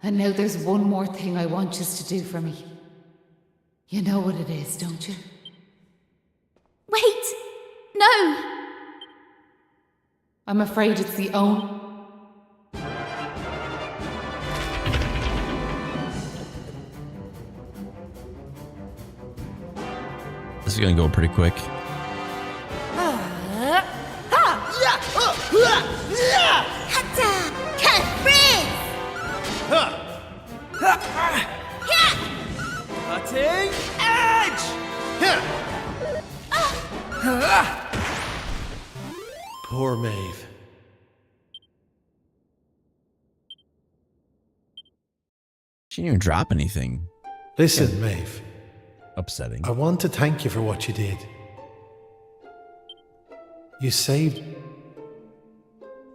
And now there's one more thing I want you to do for me. You know what it is, don't you? Wait! No! I'm afraid it's the only... This is gonna go pretty quick. Cutting edge! Poor Maeve. She didn't even drop anything. Listen, Maeve. Upsetting. I want to thank you for what you did. You saved...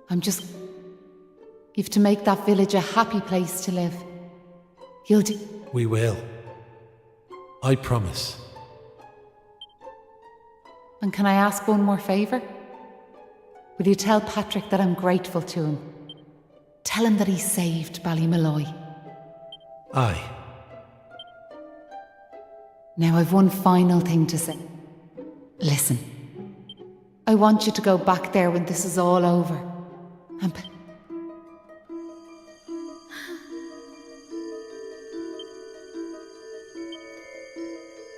I'm just... You've to make that village a happy place to live. You'll do... We will. I promise. And can I ask one more favour? Will you tell Patrick that I'm grateful to him? Tell him that he saved Ballymalloy. Aye. Now I've one final thing to say. Listen. I want you to go back there when this is all over. And...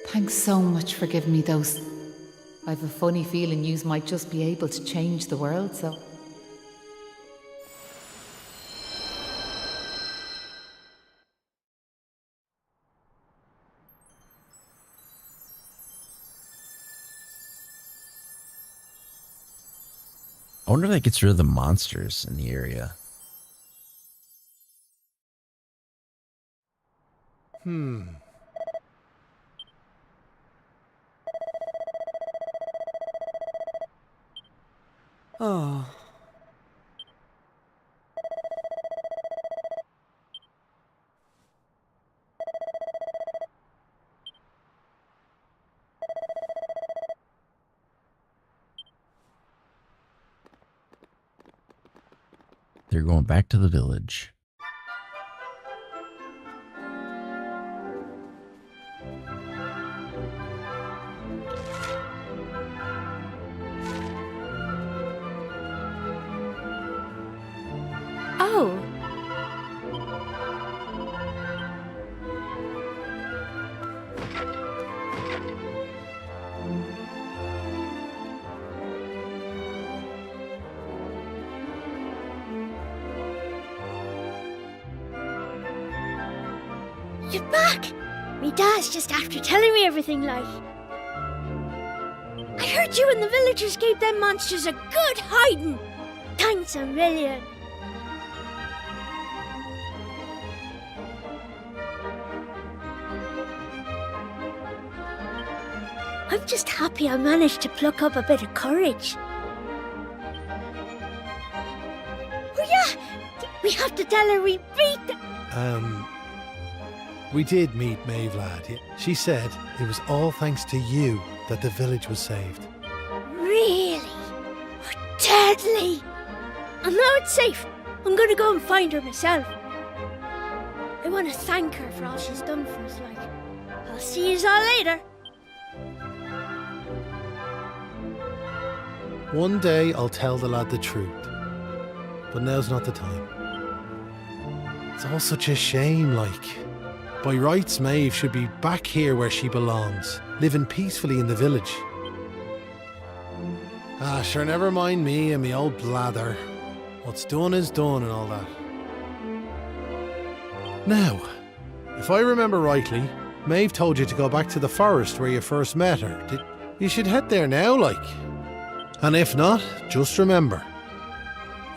Thanks so much for giving me those. I've a funny feeling yous might just be able to change the world, so... I wonder if that gets rid of the monsters in the area. Oh. They're going back to the village. Oh. You're back! Me dad's just after telling me everything, like. I heard you and the villagers gave them monsters a good hiding. Thanks a million. I'm just happy I managed to pluck up a bit of courage. Oh yeah! We have to tell her we beat them! We did meet Maeve, lad. She said it was all thanks to you that the village was saved. Really? Oh, deadly! And now it's safe. I'm gonna go and find her myself. I want to thank her for all she's done for us, like. I'll see yous all later. One day I'll tell the lad the truth, but now's not the time. It's all such a shame, like. By rights, Maeve should be back here where she belongs, living peacefully in the village. Ah, sure, never mind me and me old blather. What's done is done and all that. Now, if I remember rightly, Maeve told you to go back to the forest where you first met her. You should head there now, like. And if not, just remember,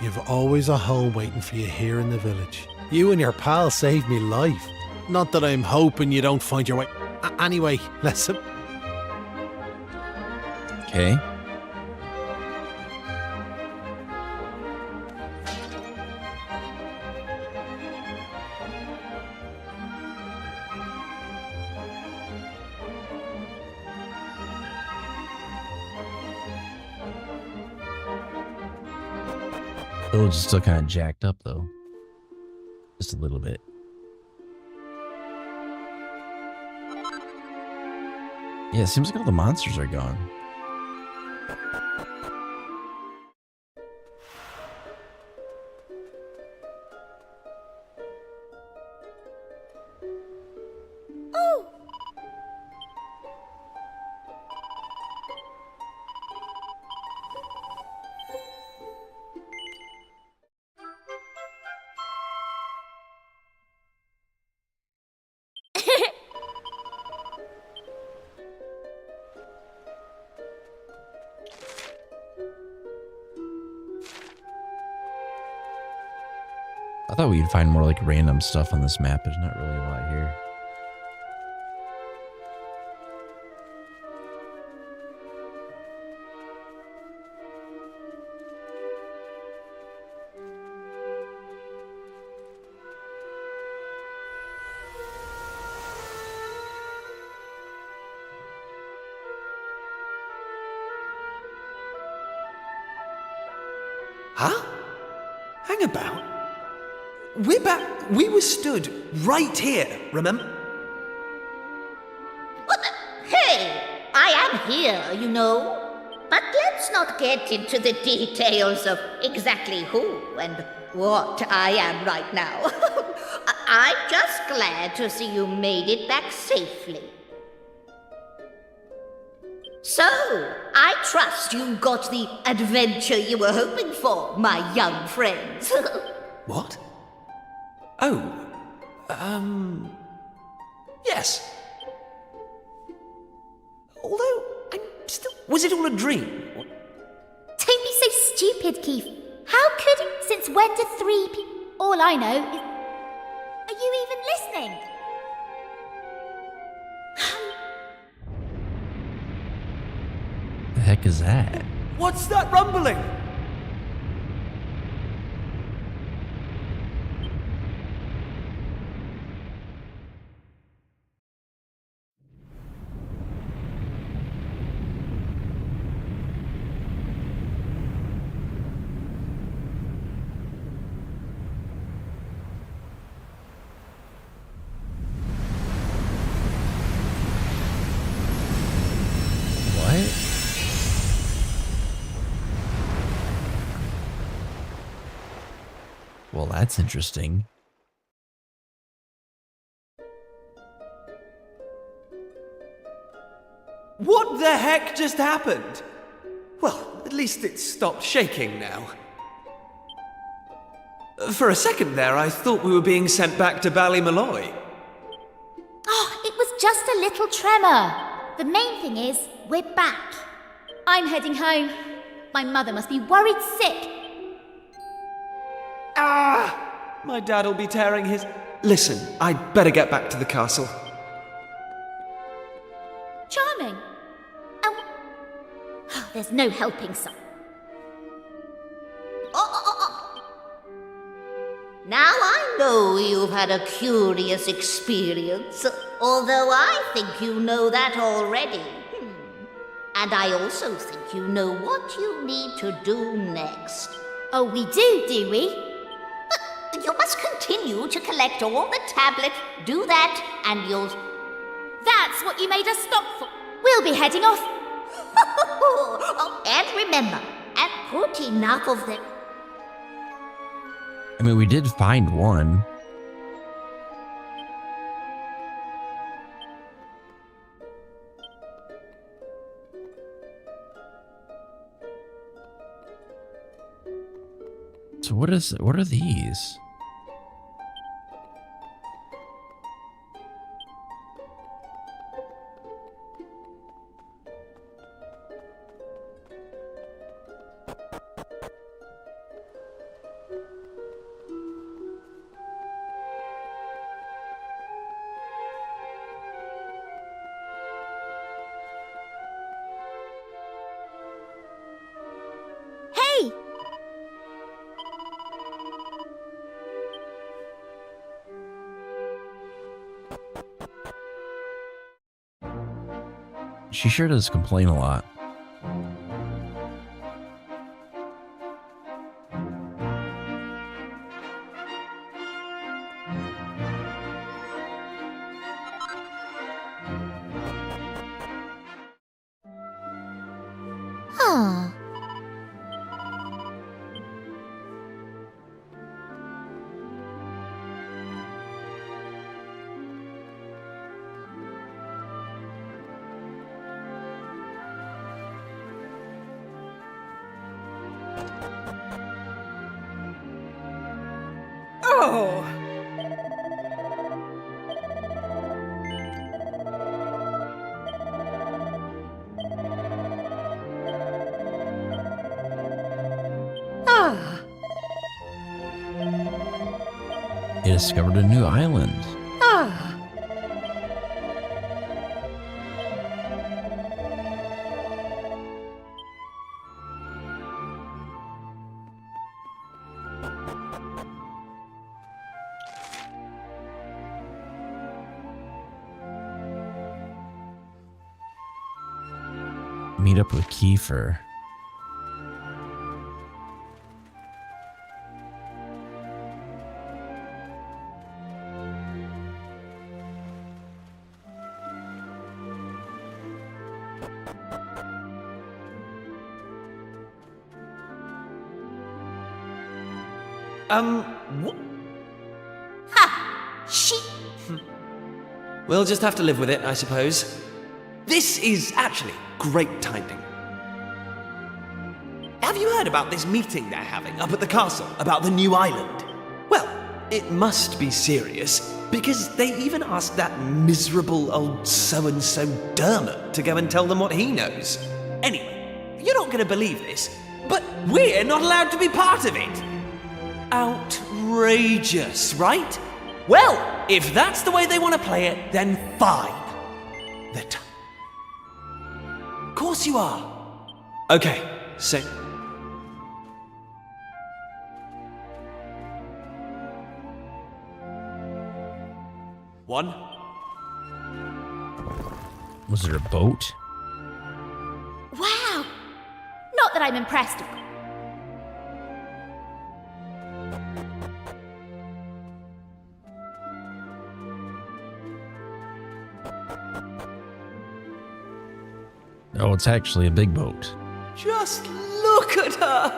you've always a home waiting for you here in the village. You and your pal saved me life. Not that I'm hoping you don't find your way. Anyway, listen. Okay. Village is still kind of jacked up, though. Just a little bit. Yeah, it seems like all the monsters are gone. Oh! I thought we'd find more like random stuff on this map. There's not really a lot here. Huh? Hang about. We're back. We were stood right here, remember? What the? Hey, I am here, you know. But let's not get into the details of exactly who and what I am right now. I'm just glad to see you made it back safely. So, I trust you got the adventure you were hoping for, my young friends. What? Oh, yes. Although, I'm still... Was it all a dream? Don't be so stupid, Keith. How could... Since when did three people... All I know is... Are you even listening? The heck is that? What's that rumbling? Well, that's interesting. What the heck just happened? Well, at least it's stopped shaking now. For a second there, I thought we were being sent back to Ballymalloy. a little tremor. The main thing is, we're back. I'm heading home. My mother must be worried sick. Ah! My dad'll be tearing his... Listen, I'd better get back to the castle. Charming. Oh, there's no helping some. Now I know you've had a curious experience, although I think you know that already. And I also think you know what you need to do next. Oh, we do we? But you must continue to collect all the tablets. Do that, and you'll... That's what you made us stop for. We'll be heading off. Oh, and remember, and put enough of them. I mean, we did find one. So what are these? Hey! She sure does complain a lot. Huh. Oh! Ah, They discovered a new island. ah. Meet up with Kiefer. What? Ha! She... We'll just have to live with it, I suppose. This is actually great timing. Have you heard about this meeting they're having up at the castle about the new island? Well, it must be serious, because they even asked that miserable old so-and-so Dermot to go and tell them what he knows. Anyway, you're not going to believe this, but we're not allowed to be part of it. Outrageous, right? Well, if that's the way they want to play it, then fine. Of course you are. Okay, so... One. Was there a boat? Wow! Not that I'm impressed. Oh, it's actually a big boat. Just look at her!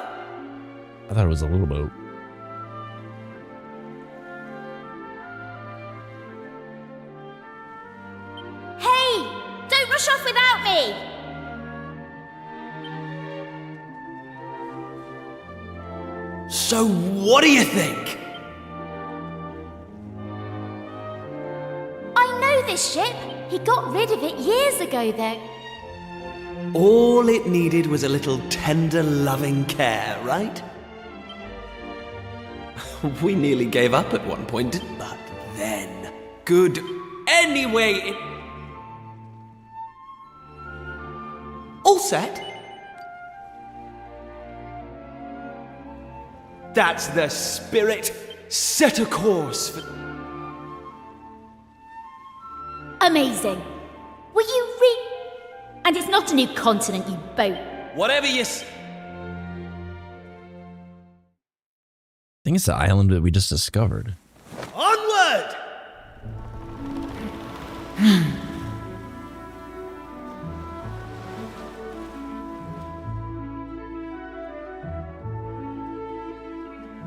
I thought it was a little boat. Hey! Don't rush off without me! So what do you think? I know this ship. He got rid of it years ago, though. All it needed was a little tender, loving care, right? We nearly gave up at one point, but then... Good. Anyway, all set? That's the spirit. Set a course for... Amazing. Will you And it's not a new continent, you boat. Whatever you... I think it's the island that we just discovered. Onward!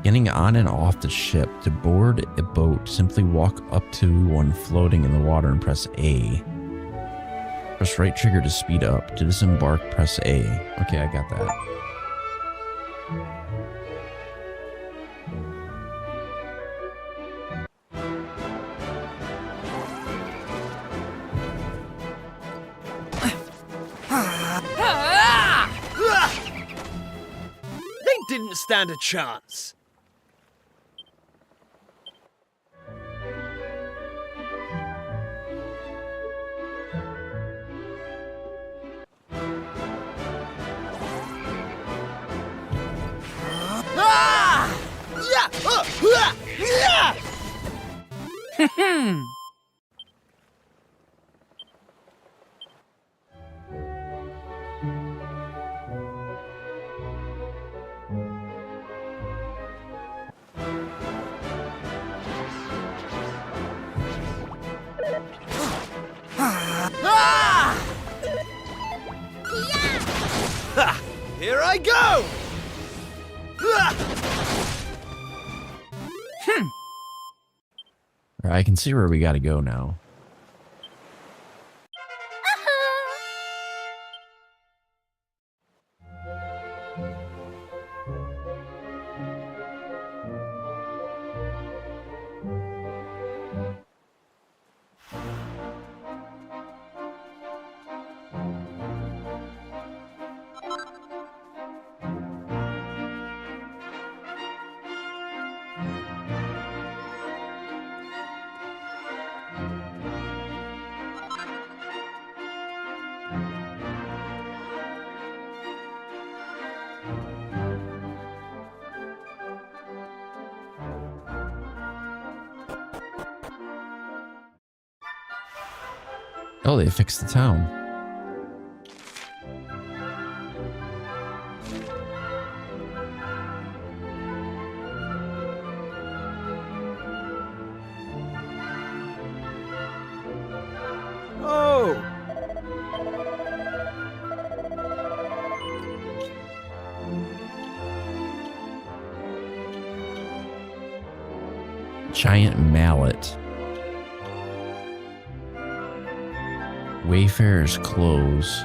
Getting on and off the ship. To board a boat, simply walk up to one floating in the water and press A. Press right trigger to speed up. To disembark, press A. Okay, I got that. They didn't stand a chance. Here I go! All right, I can see where we gotta go now. Oh, they fixed the town. Oh! Giant mallet. Wayfarer's clothes.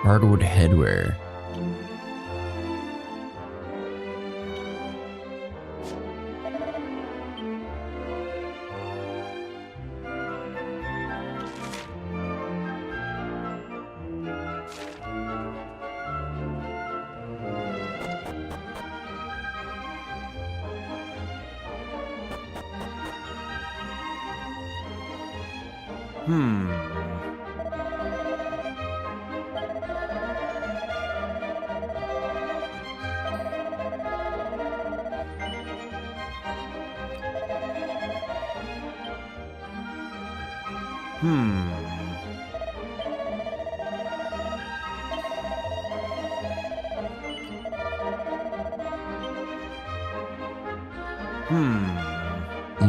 Hardwood headwear. I'm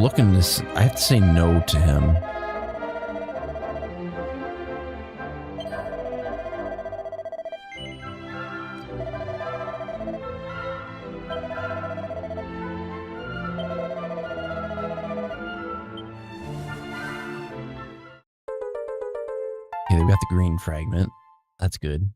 looking this. I have to say no to him. Okay, we got the green fragment. That's good.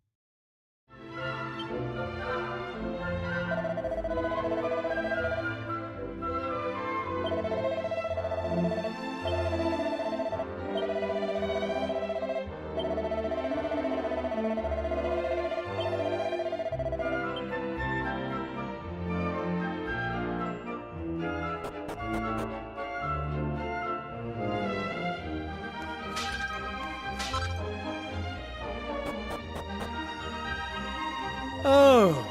Oh.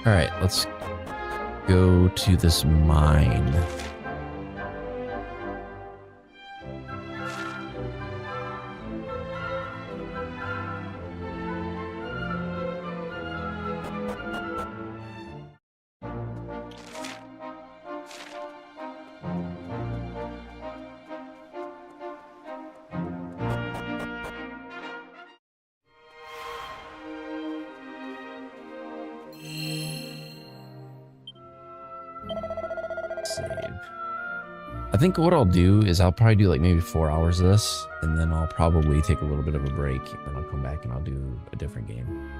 All right, let's go to this mine. Save. I think what I'll do is I'll probably do like maybe 4 hours of this, and then I'll probably take a little bit of a break, and I'll come back and I'll do a different game.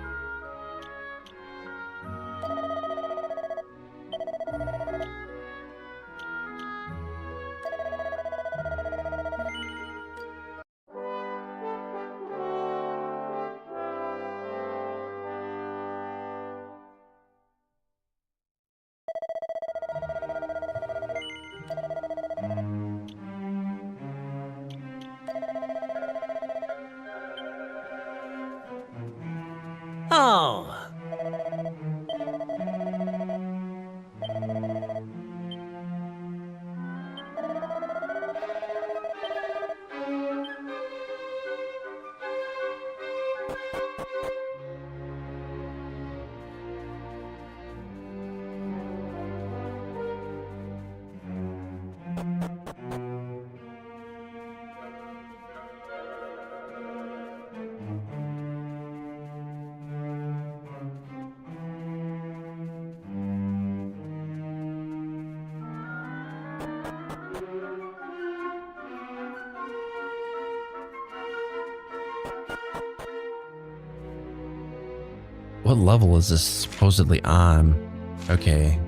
Oh. What level is this supposedly on? Okay.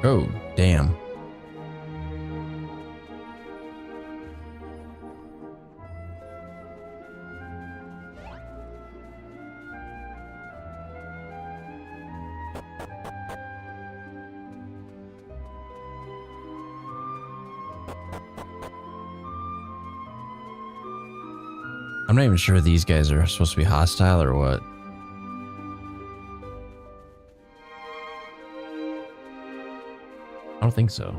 Oh, damn. I'm not even sure these guys are supposed to be hostile or what. I don't think so.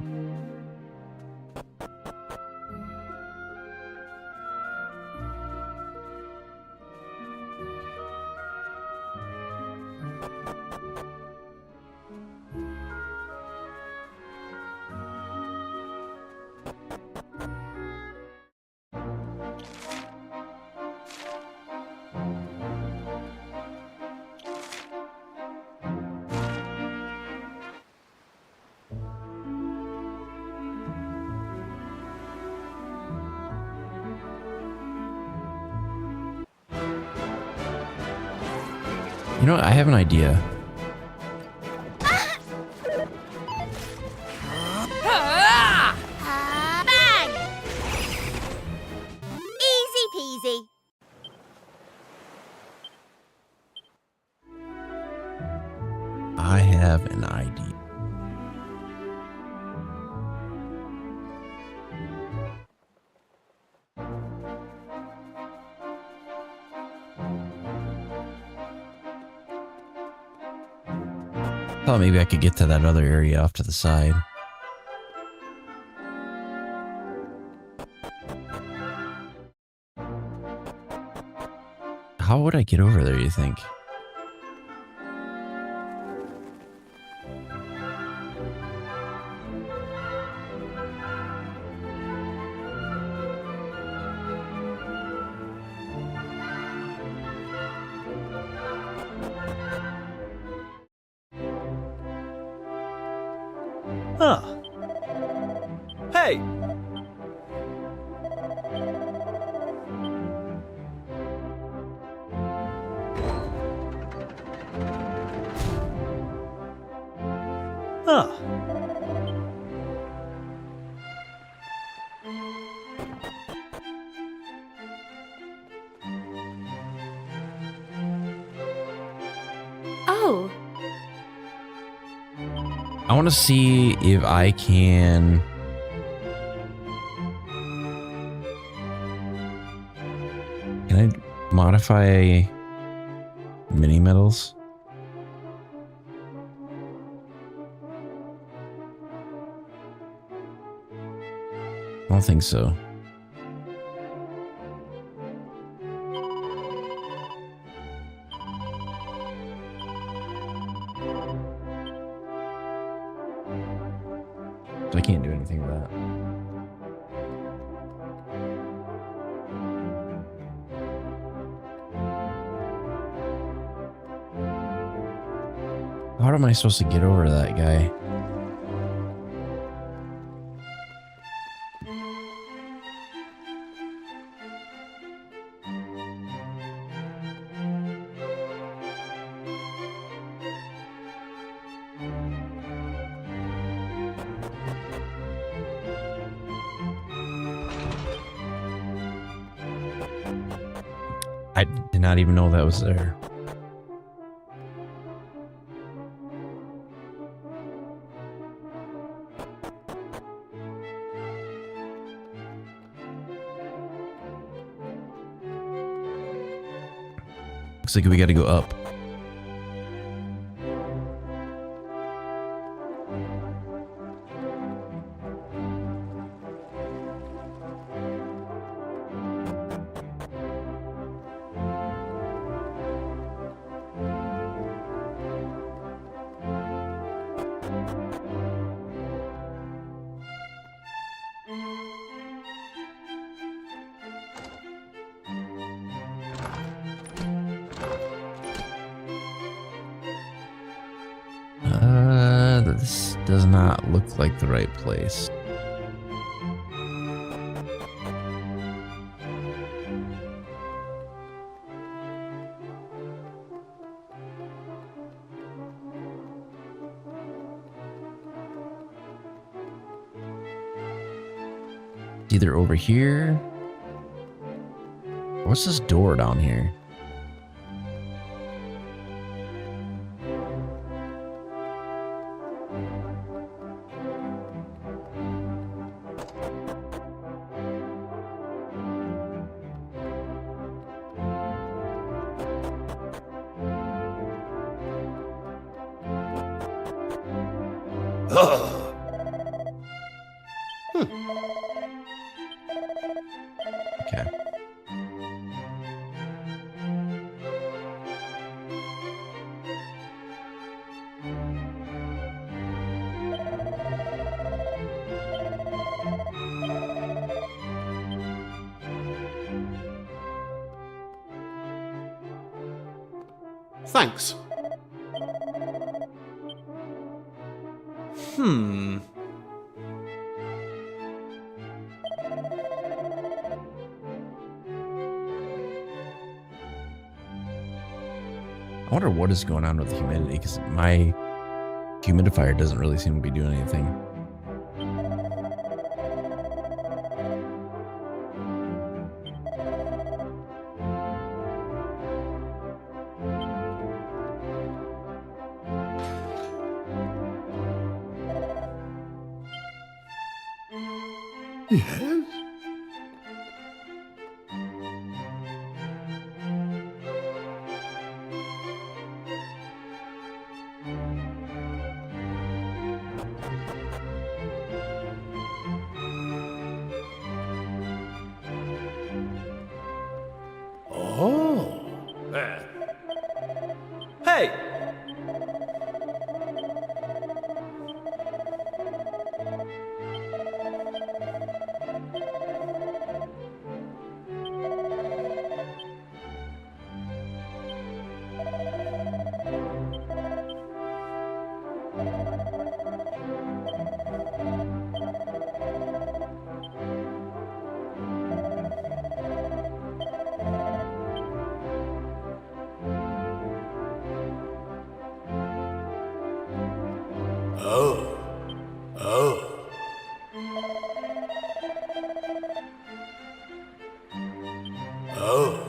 You know what? I have an idea. Bang! Easy peasy. I have an idea. Thought maybe I could get to that other area off to the side. How would I get over there, you think? Huh. Hey! Huh. Oh, I want to see if I can... Can I modify mini metals? I don't think so. So I can't do anything with that. How am I supposed to get over that guy? I did not even know that was there. Looks like we gotta go up. This does not look like the right place. It's either over here. What's this door down here? Okay. Thanks. I wonder what is going on with the humidity, because my humidifier doesn't really seem to be doing anything. Yes? Oh. Hey! Oh. Oh. Oh.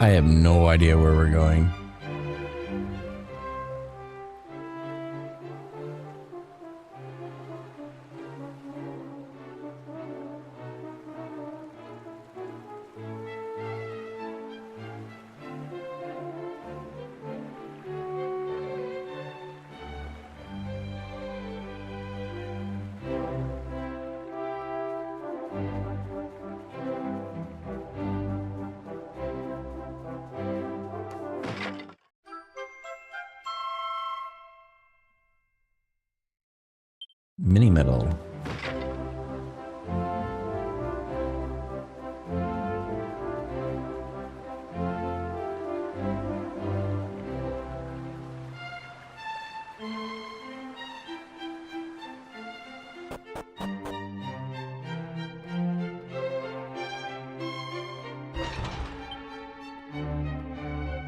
I have no idea where we're going. Mini metal.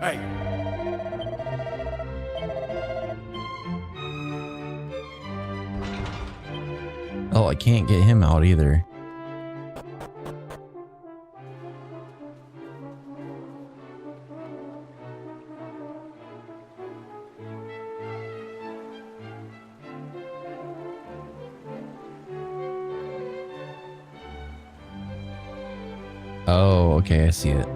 Hey. Oh, I can't get him out either. Oh, okay, I see it.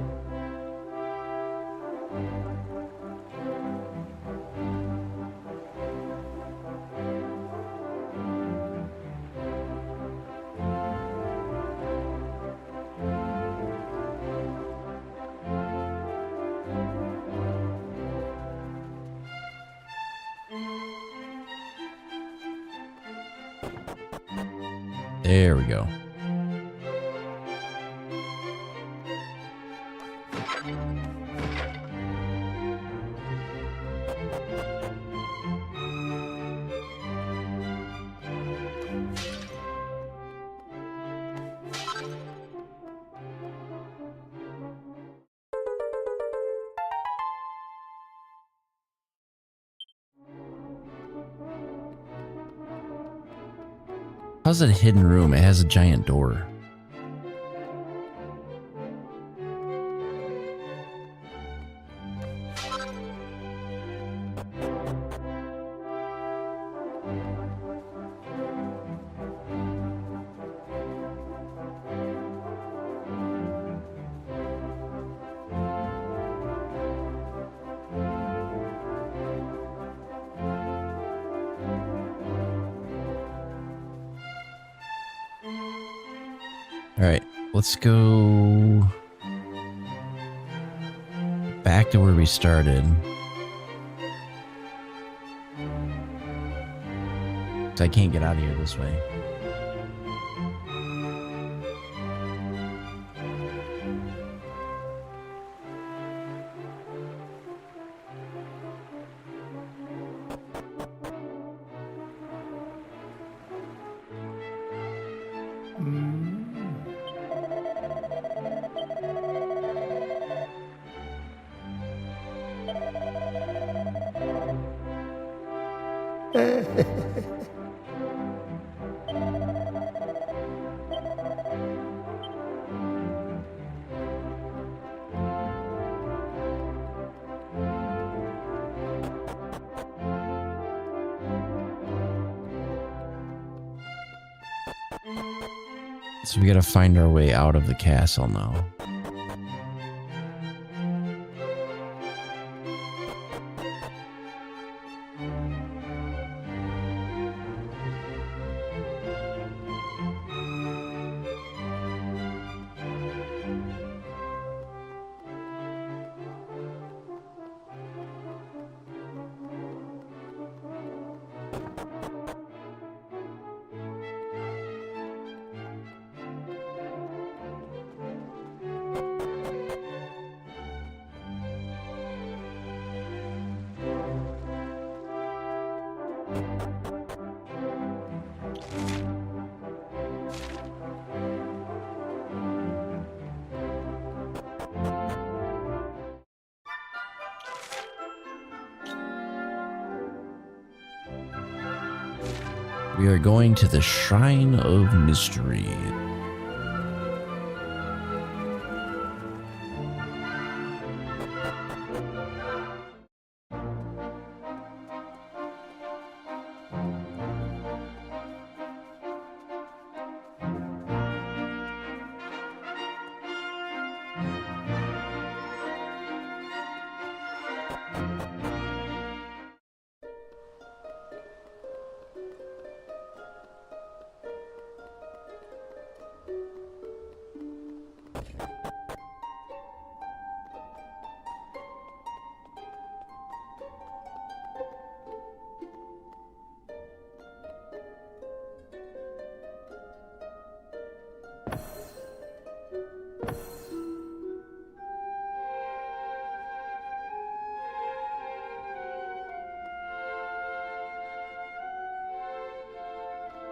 There we go. How's it a hidden room? It has a giant door. All right, let's go back to where we started. I can't get out of here this way. So we gotta find our way out of the castle now. We are going to the Shrine of Mystery.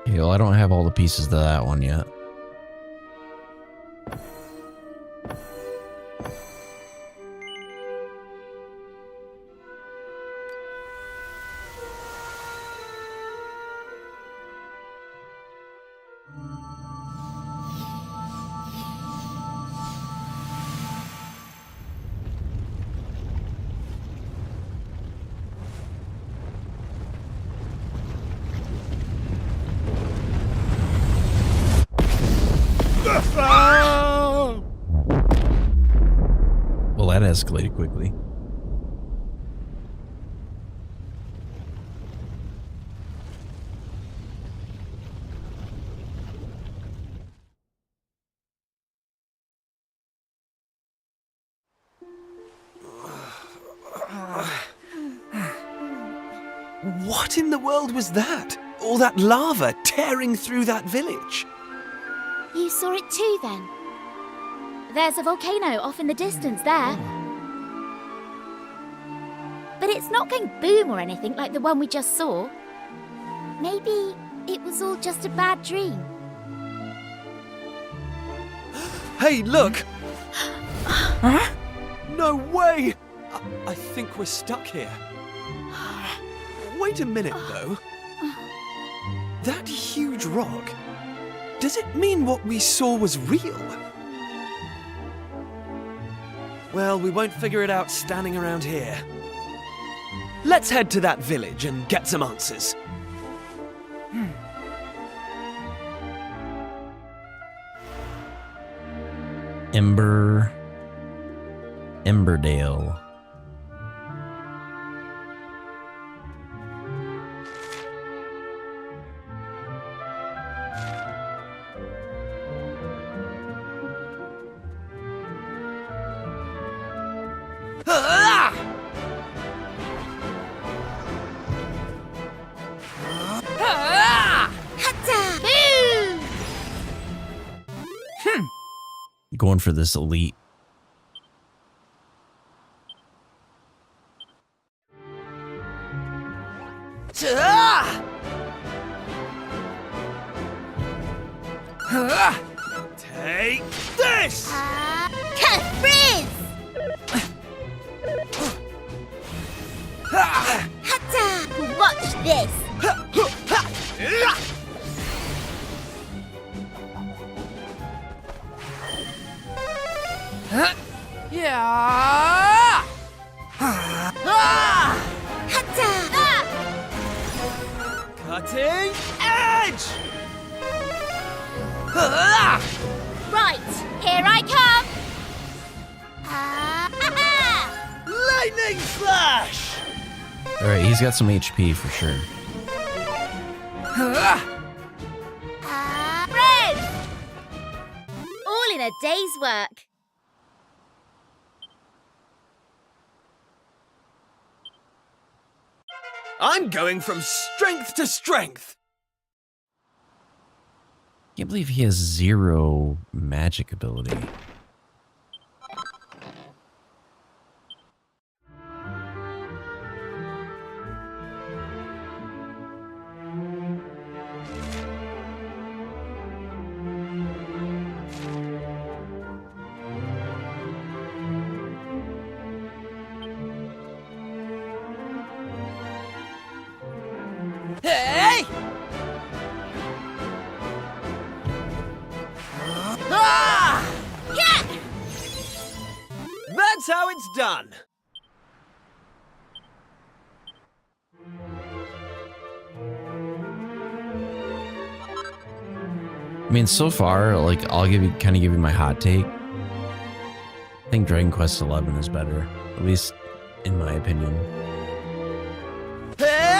Okay, well, I don't have all the pieces to that one yet. Well, that escalated quickly. What in the world was that? All that lava tearing through that village? You saw it too, then? There's a volcano off in the distance there. But it's not going boom or anything like the one we just saw. Maybe it was all just a bad dream. Hey, look! Huh? No way! I think we're stuck here. Wait a minute, though. That huge rock, does it mean what we saw was real? Well, we won't figure it out standing around here. Let's head to that village and get some answers. Emberdale. Going for this elite. Take this! Frizz! Hatta! Watch this! Yeah! Cutting edge! Right, here I come! Lightning flash! Alright, he's got some HP for sure. Red! All in a day's work. I'm going from strength to strength. Can't believe he has 0 magic ability. Hey! Ah! Yeah! That's how it's done. I mean, so far, like, I'll kind of give you my hot take. I think Dragon Quest XI is better, at least in my opinion. Bang!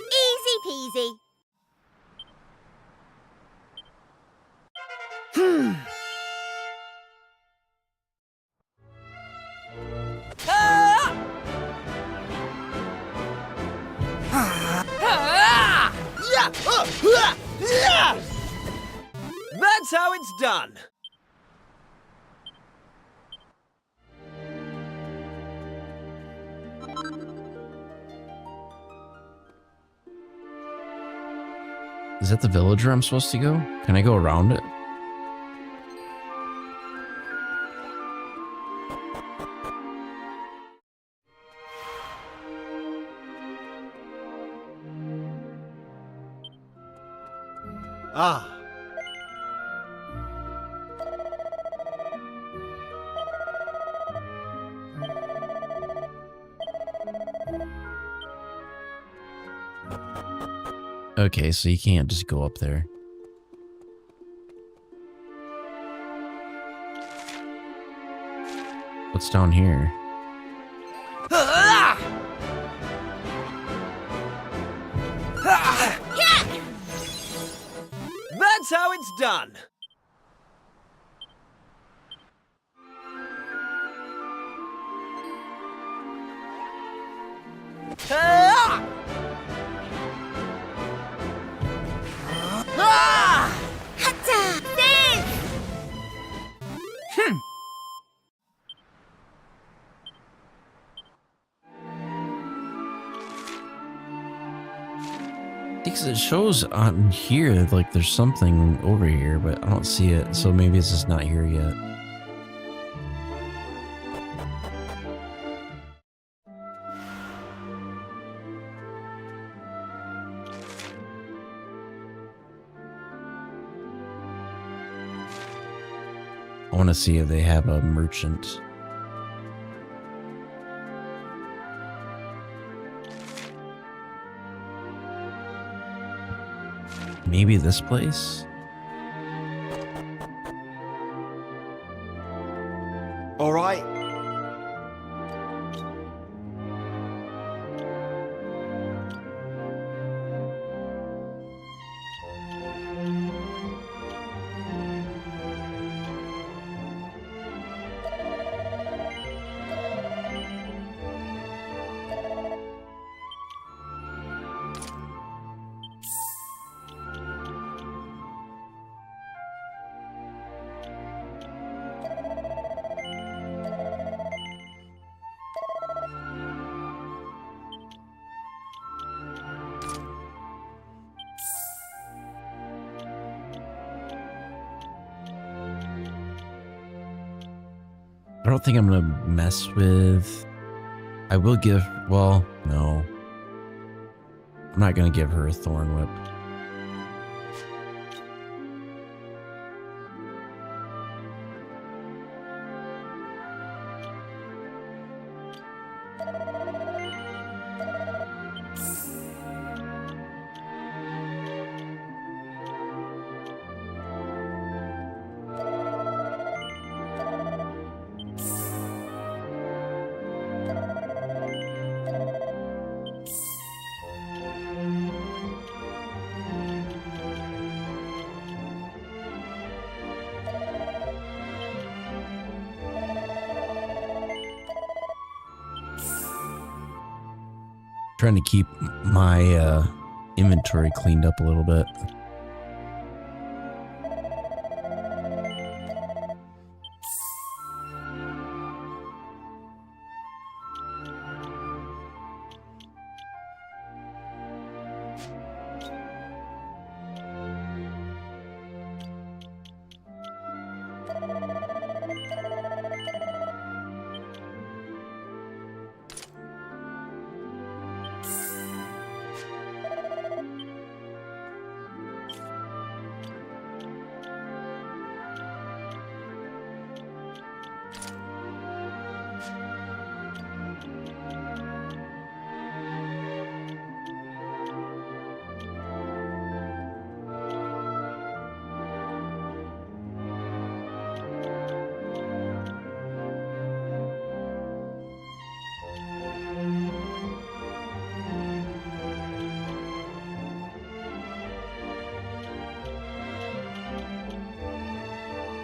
Easy peasy. That's how it's done. Is that the villager I'm supposed to go? Can I go around it? Ah. Okay, so you can't just go up there. What's down here? That's how it's done. Because it shows on here like there's something over here, but I don't see it, so maybe it's just not here yet. I want to see if they have a merchant. Maybe this place? All right. don't think I'm gonna mess with. I will give. Well, no. I'm not gonna give her a thorn whip. Trying to keep my inventory cleaned up a little bit.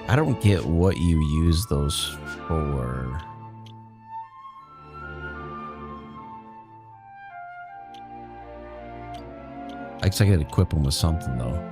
I don't get what you use those for. I guess I could equip them with something though.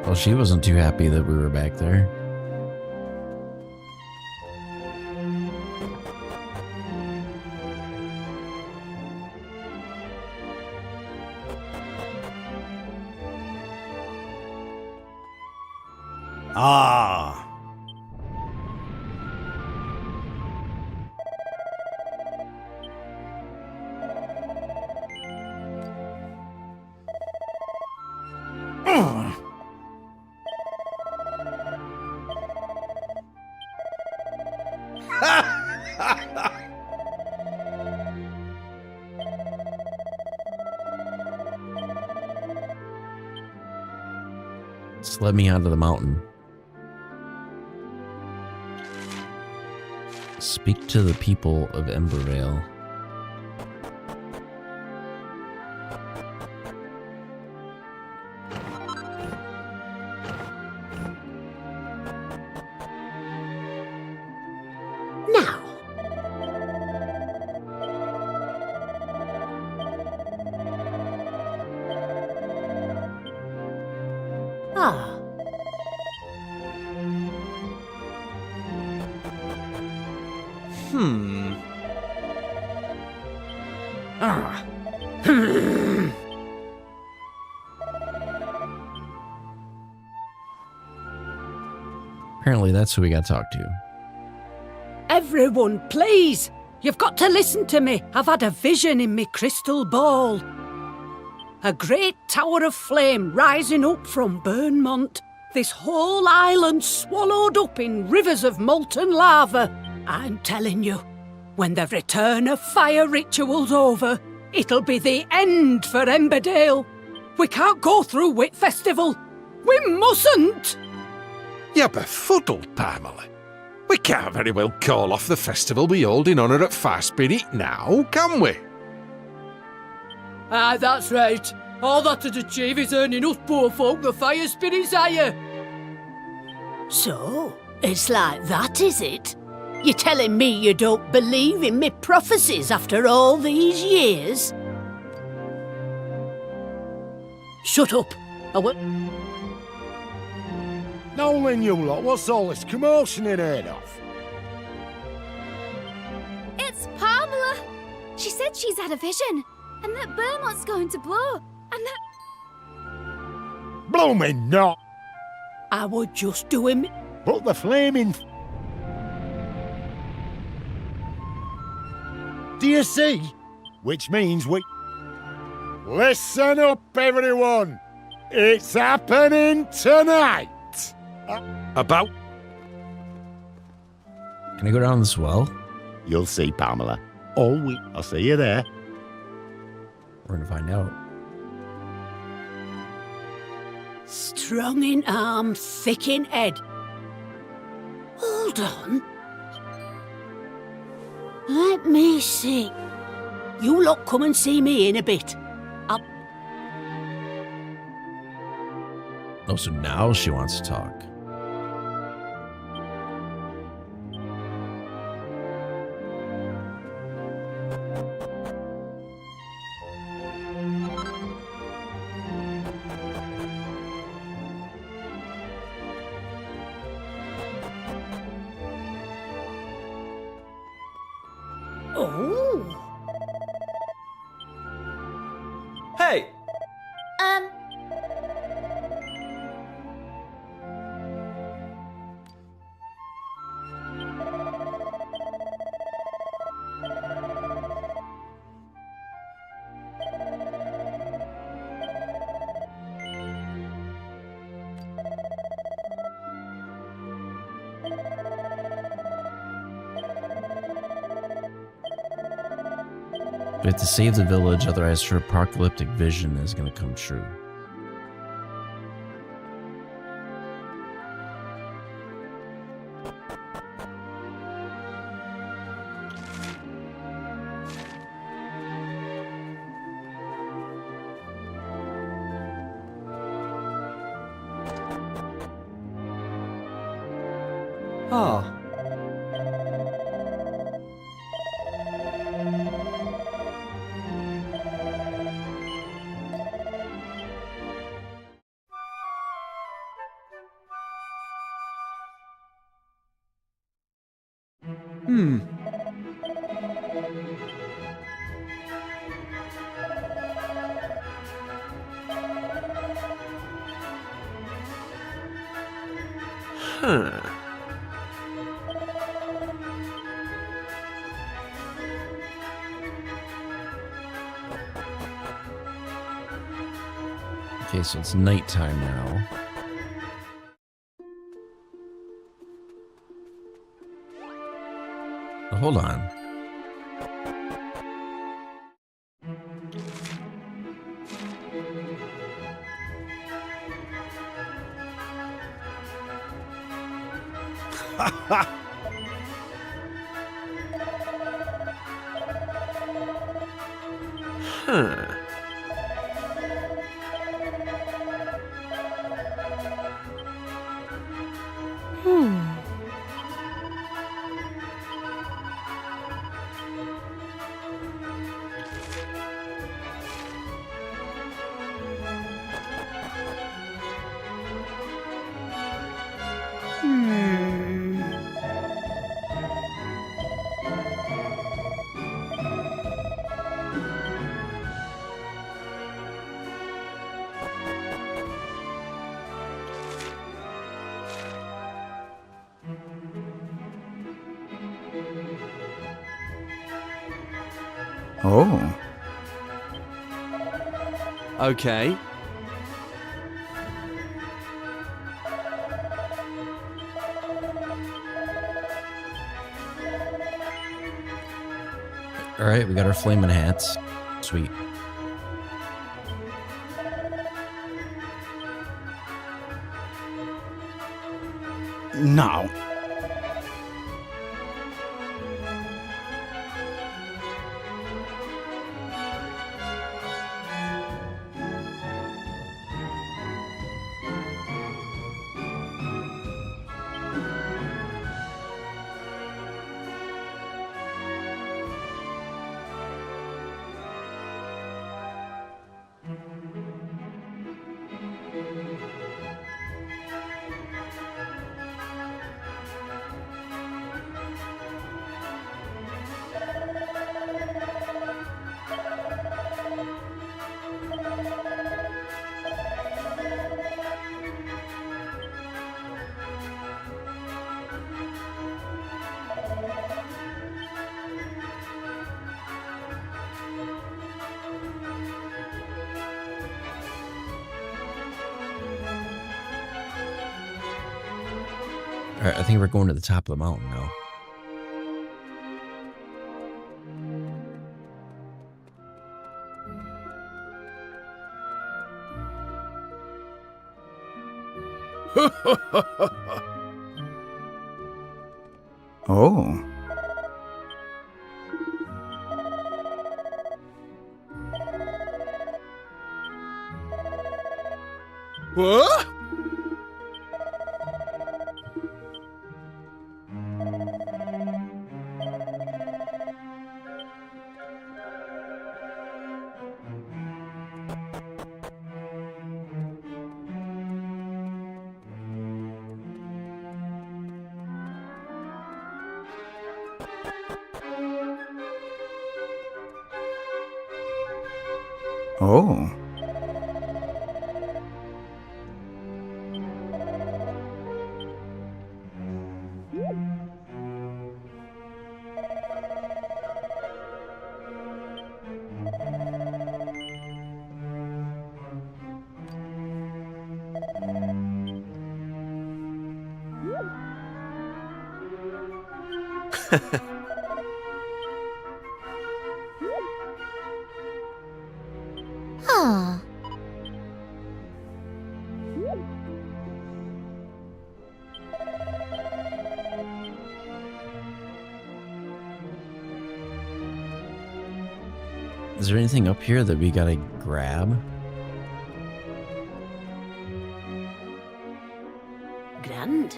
Well, she wasn't too happy that we were back there. Ah. Just let me onto the mountain. Speak to the people of Embervale. Now. Ah. Apparently that's who we got to talk to. Everyone, please! You've got to listen to me. I've had a vision in me crystal ball. A great tower of flame rising up from Burnmont. This whole island swallowed up in rivers of molten lava. I'm telling you, when the return of fire ritual's over, it'll be the end for Emberdale. We can't go through Wit Festival. We mustn't! You're befuddled, Pamela. We can't very well call off the festival we hold in honour at Fast Spirit now, can we? Ah, that's right. All that'd achieve is earning us poor folk the fire spirits higher. So, it's like that, is it? You're telling me you don't believe in me prophecies after all these years? Shut up. Nolan, you lot, what's all this commotion in here of? It's Pamela! She said she's had a vision, and that Beaumont's going to blow, and that... Blooming not! I would just do him... Put the flaming... Do you see? Which means we... Listen up, everyone! It's happening tonight! About? Can I go down this well? You'll see, Pamela. All week. I'll see you there. We're gonna find out. Strong in arm, thick in head. Hold on. Let me see. You lot come and see me in a bit. Oh, so now she wants to talk. Oh. Hey! We have to save the village, otherwise her apocalyptic vision is going to come true. Ah. Huh. Okay, so it's nighttime now. Oh, hold on. Huh. Oh. Okay. All right, we got our flaming hats. Sweet. Now, Alright, I think we're going to the top of the mountain now. Oh. What? Oh. Ah. Is there anything up here that we gotta grab? Grand.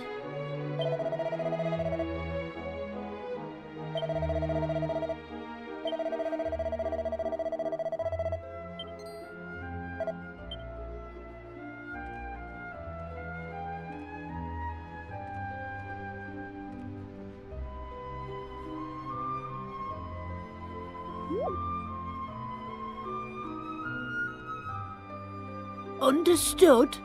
Understood.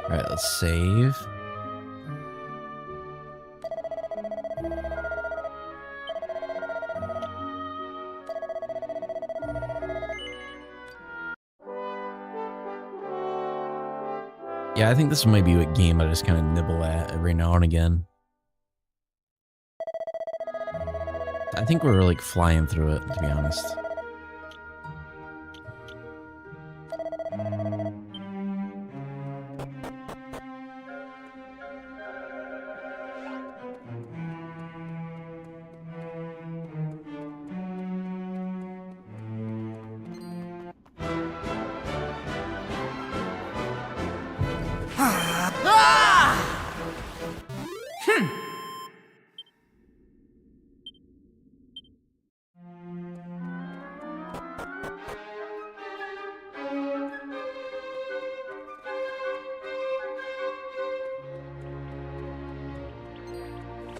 Alright, let's save. Yeah, I think this might be a game I just kind of nibble at every now and again. I think we're like flying through it, to be honest.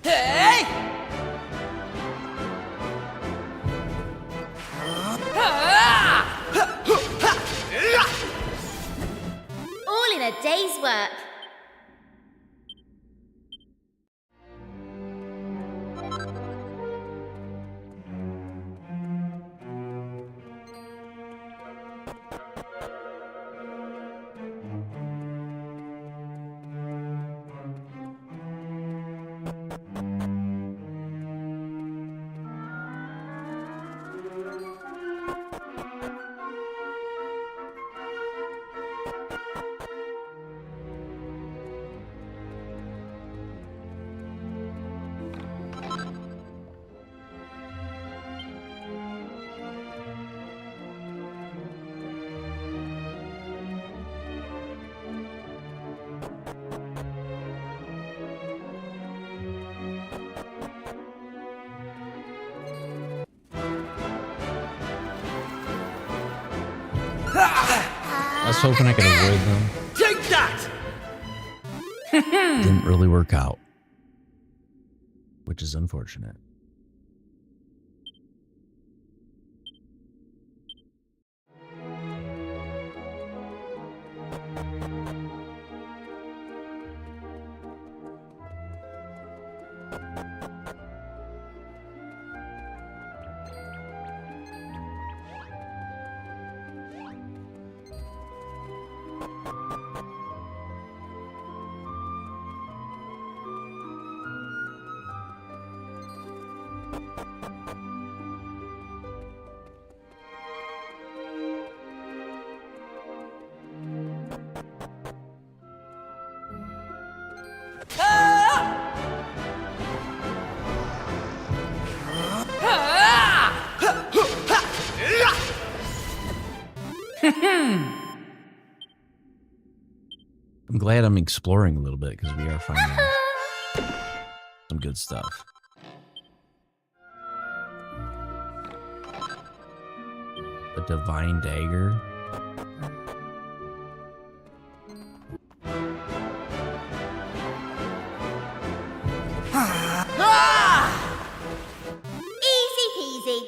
Hey! All in a day's work. I was hoping I could avoid them. Take that! Didn't really work out, which is unfortunate. I'm glad I'm exploring a little bit because we are finding some good stuff. A divine dagger. Easy peasy.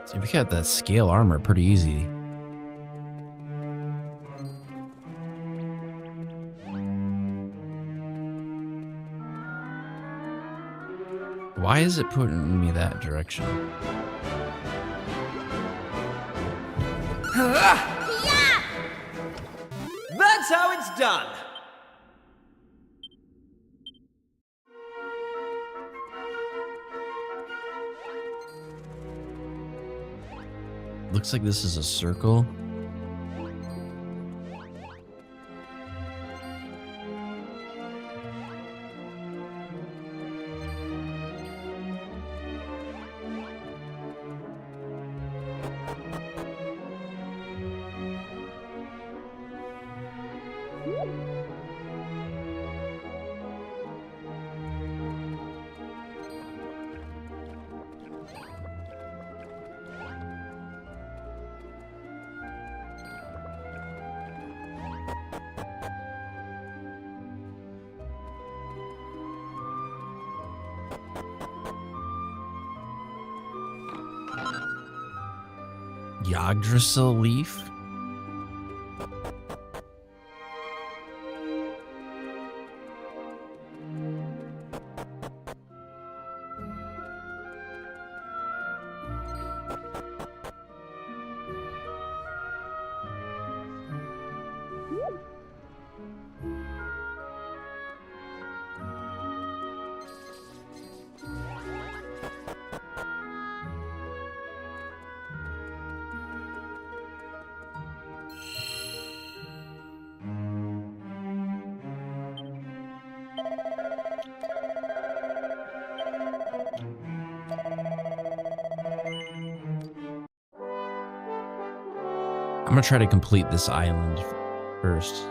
So we got that scale armor pretty easy. Why is it putting me that direction? Yeah! That's how it's done. Looks like this is a circle. Yggdrasil leaf? I'm gonna try to complete this island first.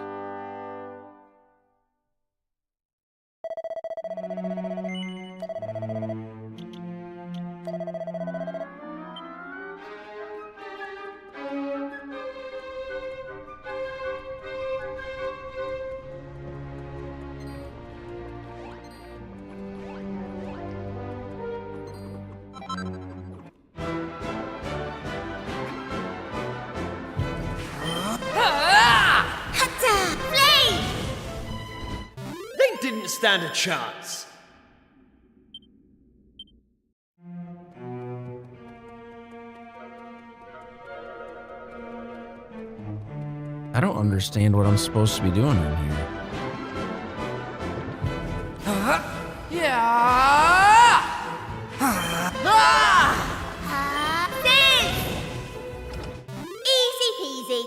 Didn't stand a chance. I don't understand what I'm supposed to be doing in here. Easy peasy.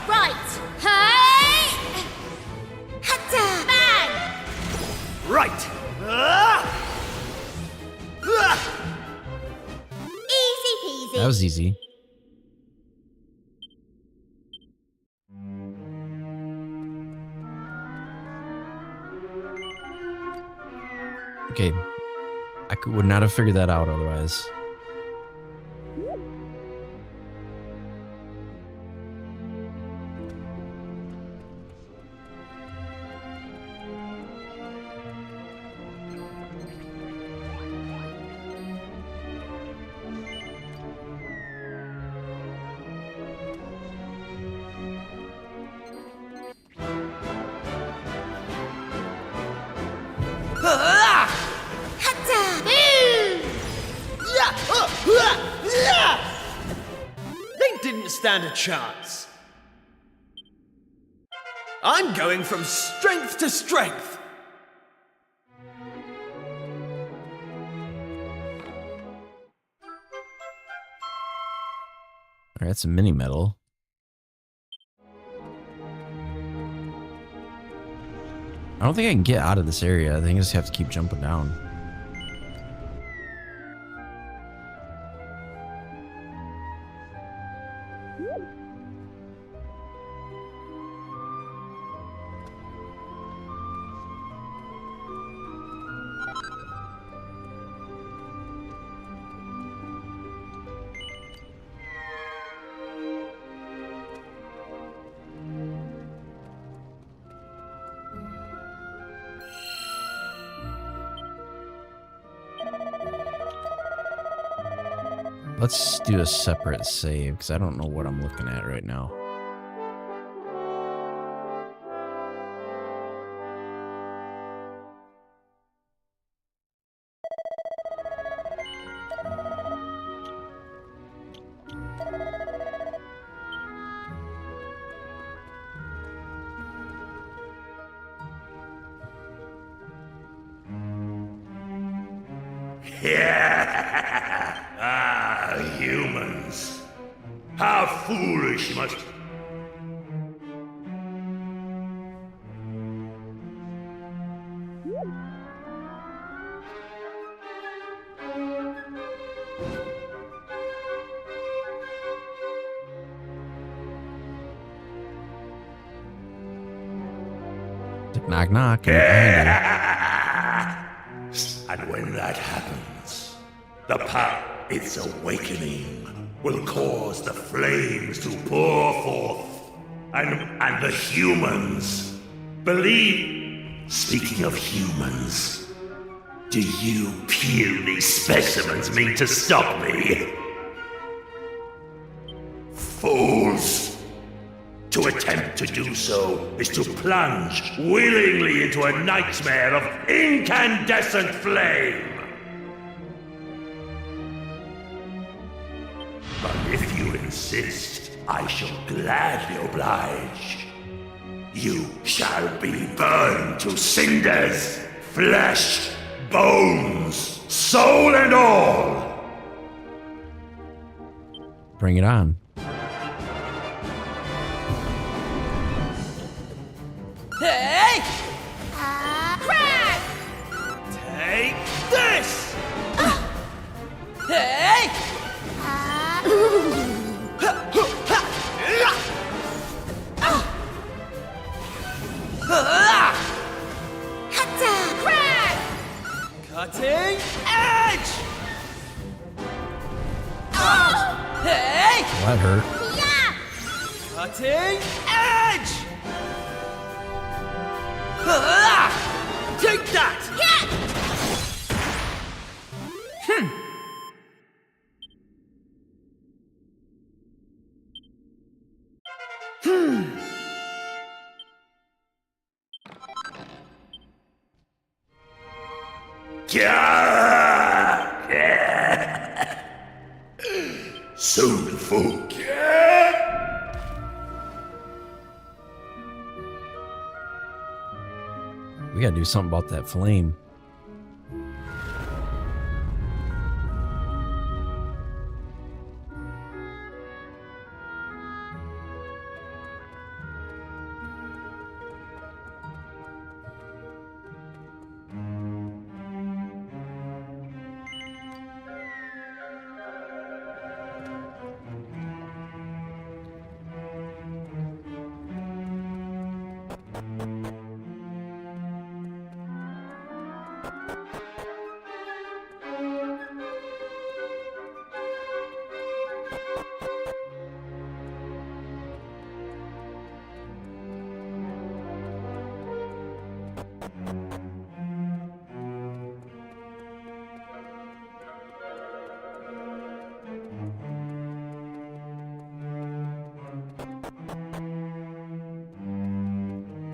Right. Hey! Hatta! Bang! Right. Easy peasy. That was easy. Okay. Would not have figured that out otherwise. They didn't stand a chance. I'm going from strength to strength. All right, that's a mini medal. I don't think I can get out of this area. I think I just have to keep jumping down. Let's do a separate save, because I don't know what I'm looking at right now. Humans. How foolish must... Knock, knock. And when that happens, the power, its awakening, will cause the flames to pour forth. And the humans believe. Speaking of humans, do you puny specimens mean to stop me? Fools! To attempt to do so is to plunge willingly into a nightmare of incandescent flame. But if you insist, I shall gladly oblige. You shall be burned to cinders, flesh, bones, soul and all. Bring it on. Hey! Crack! Take this! Hey! Crack! Cutting edge! Hey! Well, that hurt. Cutting edge! Take that! Soon forget. We gotta do something about that flame.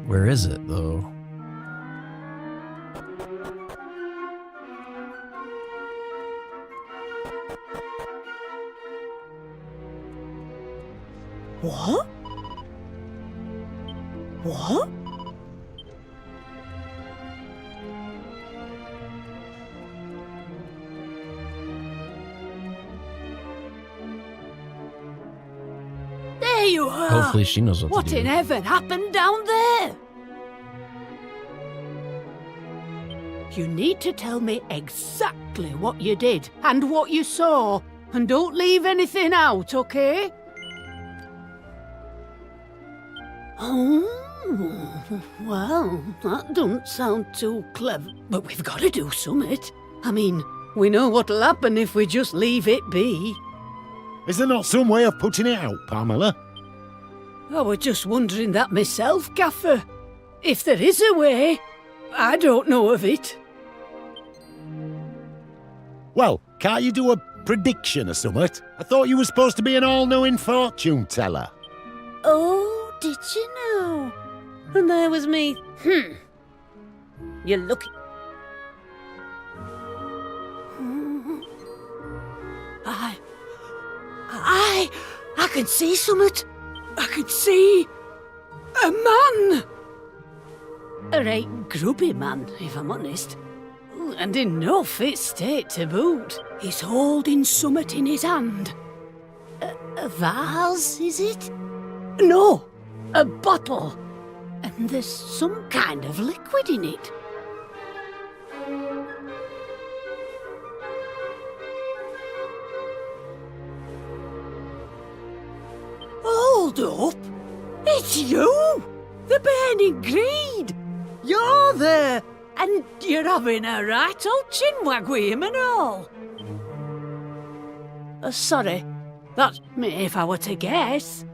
Where is it, though? What? What? There you are! Hopefully she knows what to do. What in heaven happened down there? You need to tell me exactly what you did and what you saw, and don't leave anything out, okay? Oh, well, that don't sound too clever, but we've got to do something. I mean, we know what'll happen if we just leave it be. Is there not some way of putting it out, Pamela? I was just wondering that myself, Gaffer. If there is a way, I don't know of it. Well, can't you do a prediction or something? I thought you were supposed to be an all-knowing fortune teller. Oh, did you know? And there was me. You're lucky. I can see something. I can see a man. A right grubby man, if I'm honest. And in no fit state to boot. He's holding something in his hand. A vase, is it? No, a bottle. And there's some kind of liquid in it. Hold up! It's you! The burning greed! You're there! And you're having a right old chinwag with him and all. Sorry, that's me if I were to guess.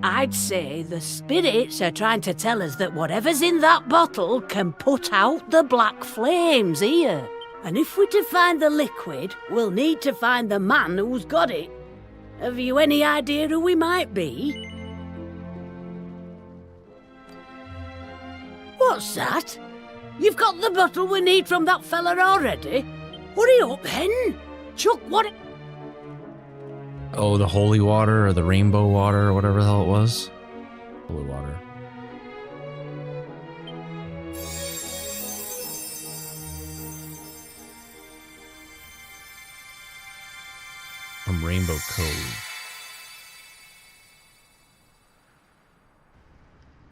I'd say the spirits are trying to tell us that whatever's in that bottle can put out the black flames here. And if we're to find the liquid, we'll need to find the man who's got it. Have you any idea who he might be? What's that? You've got the bottle we need from that fella already? Hurry up then! Chuck, what... Oh, the holy water or the rainbow water or whatever the hell it was. Holy water. From Rainbow Cove.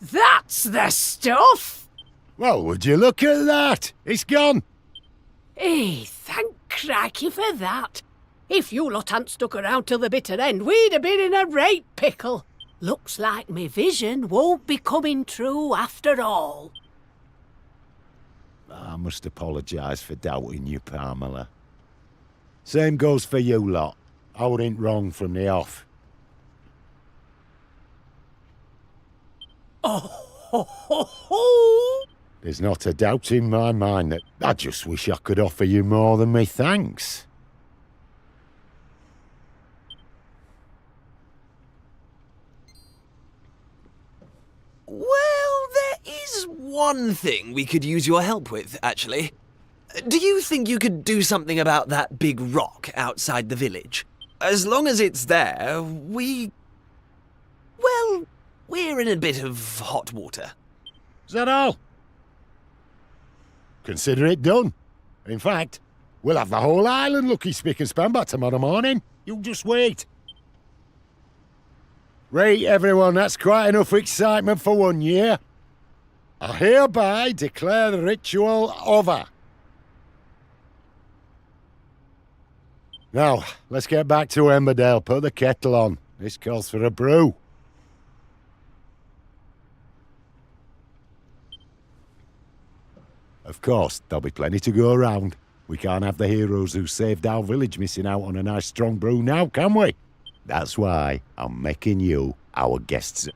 That's the stuff! Well, would you look at that? It's gone. Hey, thank crikey for that. If you lot hadn't stuck around till the bitter end, we'd have been in a right pickle. Looks like me vision won't be coming true after all. I must apologise for doubting you, Pamela. Same goes for you lot. I wasn't wrong from the off. Oh, ho, ho, ho! There's not a doubt in my mind that I just wish I could offer you more than me thanks. Well, there is one thing we could use your help with, actually. Do you think you could do something about that big rock outside the village? As long as it's there, well, we're in a bit of hot water. Is that all? Consider it done. In fact, we'll have the whole island lucky spick and span by tomorrow morning. You just wait. Right, everyone, that's quite enough excitement for 1 year. I hereby declare the ritual over. Now, let's get back to Emberdale. Put the kettle on. This calls for a brew. Of course, there'll be plenty to go around. We can't have the heroes who saved our village missing out on a nice strong brew now, can we? That's why I'm making you our guests.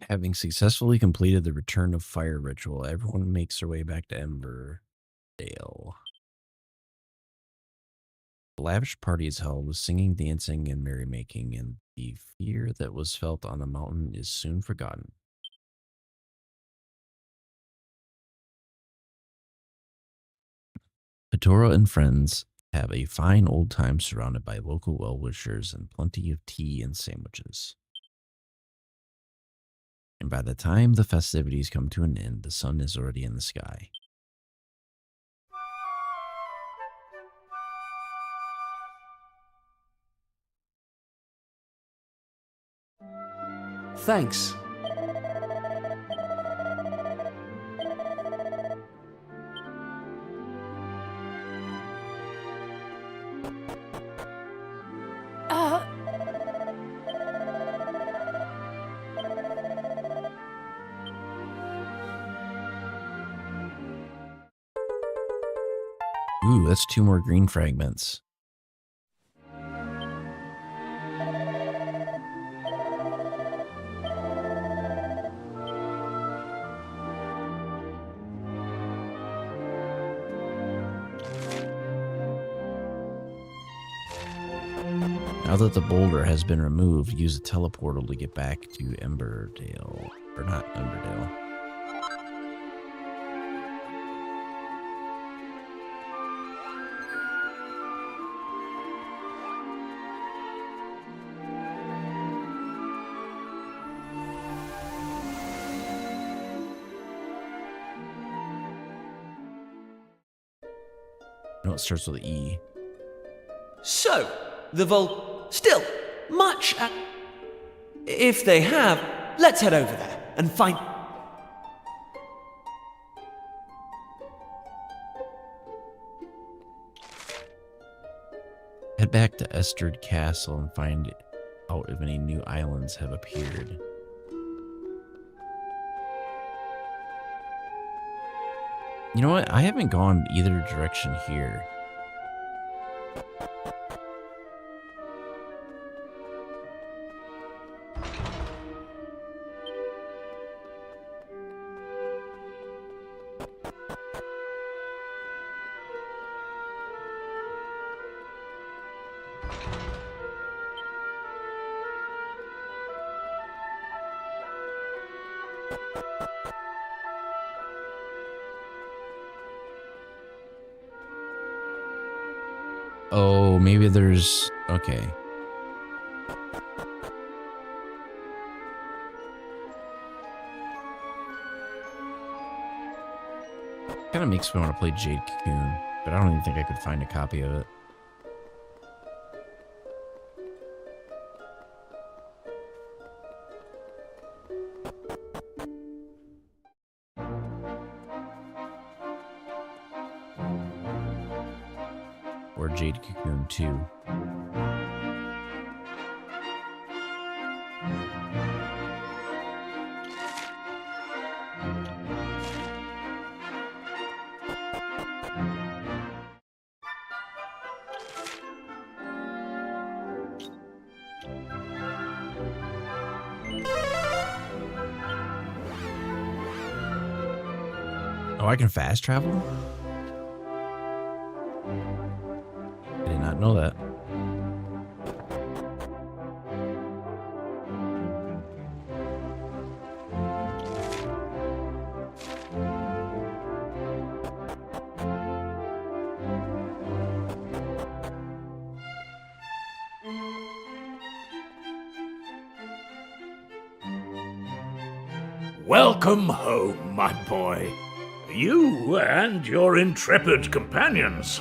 Having successfully completed the return of fire ritual, everyone makes their way back to Emberdale. A lavish party is held with singing, dancing, and merrymaking, and the fear that was felt on the mountain is soon forgotten. Pettora and friends have a fine old time surrounded by local well-wishers and plenty of tea and sandwiches. And by the time the festivities come to an end, the sun is already in the sky. Thanks. Ooh, that's 2 more green fragments. Now that the boulder has been removed, use the teleportal to get back to Emberdale. Or not Emberdale. No, it starts with E. So, the still much at... If they have, let's head over there and find... Head back to Esterd Castle and find out if any new islands have appeared. You know what? I haven't gone either direction here. Oh, maybe there's... Okay. Kind of makes me want to play Jade Cocoon, but I don't even think I could find a copy of it. Or Jade Cocoon 2. Oh, I can fast travel? I did not know that. Welcome home, my boy. You and your intrepid companions.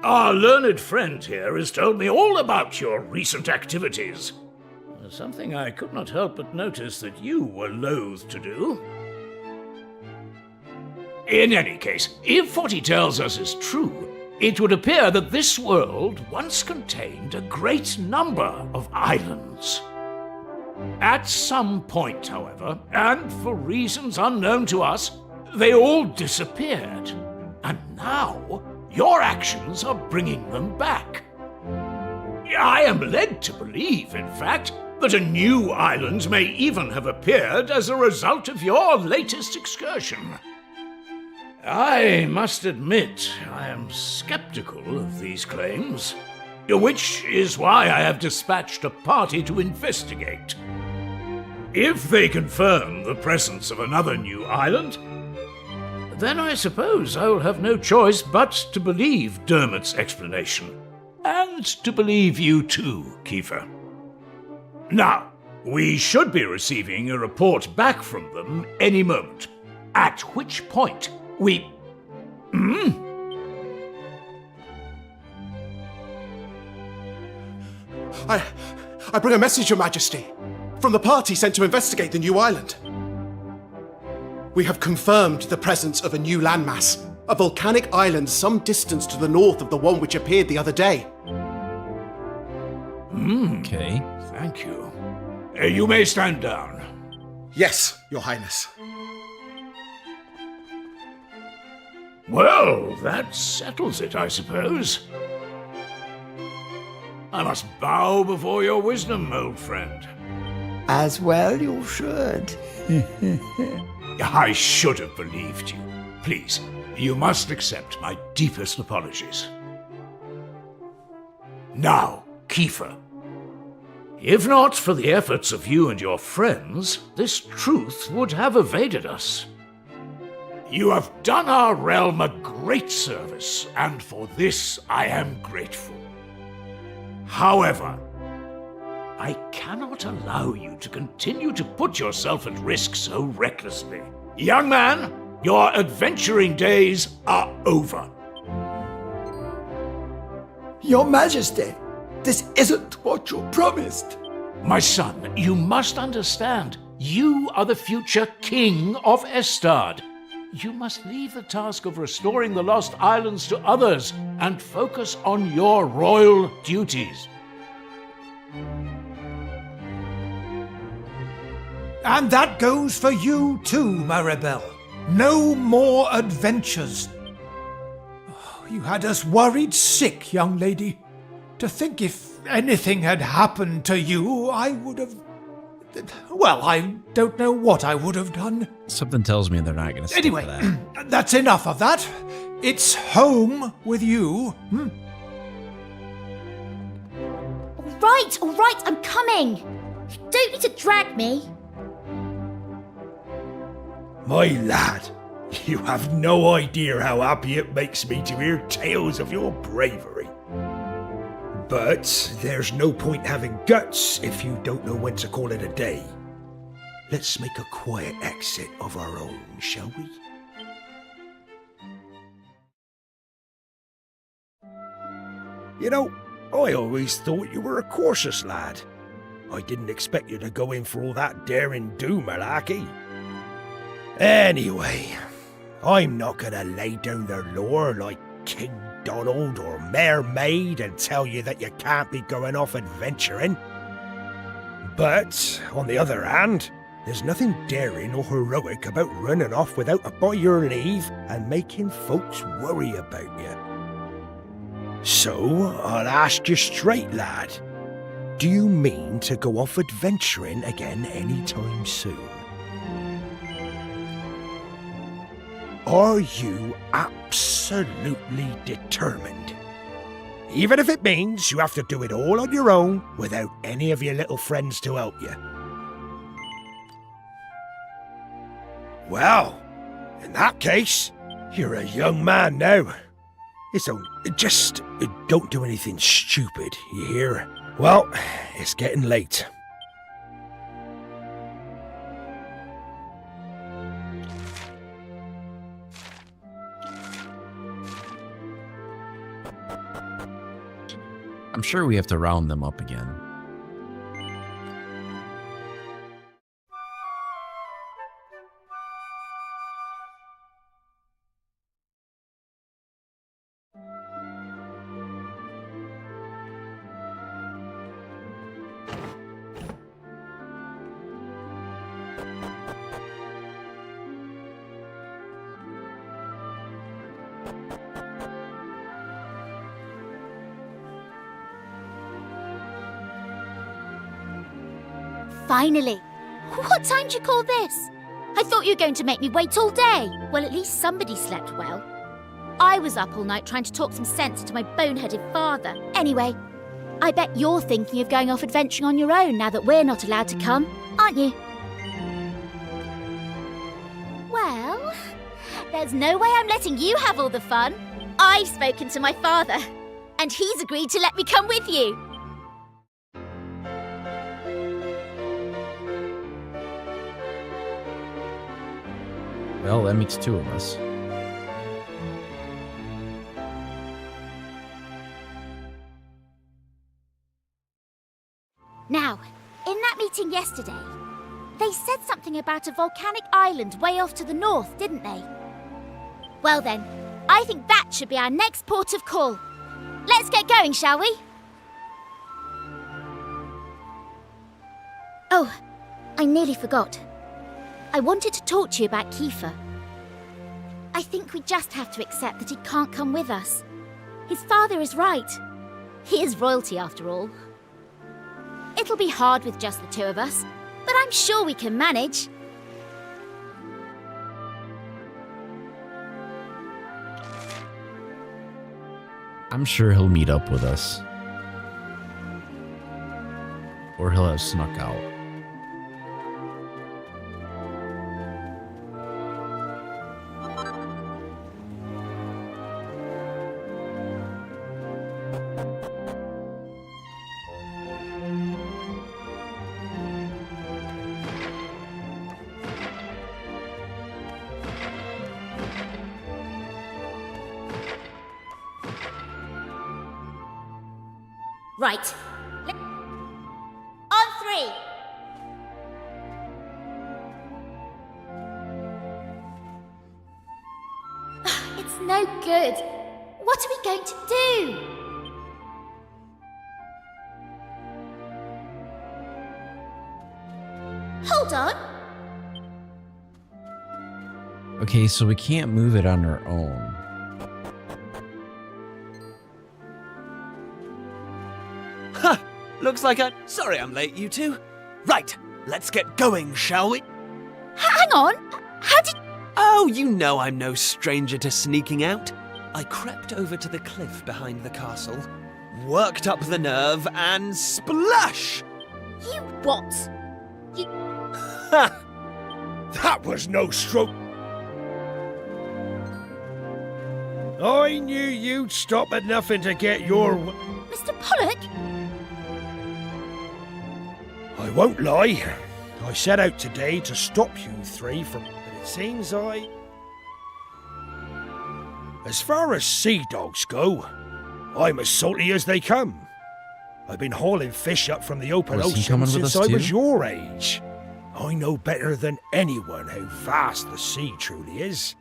Our learned friend here has told me all about your recent activities. Something I could not help but notice that you were loath to do. In any case, if what he tells us is true, it would appear that this world once contained a great number of islands. At some point, however, and for reasons unknown to us, they all disappeared. And now, Your actions are bringing them back. I am led to believe, in fact, that a new island may even have appeared as a result of your latest excursion. I must admit, I am skeptical of these claims, which is why I have dispatched a party to investigate. If they confirm the presence of another new island, then I suppose I will have no choice but to believe Dermot's explanation, and to believe you too, Kiefer. Now, we should be receiving a report back from them any moment, at which point we... I bring a message, Your Majesty, from the party sent to investigate the new island. We have confirmed the presence of a new landmass, a volcanic island some distance to the north of the one which appeared the other day. Okay. Thank you. You may stand down. Yes, Your Highness. Well, that settles it, I suppose. I must bow before your wisdom, old friend. As well you should. I should have believed you. Please, you must accept my deepest apologies. Now, Kiefer. If not for the efforts of you and your friends, this truth would have evaded us. You have done our realm a great service, and for this I am grateful. However, I cannot allow you to continue to put yourself at risk so recklessly. Young man, your adventuring days are over. Your Majesty, this isn't what you promised. My son, you must understand. You are the future king of Estard. You must leave the task of restoring the lost islands to others and focus on your royal duties. And that goes for you too, Maribel. No more adventures. Oh, you had us worried sick, young lady. To think if anything had happened to you, I would have... Well, I don't know what I would have done. Something tells me they're not going to stick Anyway, to that. that's enough of that. It's home with you. All right, I'm coming. You don't need to drag me. My lad, you have no idea how happy it makes me to hear tales of your bravery. But there's no point having guts if you don't know when to call it a day. Let's make a quiet exit of our own, shall we? You know, I always thought you were a cautious lad. I didn't expect you to go in for all that dare-and-do malarkey. Anyway, I'm not gonna lay down the law like King Donald or Mare Maid and tell you that you can't be going off adventuring. But, on the other hand, there's nothing daring or heroic about running off without a by your leave and making folks worry about you. So, I'll ask you straight, lad. Do you mean to go off adventuring again anytime soon? Are you absolutely determined? Even if it means you have to do it all on your own without any of your little friends to help you. Well, in that case, you're a young man now. It's only... just don't do anything stupid, you hear? Well, it's getting late. I'm sure we have to round them up again. Finally. What time do you call this? I thought you were going to make me wait all day. Well, at least somebody slept well. I was up all night trying to talk some sense into my boneheaded father. Anyway, I bet you're thinking of going off adventuring on your own now that we're not allowed to come, aren't you? Well, there's no way I'm letting you have all the fun. I've spoken to my father, and he's agreed to let me come with you. Well, that makes two of us. Now, in that meeting yesterday, they said something about a volcanic island way off to the north, didn't they? Well then, I think that should be our next port of call. Let's get going, shall we? Oh, I nearly forgot. I wanted to talk to you about Kiefer. I think we just have to accept that he can't come with us. His father is right. He is royalty after all. It'll be hard with just the two of us, but I'm sure we can manage. I'm sure he'll meet up with us. Or he'll have snuck out. Right. On three. It's no good. What are we going to do? Hold on. Okay, so we can't move it on our own. Looks like Sorry I'm late, you two. Right, let's get going, shall we? Hang on. How did... Oh, you know I'm no stranger to sneaking out. I crept over to the cliff behind the castle, worked up the nerve, and splash! You what? You... Ha! That was no stroke. I knew you'd stop at nothing to get your... Mr. Pollock? I won't lie. I set out today to stop you three from... But it seems As far as sea dogs go, I'm as salty as they come. I've been hauling fish up from the open ocean since I was your age. I know better than anyone how vast the sea truly is.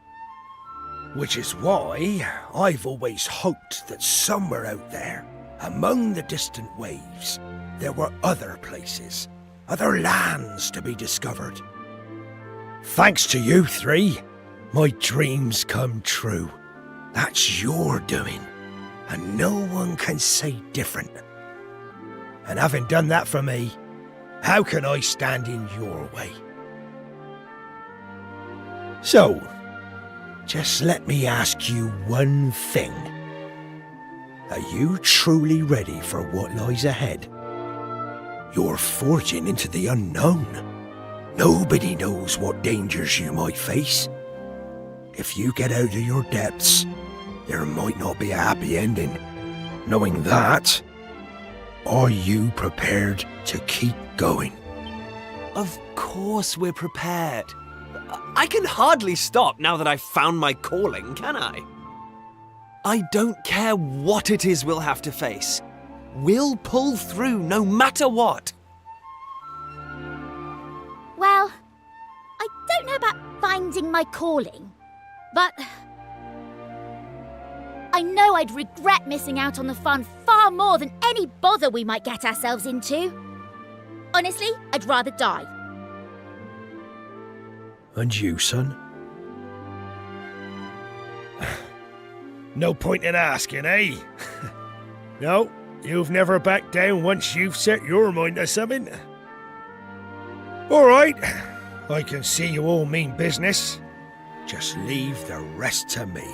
Which is why I've always hoped that somewhere out there, among the distant waves, there were other places, other lands to be discovered. Thanks to you three, my dreams come true. That's your doing, and no one can say different. And having done that for me, how can I stand in your way? So, just let me ask you one thing. Are you truly ready for what lies ahead? You're forging into the unknown. Nobody knows what dangers you might face. If you get out of your depths, there might not be a happy ending. Knowing that, are you prepared to keep going? Of course we're prepared. I can hardly stop now that I've found my calling, can I? I don't care what it is we'll have to face. We'll pull through no matter what. Well, I don't know about finding my calling, but I know I'd regret missing out on the fun far more than any bother we might get ourselves into. Honestly, I'd rather die. And you, son? No point in asking, eh? No, you've never backed down once you've set your mind to something. All right. I can see you all mean business. Just leave the rest to me.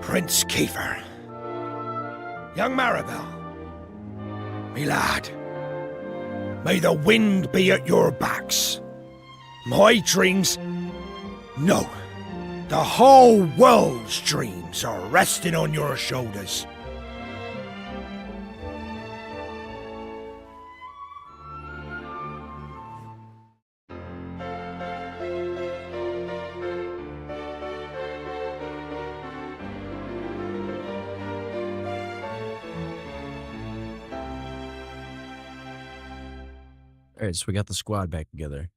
Prince Kiefer. Young Maribel. Me lad. May the wind be at your backs. My dreams... No. The whole world's dreams are resting on your shoulders. All right, so we got the squad back together.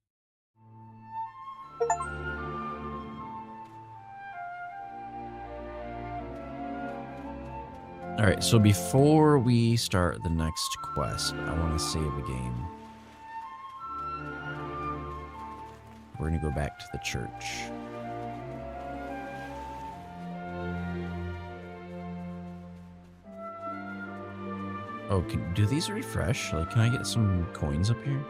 All right, so before we start the next quest, I want to save a game. We're going to go back to the church. Oh, do these refresh? Like, can I get some coins up here?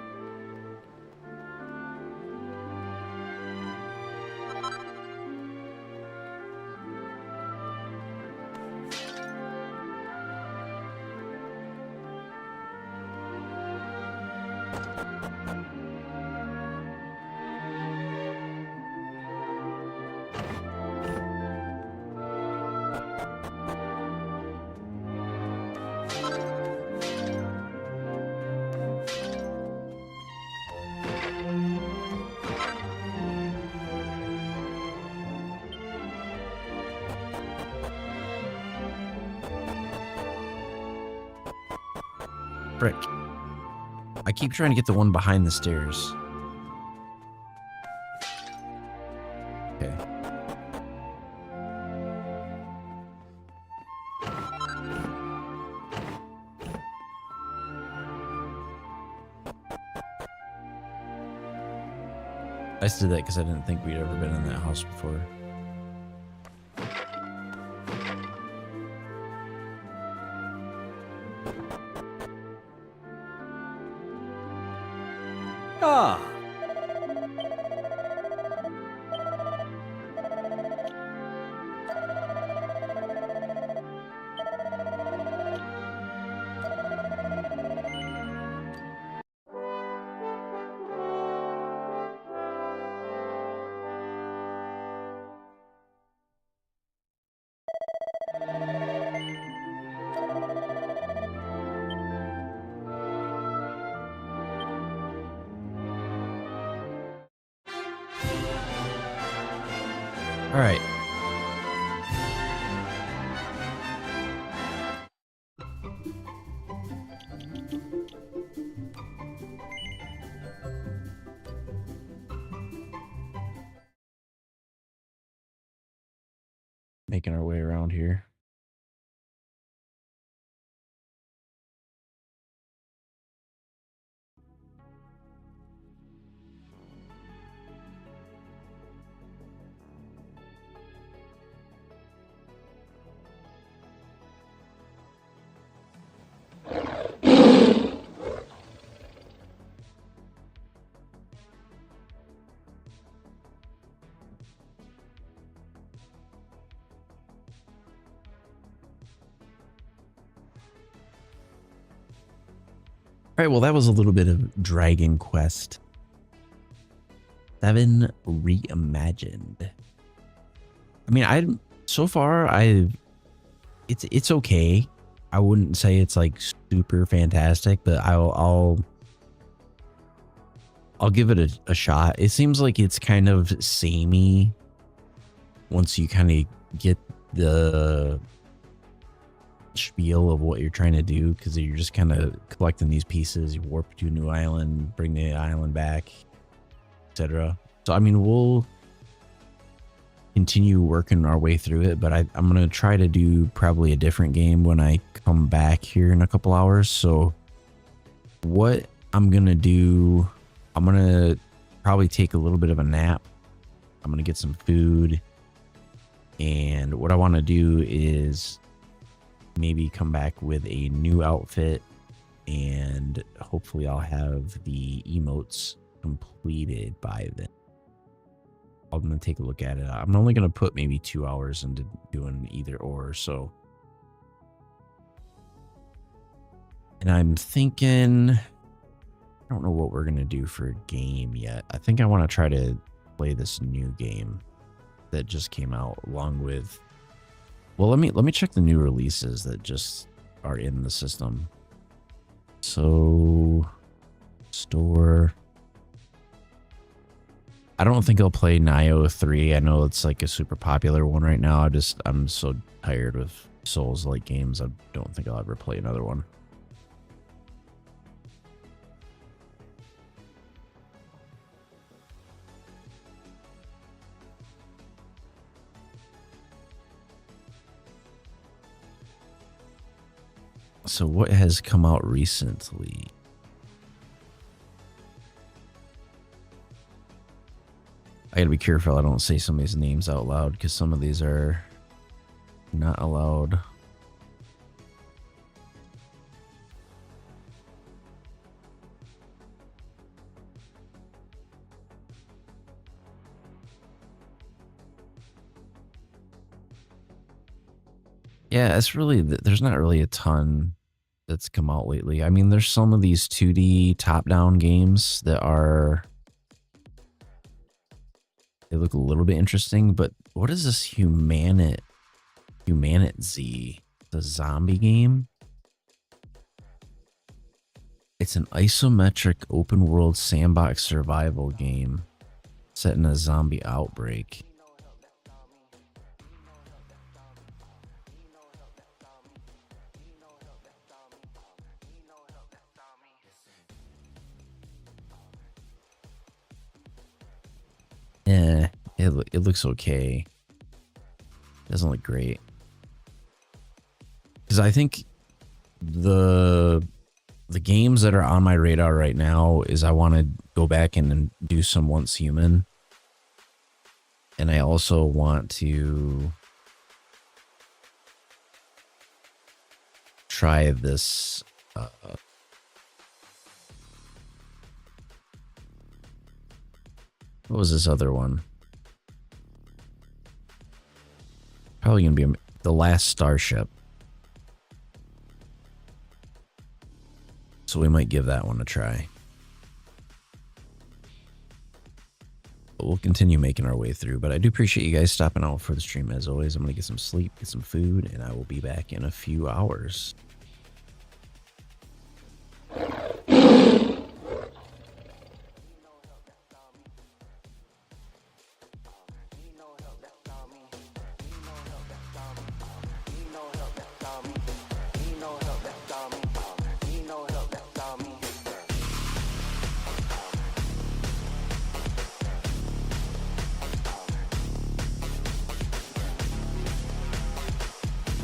Frick. I keep trying to get the one behind the stairs. Okay. I just did that because I didn't think we'd ever been in that house before. Ah. All right. Making our way around here. All right, well, that was a little bit of Dragon Quest VII Reimagined. I mean, it's okay. I wouldn't say it's like super fantastic, but I'll give it a shot. It seems like it's kind of samey once you kind of get the spiel of what you're trying to do, because you're just kind of collecting these pieces. You warp to a new island, bring the island back, etc. So I mean, we'll continue working our way through it, but I'm gonna try to do probably a different game when I come back here in a couple hours. So what I'm gonna do, I'm gonna probably take a little bit of a nap. I'm gonna get some food, and what I want to do is maybe come back with a new outfit and hopefully I'll have the emotes completed by then. I'm going to take a look at it. I'm only going to put maybe 2 hours into doing either or, so. And I'm thinking, I don't know what we're going to do for a game yet. I think I want to try to play this new game that just came out along with, well, let me check the new releases that just are in the system. So, store. I don't think I'll play Nioh 3. I know it's like a super popular one right now. I'm so tired of Souls-like games. I don't think I'll ever play another one. So what has come out recently? I gotta be careful I don't say some of these names out loud because some of these are not allowed. Yeah, it's really, there's not really a ton that's come out lately. I mean, there's some of these 2D top-down games that are, they look a little bit interesting, but what is this Humanit Z? The zombie game? It's an isometric open world sandbox survival game set in a zombie outbreak. It looks okay. Doesn't look great. Because I think the games that are on my radar right now is I want to go back and do some Once Human. And I also want to try this what was this other one? Probably going to be The Last Starship. So we might give that one a try. But we'll continue making our way through. But I do appreciate you guys stopping out for the stream as always. I'm going to get some sleep, get some food, and I will be back in a few hours.